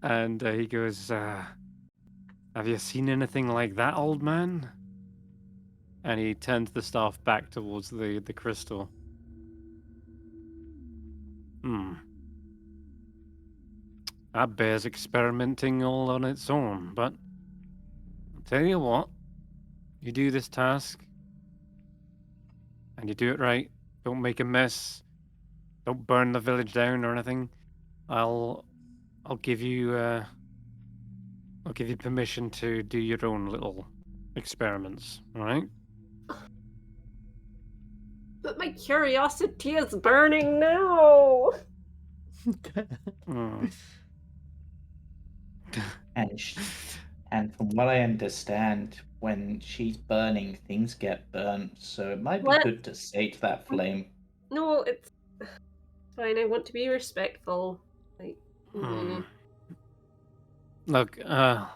And he goes, "Have you seen anything like that, old man?" And he turns the staff back towards the crystal. That bears experimenting all on its own, but I'll tell you what, you do this task, and you do it right, don't make a mess, don't burn the village down or anything, I'll give you permission to do your own little experiments. All right? But my curiosity is burning now. Mm. And from what I understand, when she's burning, things get burnt. So it might be What? good to sate that flame. No, it's fine. I want to be respectful. Like, Hmm. Look, I'll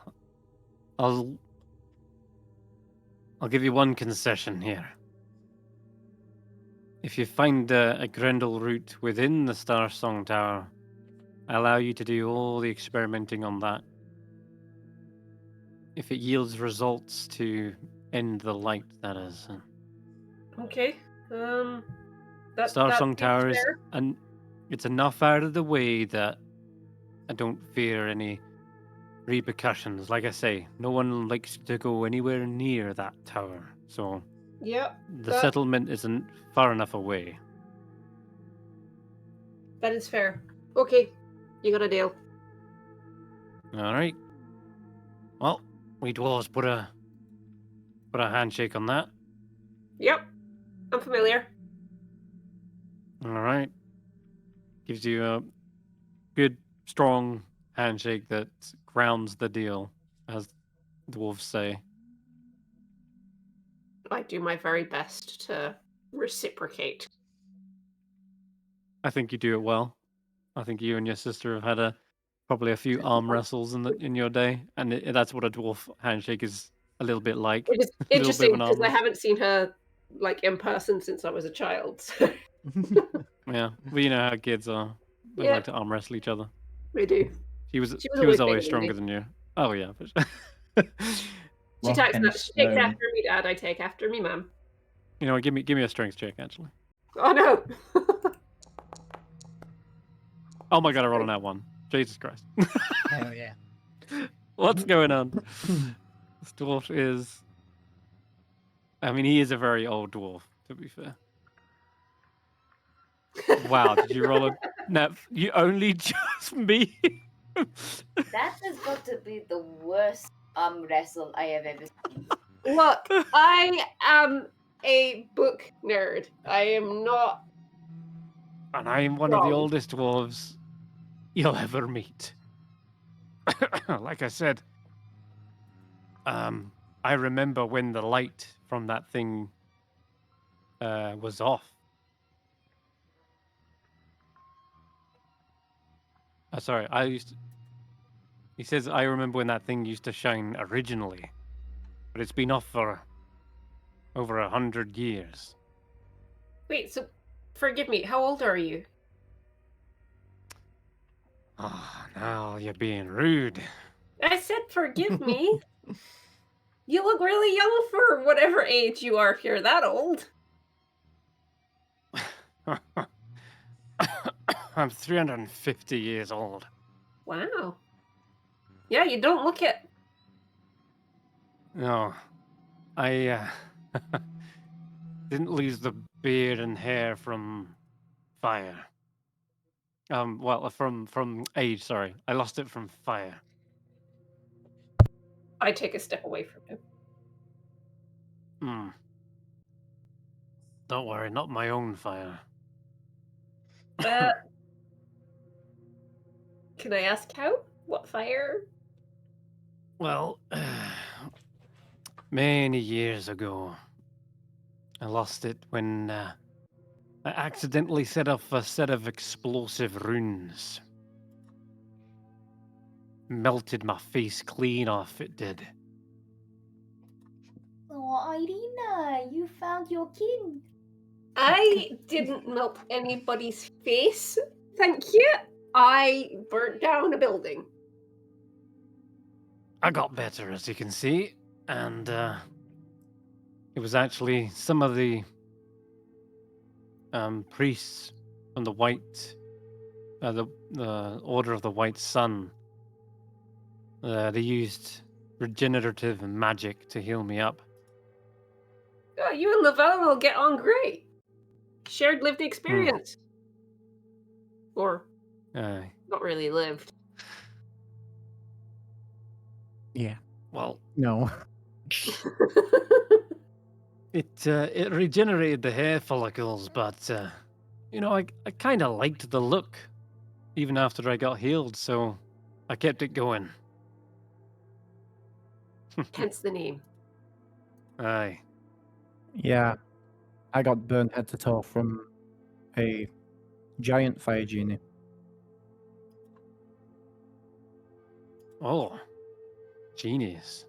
give you one concession here. If you find a Grendel root within the Starsong Tower, I allow you to do all the experimenting on that. If it yields results to end the light, that is. okay. That Starsong seems Tower is fair. it's enough out of the way that I don't fear any repercussions. Like I say, no one likes to go anywhere near that tower, so Yep. the settlement isn't far enough away. That is fair. Okay, you got a deal. All right. Well, we dwarves put a handshake on that. Yep, I'm familiar. All right. Gives you a good, strong handshake that grounds the deal, as dwarves say. I do my very best to reciprocate. I think you do it well. I think you and your sister have had probably a few arm wrestles in your day, and that's what a dwarf handshake is a little bit like. It is A little bit interesting of an arm because I wrestle. haven't seen her like in person since I was a child. So. Yeah, well, you know how kids are. They Yeah. like to arm wrestle each other. We do. She was always always bigger stronger than than you. Oh yeah, for sure. She Rock takes and after stone. me, Dad. I take after me, Mum. You know what? Give me a strength check actually. Oh no! Oh my god, I rolled on that one. Jesus Christ. Hell yeah. What's going on? This dwarf is. I mean, he is a very old dwarf, to be fair. Wow, did you roll a nat? You only just me. That has got to be the worst wrestle I have ever seen. Look, I am a book nerd. I am not. And I am one of the Wrong. oldest dwarves you'll ever meet. Like I said, I remember when the light from that thing was off. Sorry, he says I remember when that thing used to shine originally, but it's been off for over 100 years. Wait, so forgive me. How old are you? Oh, now you're being rude. I said forgive me. You look really young for whatever age you are if you're that old. I'm 350 years old. Wow. Yeah, you don't look it. No, I didn't lose the beard and hair from fire. Well, from age. Sorry, I lost it from fire. I take a step away from him. Don't worry, not my own fire. Can I ask how? What fire? Well, many years ago, I lost it when I accidentally set off a set of explosive runes. Melted my face clean off, it did. Oh, Eirina, you found your kin. I didn't melt anybody's face. Thank you. I burnt down a building. I got better, as you can see, and it was actually some of the priests from the the Order of the White Sun. They used regenerative magic to heal me up. Oh, you and Llyvelin will get on great. shared lived experience. Or Aye. not really lived. Yeah. Well, No. it regenerated the hair follicles, but I kind of liked the look, even after I got healed, so I kept it going. Hence the name. Aye. Yeah. I got burned head to toe from a giant fire genie. Oh, genius.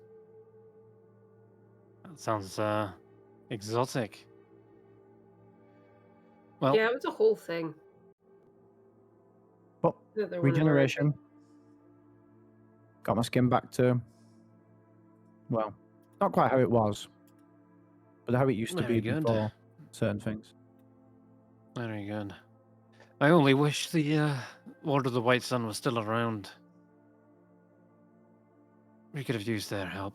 That sounds exotic. Well, Yeah, it was a whole thing. But Another one of our- regeneration. Got my skin back to, well, not quite how it was, but how it used to Very be good. before certain things. Very good. I only wish the Order of the White Sun was still around. We could have used their help.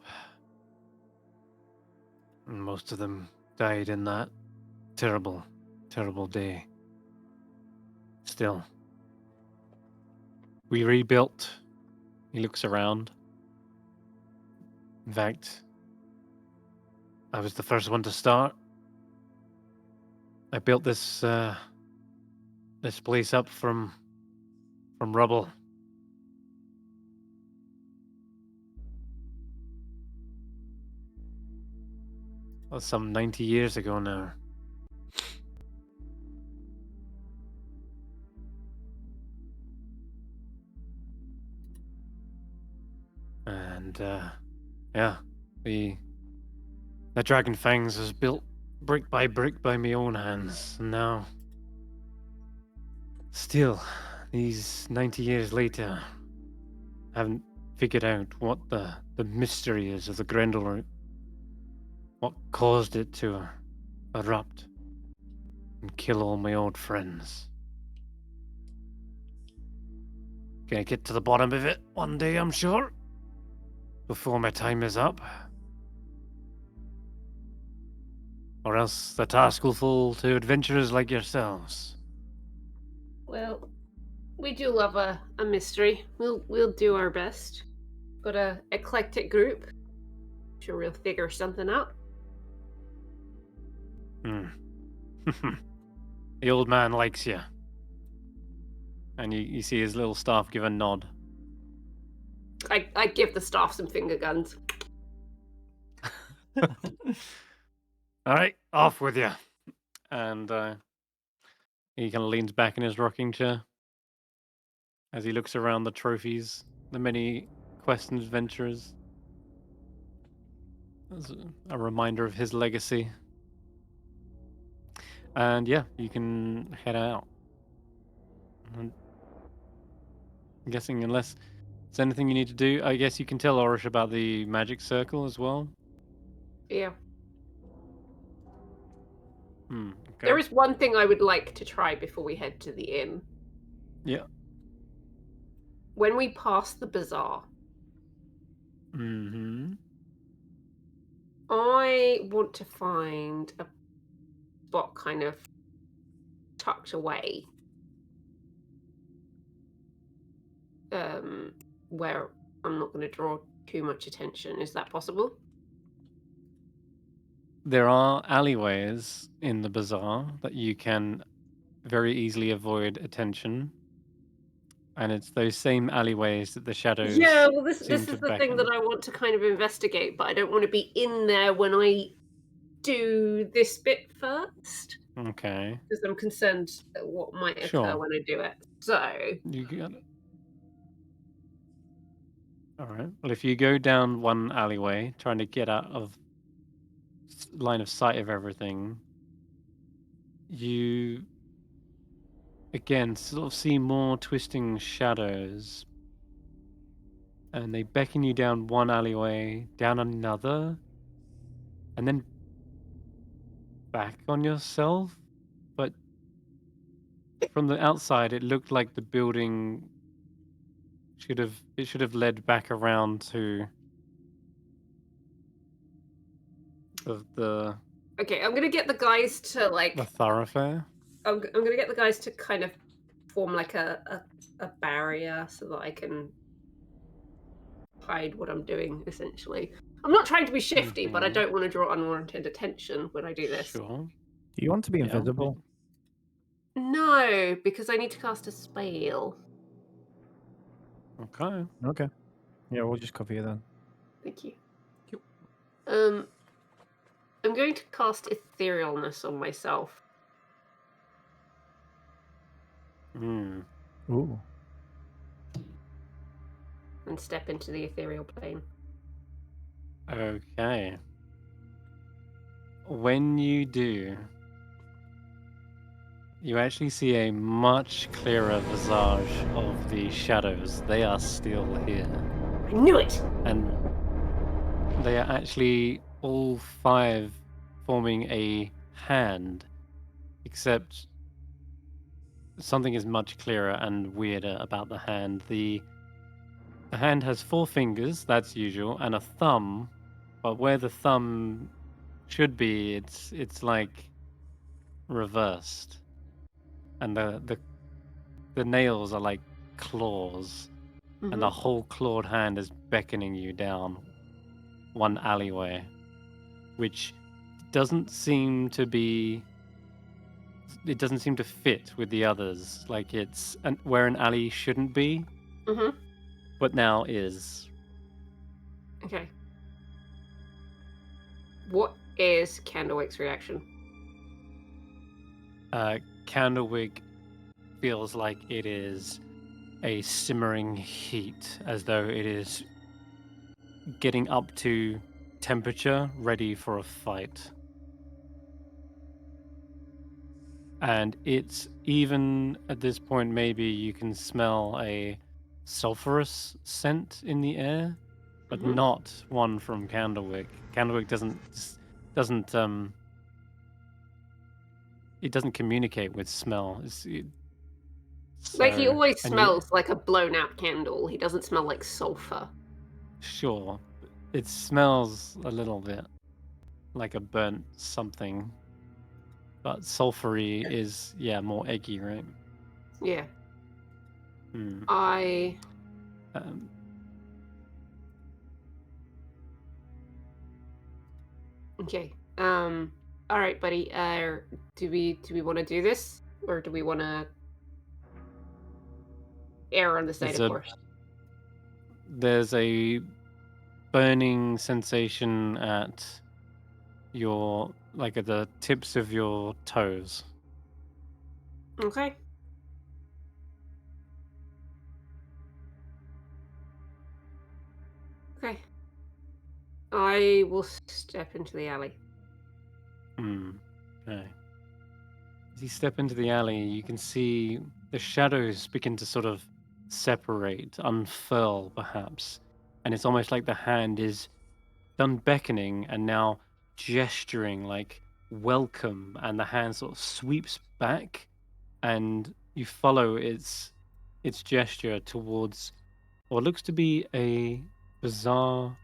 And most of them died in that terrible, terrible day. Still. We rebuilt. He looks around. In fact, I was the first one to start. I built this this place up from rubble. That's some 90 years ago now. And yeah, the Dragon Fangs was built brick by brick by my own hands, and now, still, these 90 years later, I haven't figured out what the mystery is of the Grendel root. What caused it to erupt and kill all my old friends. Gonna get to the bottom of it one day, I'm sure. Before my time is up. Or else the task will fall to adventurers like yourselves. Well, we do love a mystery. We'll do our best. Got a eclectic group. Sure we'll figure something out. The old man likes you. And you see his little staff give a nod. I give the staff some finger guns. Alright, off with you. And he kind of leans back in his rocking chair as he looks around the trophies, the many quests and adventurers. As a reminder of his legacy. And yeah, you can head out. I'm guessing unless there's anything you need to do, I guess you can tell Orish about the magic circle as well. Yeah. Okay. There is one thing I would like to try before we head to the inn. Yeah. When we pass the bazaar, Mm-hmm. I want to find a spot kind of tucked away. Where I'm not going to draw too much attention. Is that possible? There are alleyways in the bazaar that you can very easily avoid attention. And it's those same alleyways that the shadows Yeah, well, this seem is to the thing beckon. that I want to kind of investigate, but I don't want to be in there when I do this bit first, Okay. because I'm concerned at what might occur Sure. when I do it. So, You got it. Alright. Well, if you go down one alleyway, trying to get out of line of sight of everything, you again sort of see more twisting shadows. And they beckon you down one alleyway, down another, and then back on yourself. But from the outside, it looked like the building should have led back around to the Okay, I'm gonna get the guys to like. The thoroughfare. I'm gonna get the guys to kind of form like a barrier so that I can hide what I'm doing. Essentially, I'm not trying to be shifty, but I Mhm. don't want to draw unwarranted attention when I do this. Sure. Do you want to be Yeah. invisible? No, because I need to cast a spell. Okay. Okay. Yeah, we'll just cover you then. Thank you. I'm going to cast etherealness on myself. Hmm. Ooh. And step into the ethereal plane. Okay. When you do, you actually see a much clearer visage of the shadows. They are still here. I knew it! And they are actually all 5 forming a hand, except something is much clearer and weirder about the hand. The hand has 4 fingers, that's usual, and a thumb, but where the thumb should be, it's like reversed, and the nails are like claws, and the whole clawed hand is beckoning you down one alleyway, which doesn't seem to be. It doesn't seem to fit with the others. Like it's where an alley shouldn't be, but now is. Okay. What is Candlewick's reaction? Candlewick feels like it is a simmering heat, as though it is getting up to temperature, ready for a fight. And it's even at this point, maybe you can smell a sulfurous scent in the air, but not one from Candlewick. Candlewick doesn't it doesn't communicate with smell. Like he always and you- smells like a blown out candle. He doesn't smell like sulfur. Sure, it smells a little bit like a burnt something, but sulfury is more eggy, right? Yeah. Hmm. I Um, okay. All right, buddy. Do we want to do this, or do we want to err on the side of caution? There's a burning sensation at at the tips of your toes. Okay. Okay. I will step into the alley. Okay. As you step into the alley, you can see the shadows begin to sort of separate, unfurl perhaps. And it's almost like the hand is done beckoning and now gesturing like welcome, and the hand sort of sweeps back and you follow its gesture towards what looks to be a bazaar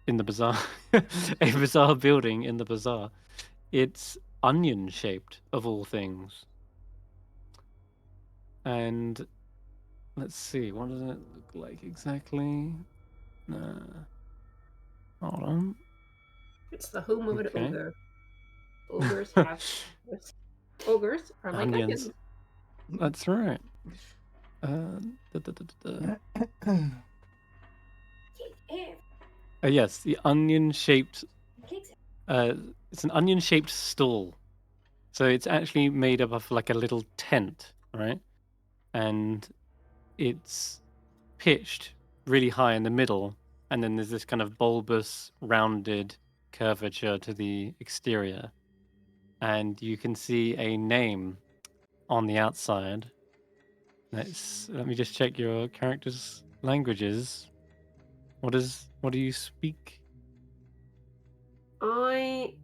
in the bazaar. A bazaar building in the bazaar. It's onion shaped, of all things. And let's see, what does it look like exactly? Hold on. It's the home of an Okay. ogre. Ogres have ogres are like onions. That's right. Yes, the onion shaped. It's an onion shaped stall. So it's actually made up of like a little tent, right? And it's pitched really high in the middle, and then there's this kind of bulbous, rounded curvature to the exterior. And you can see a name on the outside. Let me just check your character's languages. What do you speak? I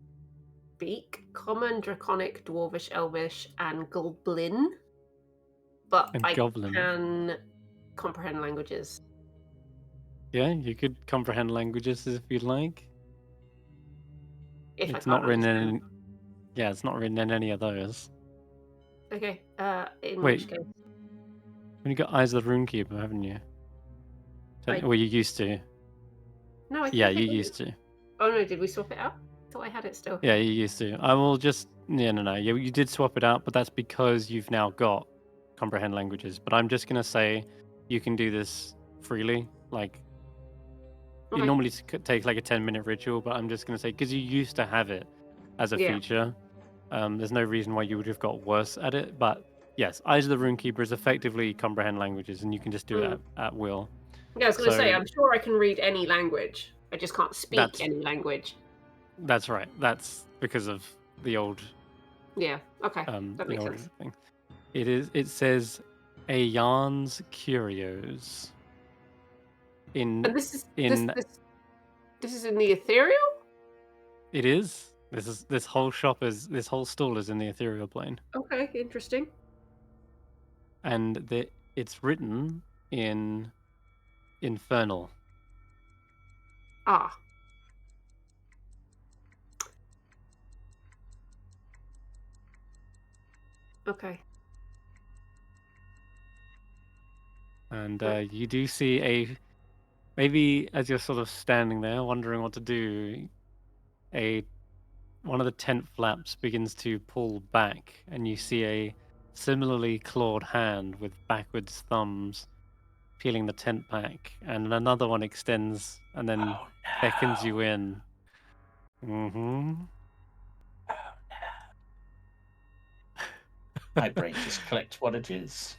speak Common, Draconic, Dwarvish, Elvish, and Goblin, but And I Goblin. can comprehend languages. Yeah, you could comprehend languages if you'd like. If I It's can't not written understand. in. Yeah, it's not written in any of those. Okay. In Wait. which case, You got Eyes of the Runekeeper, haven't you? I- Well, you used to. no, I think Yeah, I you did. used to. Oh no, did we swap it out? I thought I had it still. Yeah, you used to. I will just. Yeah, no. You did swap it out, but that's because you've now got comprehend languages. But I'm just gonna say, you can do this freely. Like, Okay. it normally takes like a 10-minute ritual, but I'm just gonna say because you used to have it as a Yeah. feature. There's no reason why you would have got worse at it. But yes, Eyes of the Runekeeper is effectively comprehend languages, and you can just do it at will. Yeah, I was going to say, So- I'm sure I can read any language. I just can't speak That's- any language. That's right. That's because of the old Yeah. Okay. that That makes sense. thing. It says Aeon's Curios. And this is in this is in the ethereal. it is. This whole stall is in the ethereal plane. Okay, interesting. And it's written in infernal. Ah. Okay. And you do see maybe as you're sort of standing there wondering what to do, one of the tent flaps begins to pull back, and you see a similarly clawed hand with backwards thumbs peeling the tent back, and another one extends and then beckons you in. Mm-hmm. My brain just clicked what it is.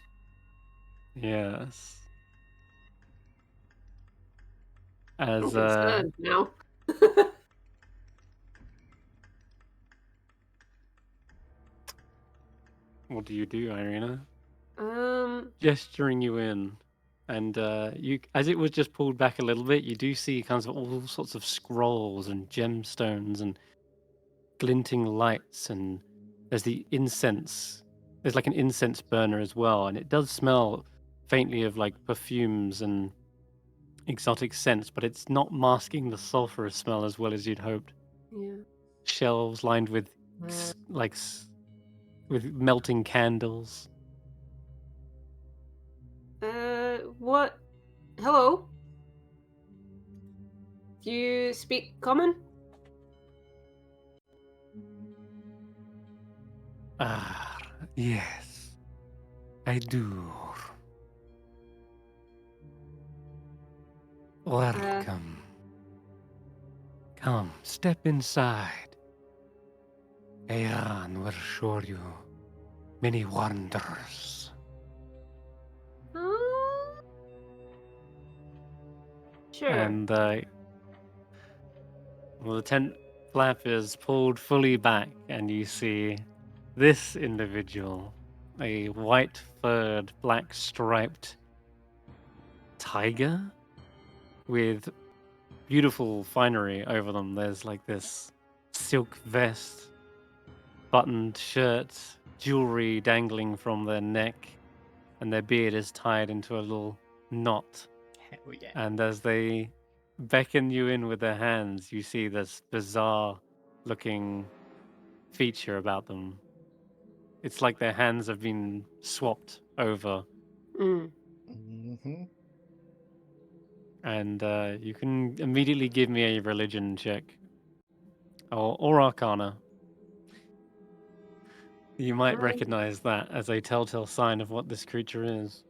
Yes. I'm As concerned now. what do you do, Eirina? Um. Gesturing you in, and you, as it was just pulled back a little bit, you do see kinds of all sorts of scrolls and gemstones and glinting lights, and there's the incense. There's like an incense burner as well, and it does smell faintly of like perfumes and exotic scents, but it's not masking the sulfurous smell as well as you'd hoped. Yeah. Shelves lined with with melting candles. What? Hello. Do you speak common? Ah, yes, I do. Welcome. Come, step inside. Eiran will show you many wonders. Sure. And the tent flap is pulled fully back, and you see this individual, a white-furred, black-striped tiger with beautiful finery over them. There's like this silk vest, buttoned shirt, jewelry dangling from their neck, and their beard is tied into a little knot. Hell yeah. And as they beckon you in with their hands, you see this bizarre looking feature about them. It's like their hands have been swapped over, Mm-hmm. and you can immediately give me a religion check or Arcana. You might recognize that as a telltale sign of what this creature is.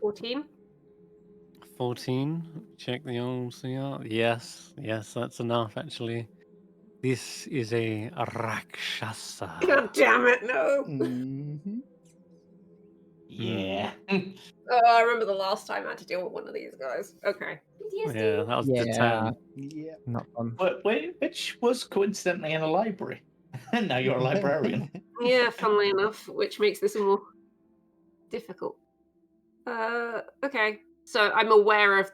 14. 14. Check the old CR. Yes, that's enough actually. This is a Rakshasa. God damn it, no. Mm-hmm. Yeah. Oh, I remember the last time I had to deal with one of these guys. Okay. Yeah, that was the Yeah. 10. Yeah. Not fun. Which was coincidentally in a library. And now you're a librarian. Yeah, funnily enough, which makes this more difficult. Okay. So I'm aware of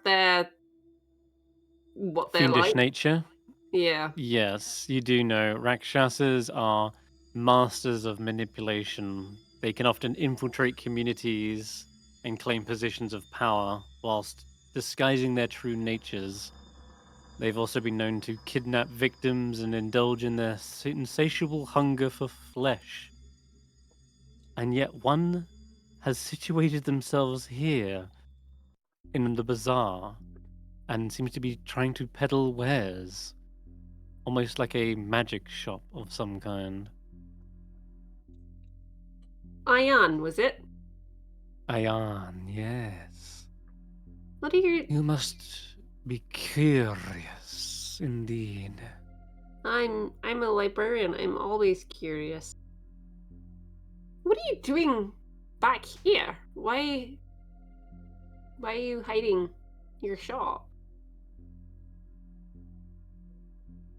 what they're Fiendish like. nature. Yeah. Yes, you do know. Rakshasas are masters of manipulation. They can often infiltrate communities and claim positions of power whilst disguising their true natures, they've also been known to kidnap victims and indulge in their insatiable hunger for flesh. And yet one has situated themselves here in the bazaar and seems to be trying to peddle wares, almost like a magic shop of some kind. Ian, was it? Ayan, yes. What are you... You must be curious indeed. I'm a librarian. I'm always curious. What are you doing back here? Why are you hiding your shop?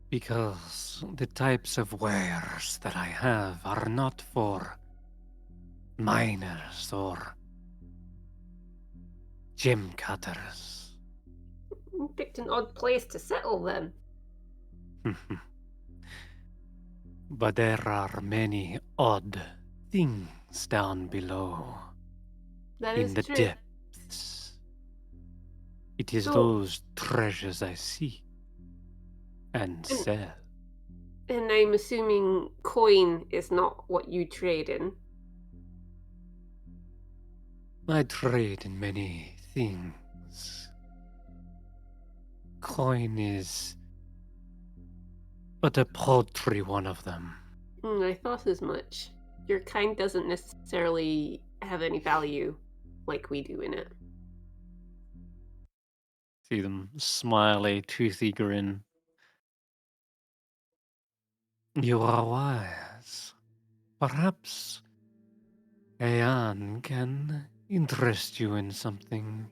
Because the types of wares that I have are not for miners or gem cutters. You picked an odd place to settle then. But there are many odd things down below, That in is the true. depths. It is So- those treasures I seek and sell. And I'm assuming coin is not what you trade in. I trade in many things. Coin is but a paltry one of them. I thought as much. Your kind doesn't necessarily have any value like we do in it. See them smile a toothy grin. You are wise. Perhaps Ayan can interest you in something.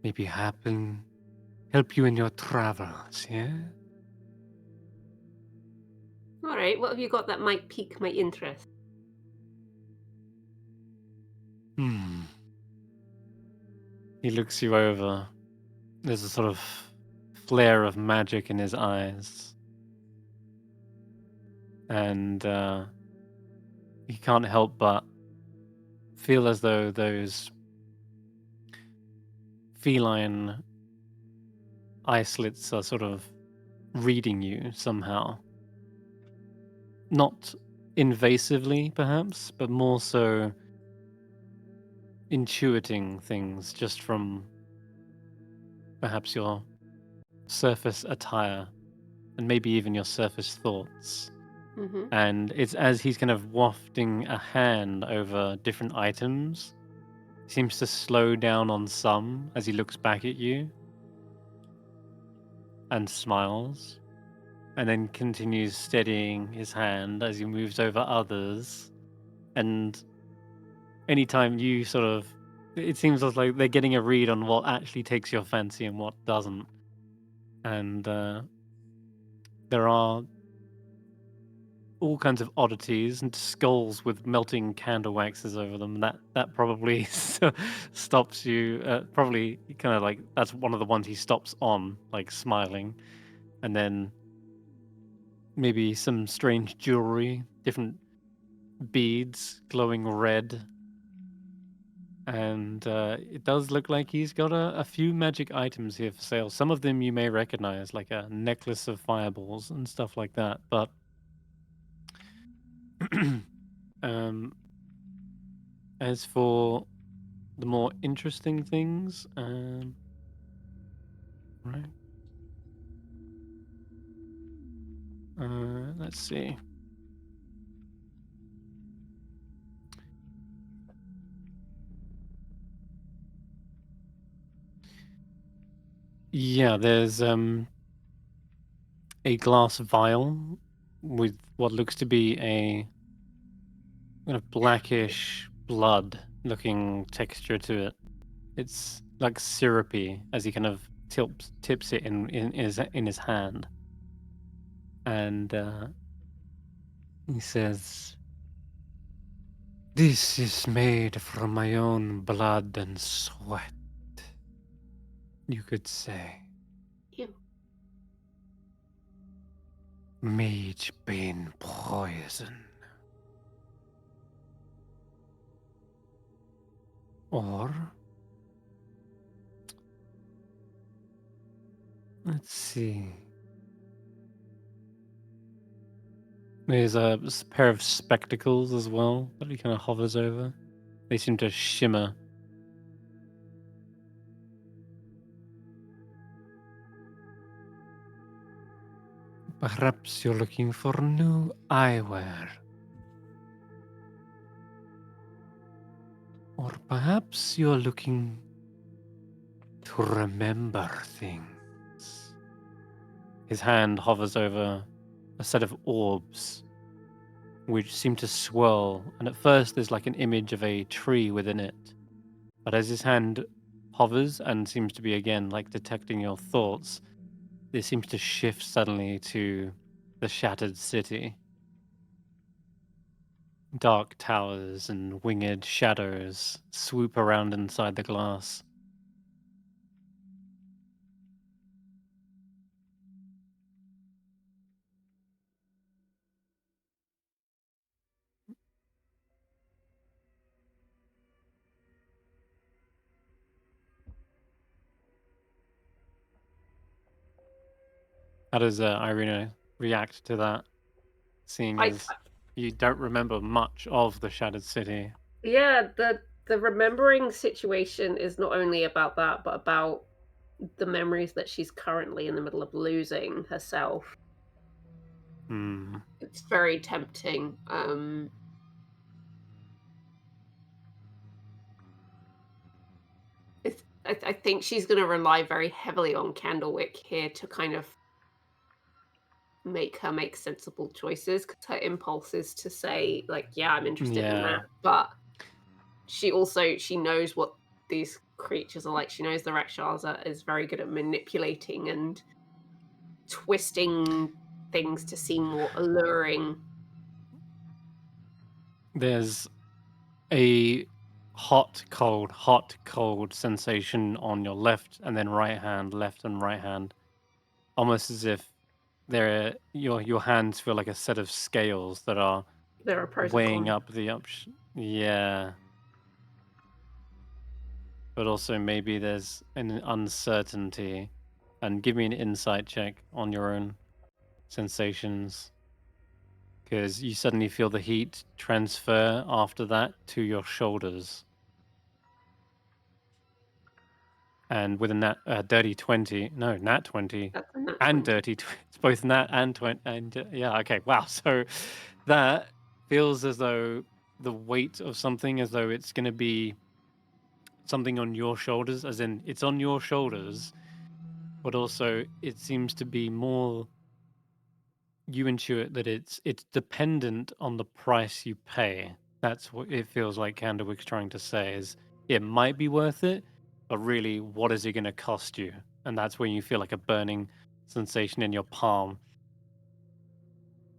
Maybe help you in your travels, yeah? Alright, what have you got that might pique my interest? He looks you over. There's a sort of flare of magic in his eyes. And he can't help but feel as though those feline eye slits are sort of reading you somehow. Not invasively, perhaps, but more so intuiting things just from perhaps your surface attire and maybe even your surface thoughts. Mm-hmm. And it's as he's kind of wafting a hand over different items, he seems to slow down on some as he looks back at you and smiles, and then continues steadying his hand as he moves over others. And anytime you sort of, it seems like they're getting a read on what actually takes your fancy and what doesn't. And there are all kinds of oddities and skulls with melting candle waxes over them. That probably stops you. Probably kind of like that's one of the ones he stops on, like smiling, and then maybe some strange jewelry, different beads glowing red. And it does look like he's got a few magic items here for sale. Some of them you may recognize, like a necklace of fireballs and stuff like that. But as for the more interesting things, right? Let's see. Yeah, there's a glass vial with what looks to be a kind of blackish blood looking texture to it. It's like syrupy as he kind of tips it in his hand. And he says, "This is made from my own blood and sweat, you could say. Ew. Mage bane poison. Or Let's see. There's a pair of spectacles as well that he kind of hovers over. They seem to shimmer. Perhaps you're looking for new eyewear. Or perhaps you're looking to remember things. His hand hovers over a set of orbs, which seem to swirl, and at first there's like an image of a tree within it. But as his hand hovers and seems to be again like detecting your thoughts, it seems to shift suddenly to the shattered city. Dark towers and winged shadows swoop around inside the glass. How does Eirina react to that, seeing I as you don't remember much of the shattered city? Yeah, the remembering situation is not only about that, but about the memories that she's currently in the middle of losing herself. Hmm. It's very tempting. I think she's going to rely very heavily on Candlewick here to kind of make her make sensible choices, because her impulse is to say, like, yeah, I'm interested in Yeah. that, but she knows what these creatures are like. She knows the Rakshasa is very good at manipulating and twisting things to seem more alluring. There's a hot, cold sensation on your left and then right hand, left and right hand, almost as if your hands feel like a set of scales that are There are pros and weighing cons. up the yeah. But also maybe there's an uncertainty. And give me an insight check on your own sensations, because you suddenly feel the heat transfer after that to your shoulders. And with a dirty 20, no, nat 20, That's a nat and 20. dirty, it's both nat and 20, and yeah, okay, wow. So that feels as though the weight of something, as though it's going to be something on your shoulders, as in it's on your shoulders, but also it seems to be more, you intuit that it's dependent on the price you pay. That's what it feels like Candlewick's trying to say, is it might be worth it, but really, what is it going to cost you? And that's when you feel like a burning sensation in your palm.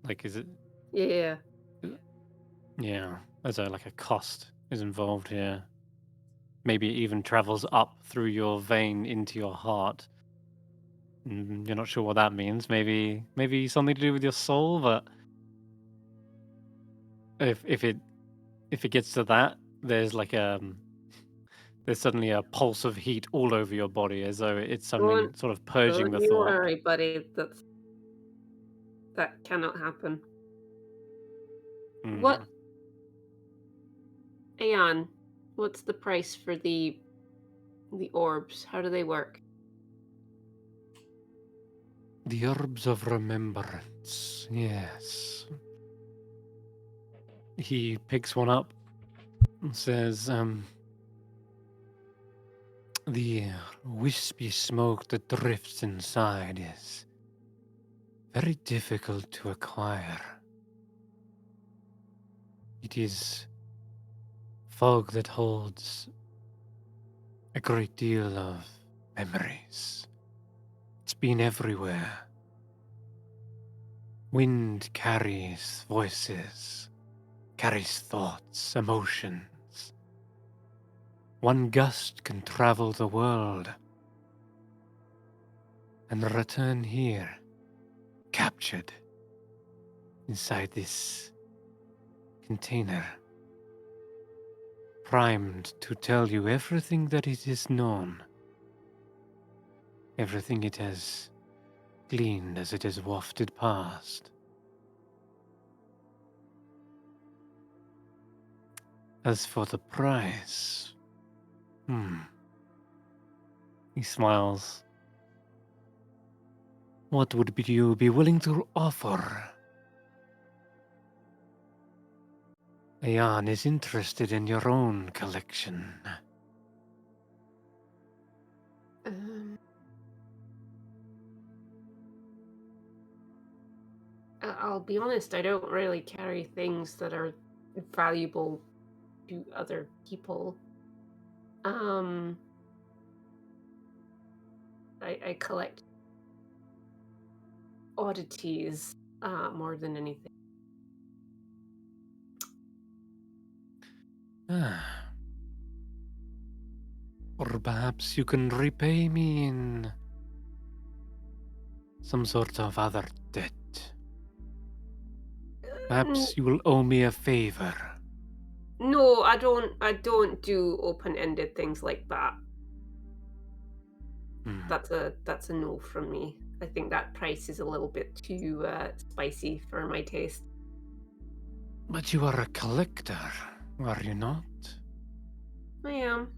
Like, is it? Yeah. Yeah, as though like a cost is involved here. Maybe it even travels up through your vein into your heart. You're not sure what that means. Maybe something to do with your soul, but if it gets to that, there's like there's suddenly a pulse of heat all over your body, as though it's something Don't sort of purging the you thought. worry, buddy. That cannot happen. What, Mm. Aeon? What's the price for the orbs? How do they work? The herbs of remembrance. Yes. He picks one up and says, the wispy smoke that drifts inside is very difficult to acquire. It is fog that holds a great deal of memories. It's been everywhere. Wind carries voices, carries thoughts, emotions. One gust can travel the world and return here, captured inside this container, primed to tell you everything that it is known, everything it has gleaned as it is wafted past. As for the price, he smiles. What would you be willing to offer? Ayan is interested in your own collection. I'll be honest, I don't really carry things that are valuable to other people. I collect oddities more than anything. Or perhaps you can repay me in some sort of other debt. Perhaps you will owe me a favor. No, I don't do open-ended things like that. That's a no from me. I think that price is a little bit too spicy for my taste. But you are a collector, are you not? I am.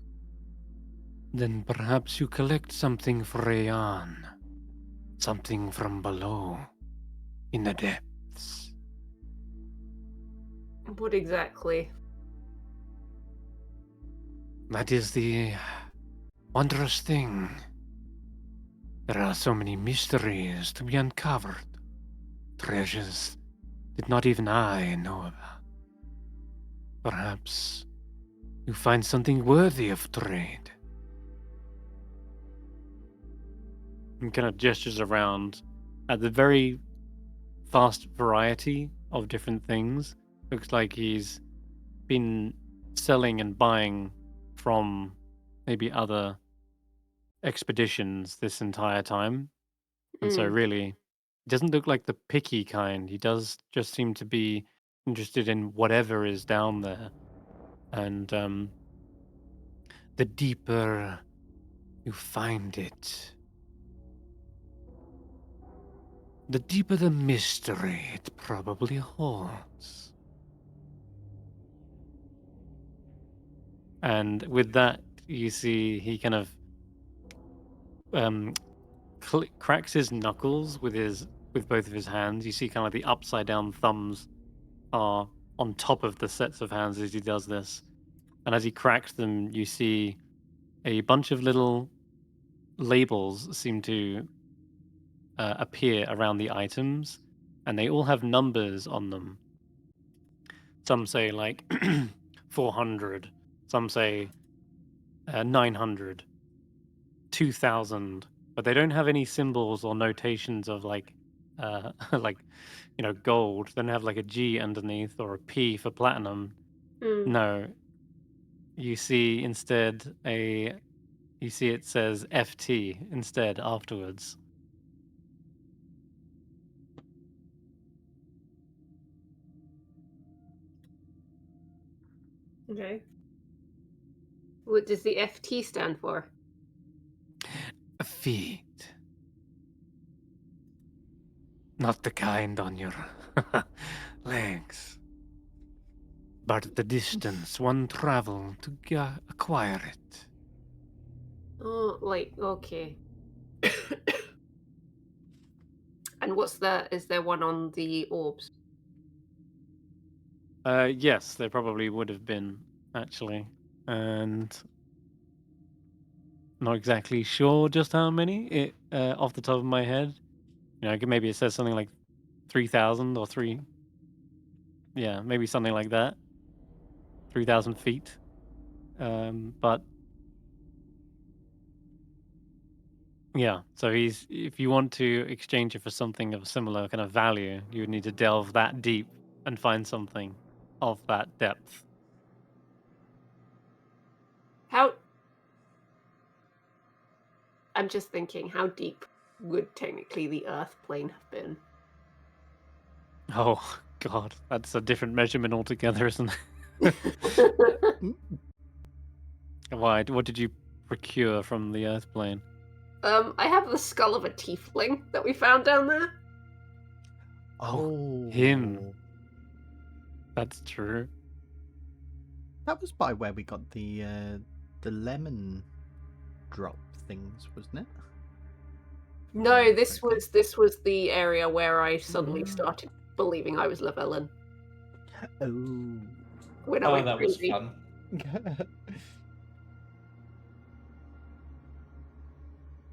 Then perhaps you collect something for Ayan. Something from below, in the depths. What exactly? That is the wondrous thing. There are so many mysteries to be uncovered. Treasures that not even I know about. Perhaps you find something worthy of trade. And kind of gestures around at the very vast variety of different things. Looks like he's been selling and buying from maybe other expeditions this entire time. And so really, it doesn't look like the picky kind. He does just seem to be interested in whatever is down there. And the deeper you find it, the deeper the mystery it probably holds. And with that, you see he kind of cracks his knuckles with both of his hands. You see kind of the upside down thumbs are on top of the sets of hands as he does this. And as he cracks them, you see a bunch of little labels seem to appear around the items, and they all have numbers on them. Some say like 400, some say 900, 2000, but they don't have any symbols or notations of like gold. They don't have like a G underneath or a P for platinum. No, you see instead it says FT instead afterwards. Okay. What does the FT stand for? Feet. Not the kind on your legs, but the distance one traveled to acquire it. Oh, like, okay. And is there one on the orbs? Yes, there probably would have been, actually. And not exactly sure just how many, off the top of my head. Maybe it says something like 3,000 or 3... Yeah, maybe something like that. 3,000 feet. But... Yeah, so if you want to exchange it for something of similar kind of value, you would need to delve that deep and find something of that depth. I'm just thinking, how deep would technically the Earth plane have been? Oh, God, that's a different measurement altogether, isn't it? Why? What did you procure from the Earth plane? I have the skull of a tiefling that we found down there. Oh, him. That's true. That was by where we got the lemon drop things, wasn't it? No, this was the area where I suddenly started believing I was Llyvelin. Oh. When I Oh, went that was crazy. fun.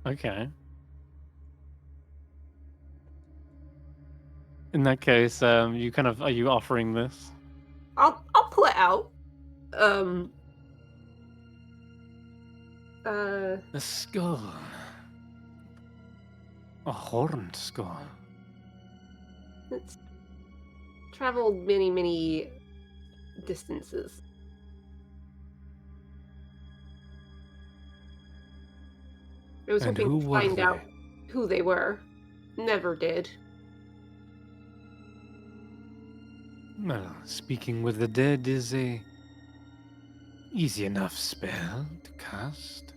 Okay. In that case, you kind of are you offering this? I'll pull it out. A skull. A horned skull. It's traveled many distances. I was And hoping who to were find they? out who they were. Never did. Well, speaking with the dead is a easy enough spell to cast.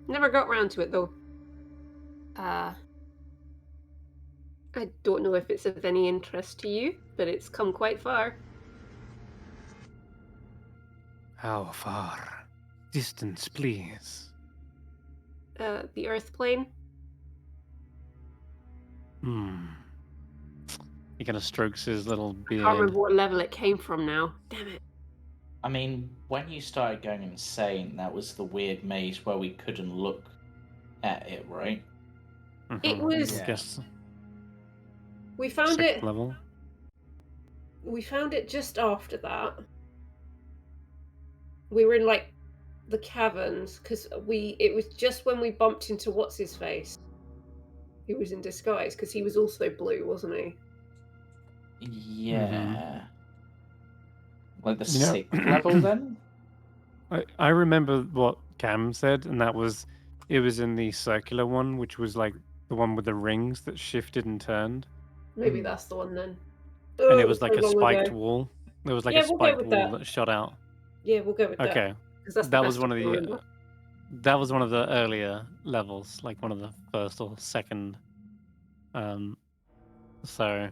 Never got round to it though. I don't know if it's of any interest to you, but it's come quite far. How far? Distance, please. The Earth plane. He kind of strokes his little I can't remember beard. what level it came from now. Damn it. I mean, when you started going insane, that was the weird maze where we couldn't look at it, right? It was- I guess We found sixth it. level. We found it just after that. We were in like the caverns because it was just when we bumped into what's his face. He was in disguise because he was also blue, wasn't he? Yeah. Like the You know- 6th level then? I remember what Cam said, and that was it was in the circular one, which was like the one with the rings that shifted and turned, Maybe that's the one then. and Oh, it was like so a long spiked ago. wall. There was like Yeah, a we'll go spiked with wall that. that shot out. Yeah, we'll go with that. Okay, 'Cause that's the that was best one I of can the remember. that was one of the earlier levels, like one of the first or second. So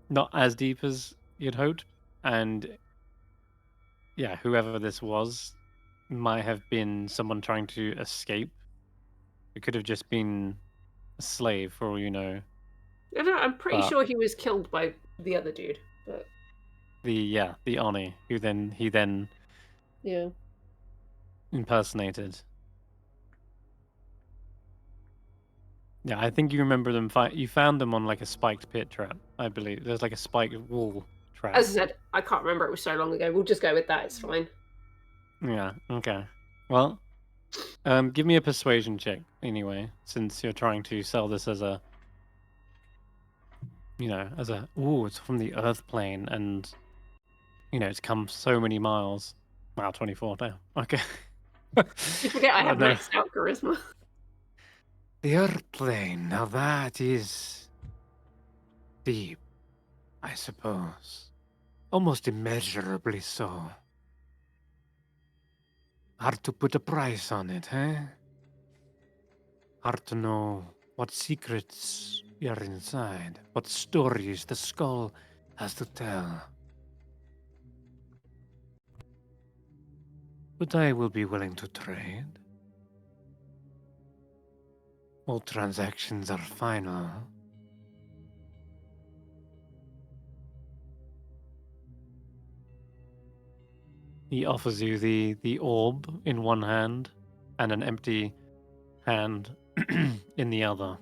not as deep as you'd hoped, and yeah, whoever this was might have been someone trying to escape. It could have just been a slave, for all you know. I don't know, I'm pretty But- sure he was killed by the other dude. But The Oni, who he then yeah. impersonated. Yeah, I think you remember them fight. You found them on like a spiked pit trap, I believe. There's like a spiked wall trap. As I said, I can't remember. It was so long ago. We'll just go with that. It's fine. Yeah. Okay. Well, give me a persuasion check anyway, since you're trying to sell this as a, it's from the Earth plane, and it's come so many miles. Wow, 24 now. Okay. You forget I have no. maxed out charisma. The Earth plane, now that is deep, I suppose. Almost immeasurably so. Hard to put a price on it, eh? Hard to know what secrets are inside, what stories the skull has to tell. But I will be willing to trade. All transactions are final. He offers you the orb in one hand and an empty hand in the other.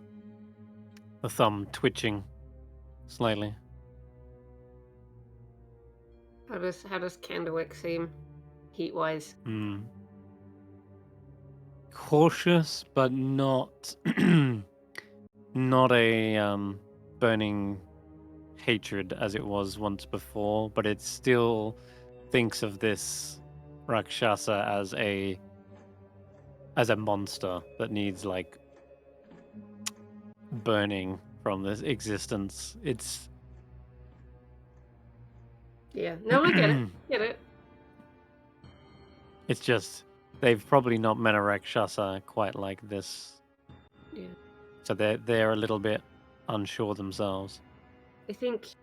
The thumb twitching slightly. How does Candlewick seem heat-wise? Cautious, but not not a burning hatred as it was once before, but it still thinks of this Rakshasa as a monster that needs like burning from this existence. It's Yeah. No, I get it. Get it. It's just they've probably not met a Rakshasa quite like this, Yeah. so they're a little bit unsure themselves. I think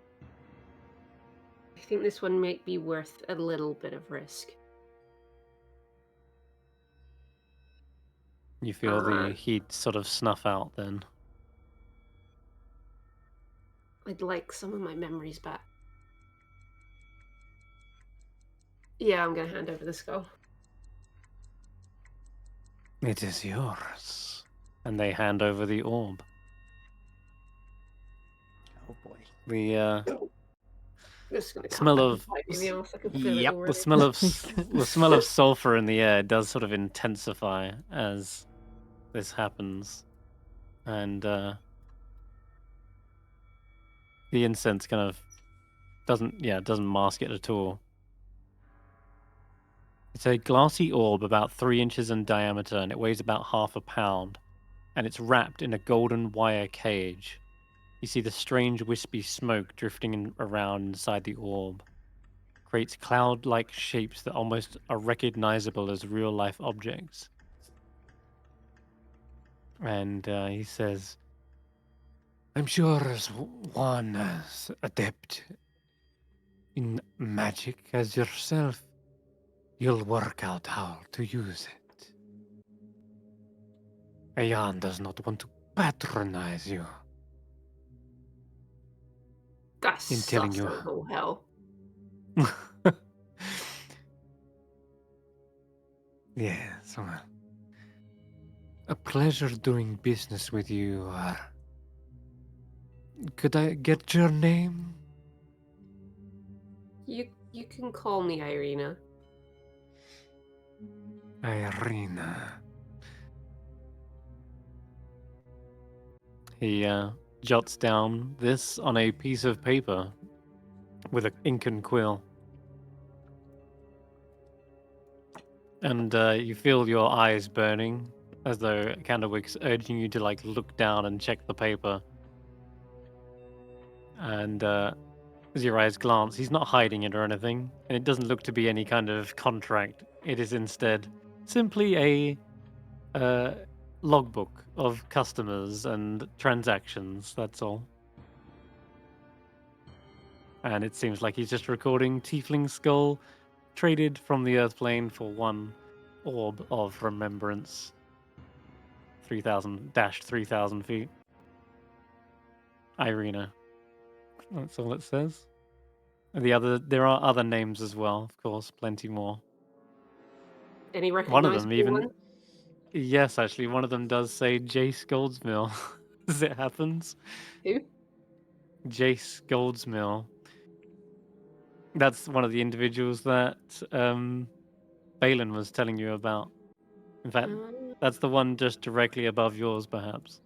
this one might be worth a little bit of risk. You feel the heat sort of snuff out then. I'd like some of my memories back. Yeah, I'm gonna hand over the skull. It is yours. And they hand over the orb. Oh boy. The Just gonna smell cut of back in the arse, I can feel it Yep. already. the smell of sulfur in the air does sort of intensify as this happens, and the incense kind of doesn't mask it at all. It's a glassy orb about 3 inches in diameter, and it weighs about half a pound, and it's wrapped in a golden wire cage. You see the strange wispy smoke drifting around inside the orb. Creates cloud-like shapes that almost are recognizable as real-life objects. And he says, I'm sure as one as adept in magic as yourself, you'll work out how to use it. Ayan does not want to patronize you That's in telling you. oh hell. Yes, well, a pleasure doing business with you. Could I get your name? You can call me Eirina. Eirina. He jots down this on a piece of paper with an ink and quill. And you feel your eyes burning as though Candlewick's urging you to like look down and check the paper. And as your eyes glance, he's not hiding it or anything, and it doesn't look to be any kind of contract. It is instead simply a logbook of customers and transactions, that's all. And it seems like he's just recording Tiefling Skull traded from the Earth plane for 1 orb of remembrance. 3,000 feet. Eirina. That's all it says. There are other names as well, of course, plenty more. Any One of recognizable them even, one? yes, actually, one of them does say Jace Goldsmill, as it happens. Who? Jace Goldsmill. That's one of the individuals that Balin was telling you about. In fact, that's the one just directly above yours, perhaps.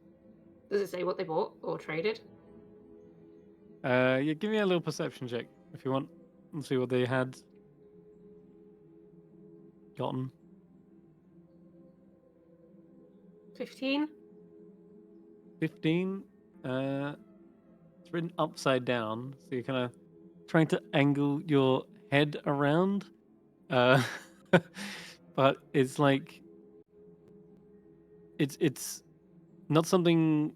Does it say what they bought or traded? Yeah, give me a little perception check if you want. Let's see what they had gotten. 15? 15. It's written upside down, so you're kind of trying to angle your head around. But it's like it's not something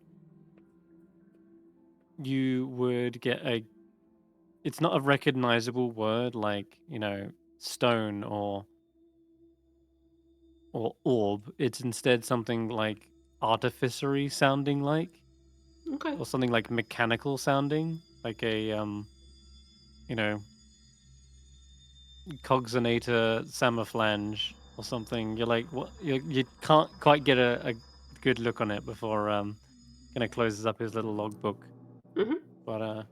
you would get it's not a recognizable word like, stone or orb. It's instead something like artificery sounding like, Okay. or something like mechanical sounding, like a coxinator samaflange or something. You're like, what? You can't quite get a good look on it before kind of closes up his little logbook. Mhm. But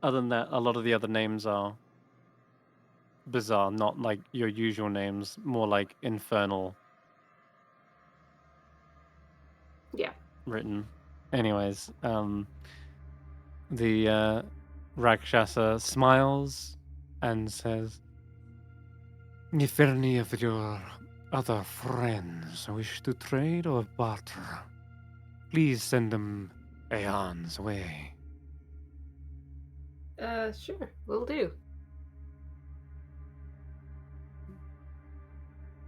other than that, a lot of the other names are bizarre, not like your usual names, more like infernal Yeah. written. Anyways, the Rakshasa smiles and says, if any of your other friends wish to trade or barter, please send them Aeon's way. Sure, will do.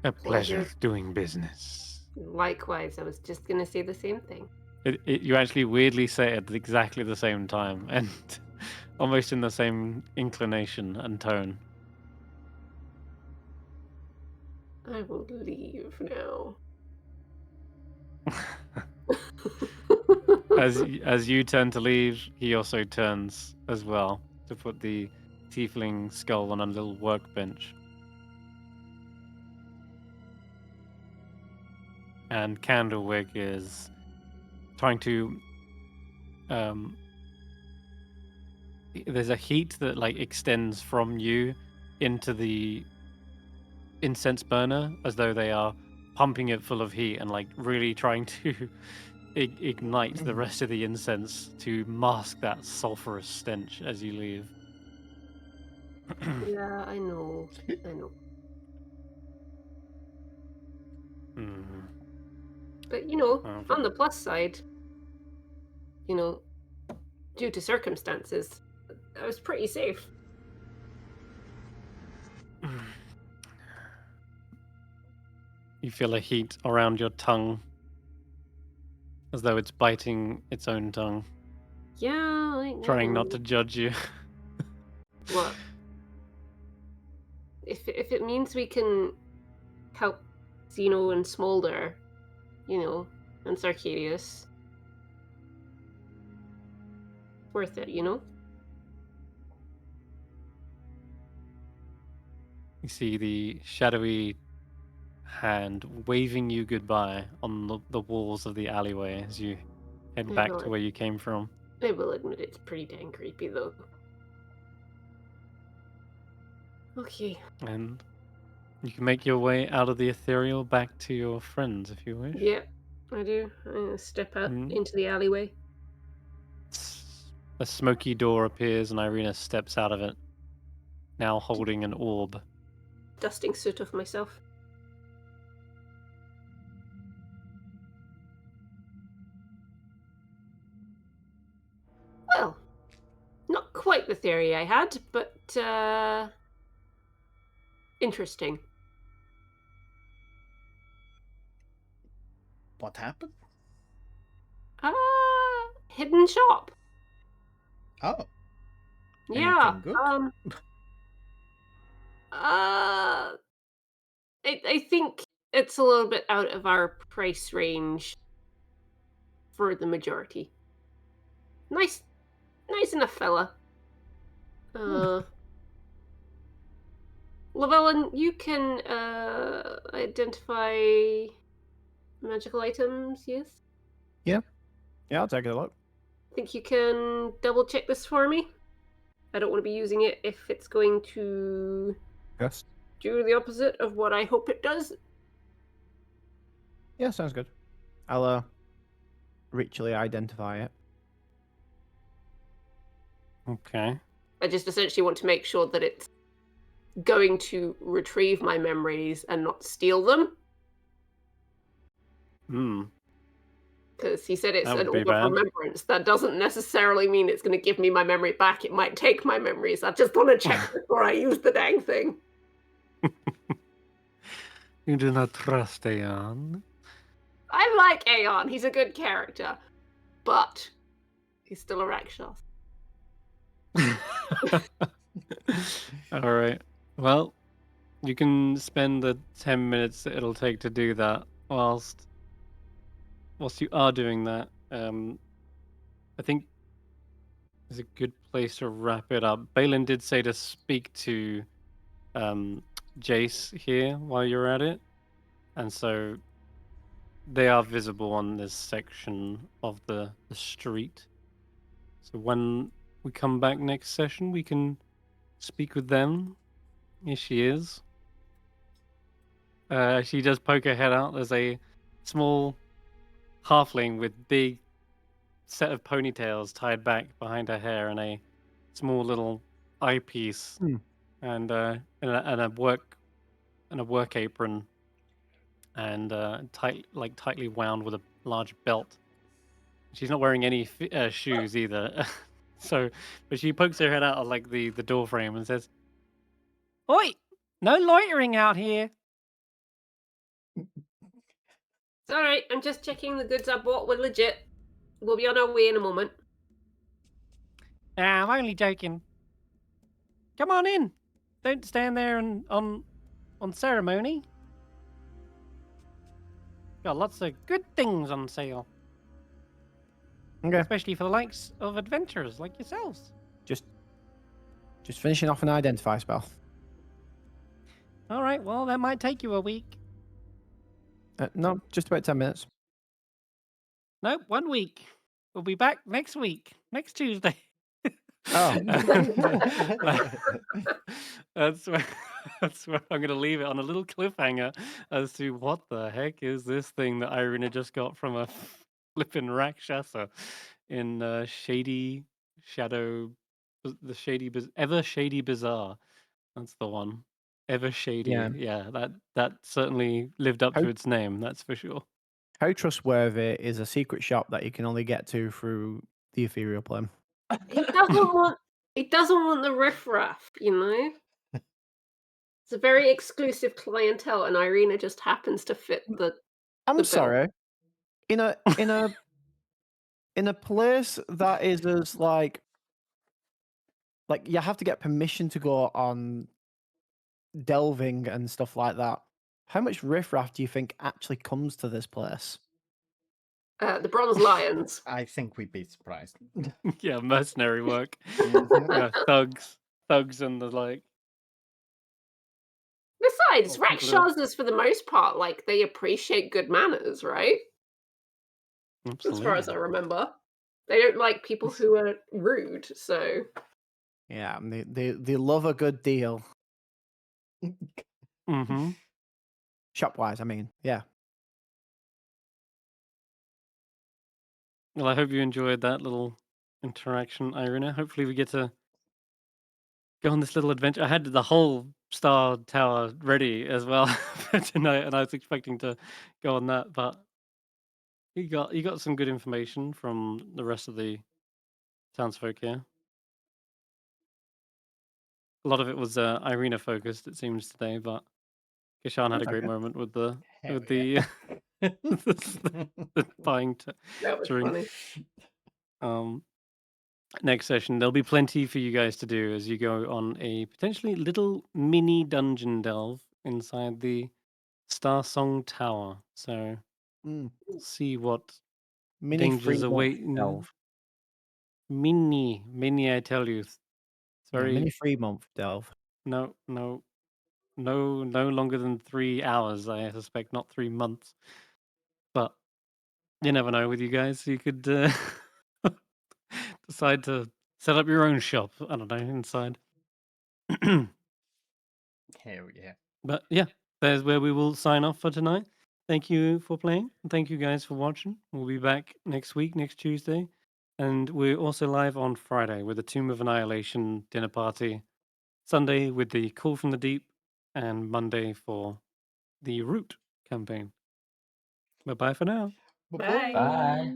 A pleasure you. doing business. Likewise, I was just gonna say the same thing. You actually weirdly say it at exactly the same time and almost in the same inclination and tone. I will leave now. As you turn to leave, he also turns as well to put the tiefling skull on a little workbench. And Candlewig is trying to there's a heat that like extends from you into the incense burner as though they are pumping it full of heat and like really trying to ignite the rest of the incense to mask that sulfurous stench as you leave. Yeah, I know. I know. Hmm. But you know, Oh, on the plus side, you know, due to circumstances, I was pretty safe. You feel a heat around your tongue as though it's biting its own tongue, Yeah, I know. trying not to judge you. What? If it means we can help Xeno and Smolder, you know, and Sarkarius, worth it, you know? You see the shadowy hand waving you goodbye on the walls of the alleyway as you head back to where you came from. I will admit it's pretty dang creepy, though. Okay. And you can make your way out of the ethereal back to your friends if you wish. Yeah, I do. I'm gonna step out into the alleyway. A smoky door appears and Eirina steps out of it, now holding an orb. Dusting soot off myself. Well, not quite the theory I had, but interesting. What happened? Hidden shop. Oh. Yeah. Anything good? I think it's a little bit out of our price range for the majority. Nice enough fella. Llyvelin, you can identify magical items, yes? Yeah, I'll take a look. Think you can double check this for me? I don't want to be using it if it's going to Yes. do the opposite of what I hope it does. Yeah, sounds good. I'll ritually identify it. Okay. I just essentially want to make sure that it's going to retrieve my memories and not steal them. Because he said it's an orb of remembrance. That doesn't necessarily mean it's going to give me my memory back. It might take my memories. I just want to check before I use the dang thing. You do not trust Aeon? I like Aeon. He's a good character. But he's still a Rakshas. Alright. Well, you can spend the 10 minutes that it'll take to do that whilst you are doing that. I think it's a good place to wrap it up. Balin did say to speak to Jace here while you're at it. And so they are visible on this section of the street. So when we come back next session, we can speak with them. Here she is. She does poke her head out. There's a small halfling with big set of ponytails tied back behind her hair and a small little eyepiece and a work apron and tightly wound with a large belt. She's not wearing any shoes either. But she pokes her head out of like the door frame and says, "Oi, no loitering out here." It's alright, I'm just checking the goods I bought were legit. We'll be on our way in a moment. I'm only joking. Come on in. Don't stand there and on ceremony. Got lots of good things on sale, Okay. especially for the likes of adventurers like yourselves. Just finishing off an identify spell. All right, well, that might take you a week. No, just about 10 minutes. Nope, 1 week. We'll be back next week, next Tuesday. Oh. That's where I'm going to leave it on a little cliffhanger as to what the heck is this thing that Eirina just got from a flippin' Rakshasa in Shady Shadow, the Shady, Ever Shady Bazaar. That's the one. Ever Shady. Yeah. Yeah, that certainly lived up How- to its name, that's for sure. How trustworthy is a secret shop that you can only get to through the ethereal plane? It doesn't want the riffraff, you know? It's a very exclusive clientele, and Eirina just happens to fit the I'm bill. sorry. In a place that is as like you have to get permission to go on delving and stuff like that. How much riffraff do you think actually comes to this place? The Bronze Lions. I think we'd be surprised. Yeah, mercenary work. Mhm. Yeah, thugs and the like. Besides, Well, people who- Rakshasas, for the most part, like, they appreciate good manners, right? As far as I Absolutely. remember. They don't like people who are rude, so... Yeah, they love a good deal. Mm-hmm. Shop wise, I mean, yeah. Well, I hope you enjoyed that little interaction, Eirina. Hopefully we get to go on this little adventure. I had the whole Star Tower ready as well for tonight, and I was expecting to go on that, but you got some good information from the rest of the townsfolk here. A lot of it was Eirina focused, it seems today, but Kesh'an had a great Okay. moment with the Hell the buying That was drink. funny. Next session, there'll be plenty for you guys to do as you go on a potentially little mini dungeon delve inside the Starsong Tower. So Mm. we'll see what Mini free dangers await. delve. Mini, I tell you. It's Yeah, very mini free month delve. no longer than 3 hours. I suspect, not 3 months. But you never know with you guys. You could decide to set up your own shop. I don't know, inside. Hell yeah. But yeah, there's where we will sign off for tonight. Thank you for playing. And thank you guys for watching. We'll be back next week, next Tuesday. And we're also live on Friday with the Tomb of Annihilation dinner party. Sunday with the Call from the Deep. And Monday for the Root campaign. Bye bye for now. Bye. Bye.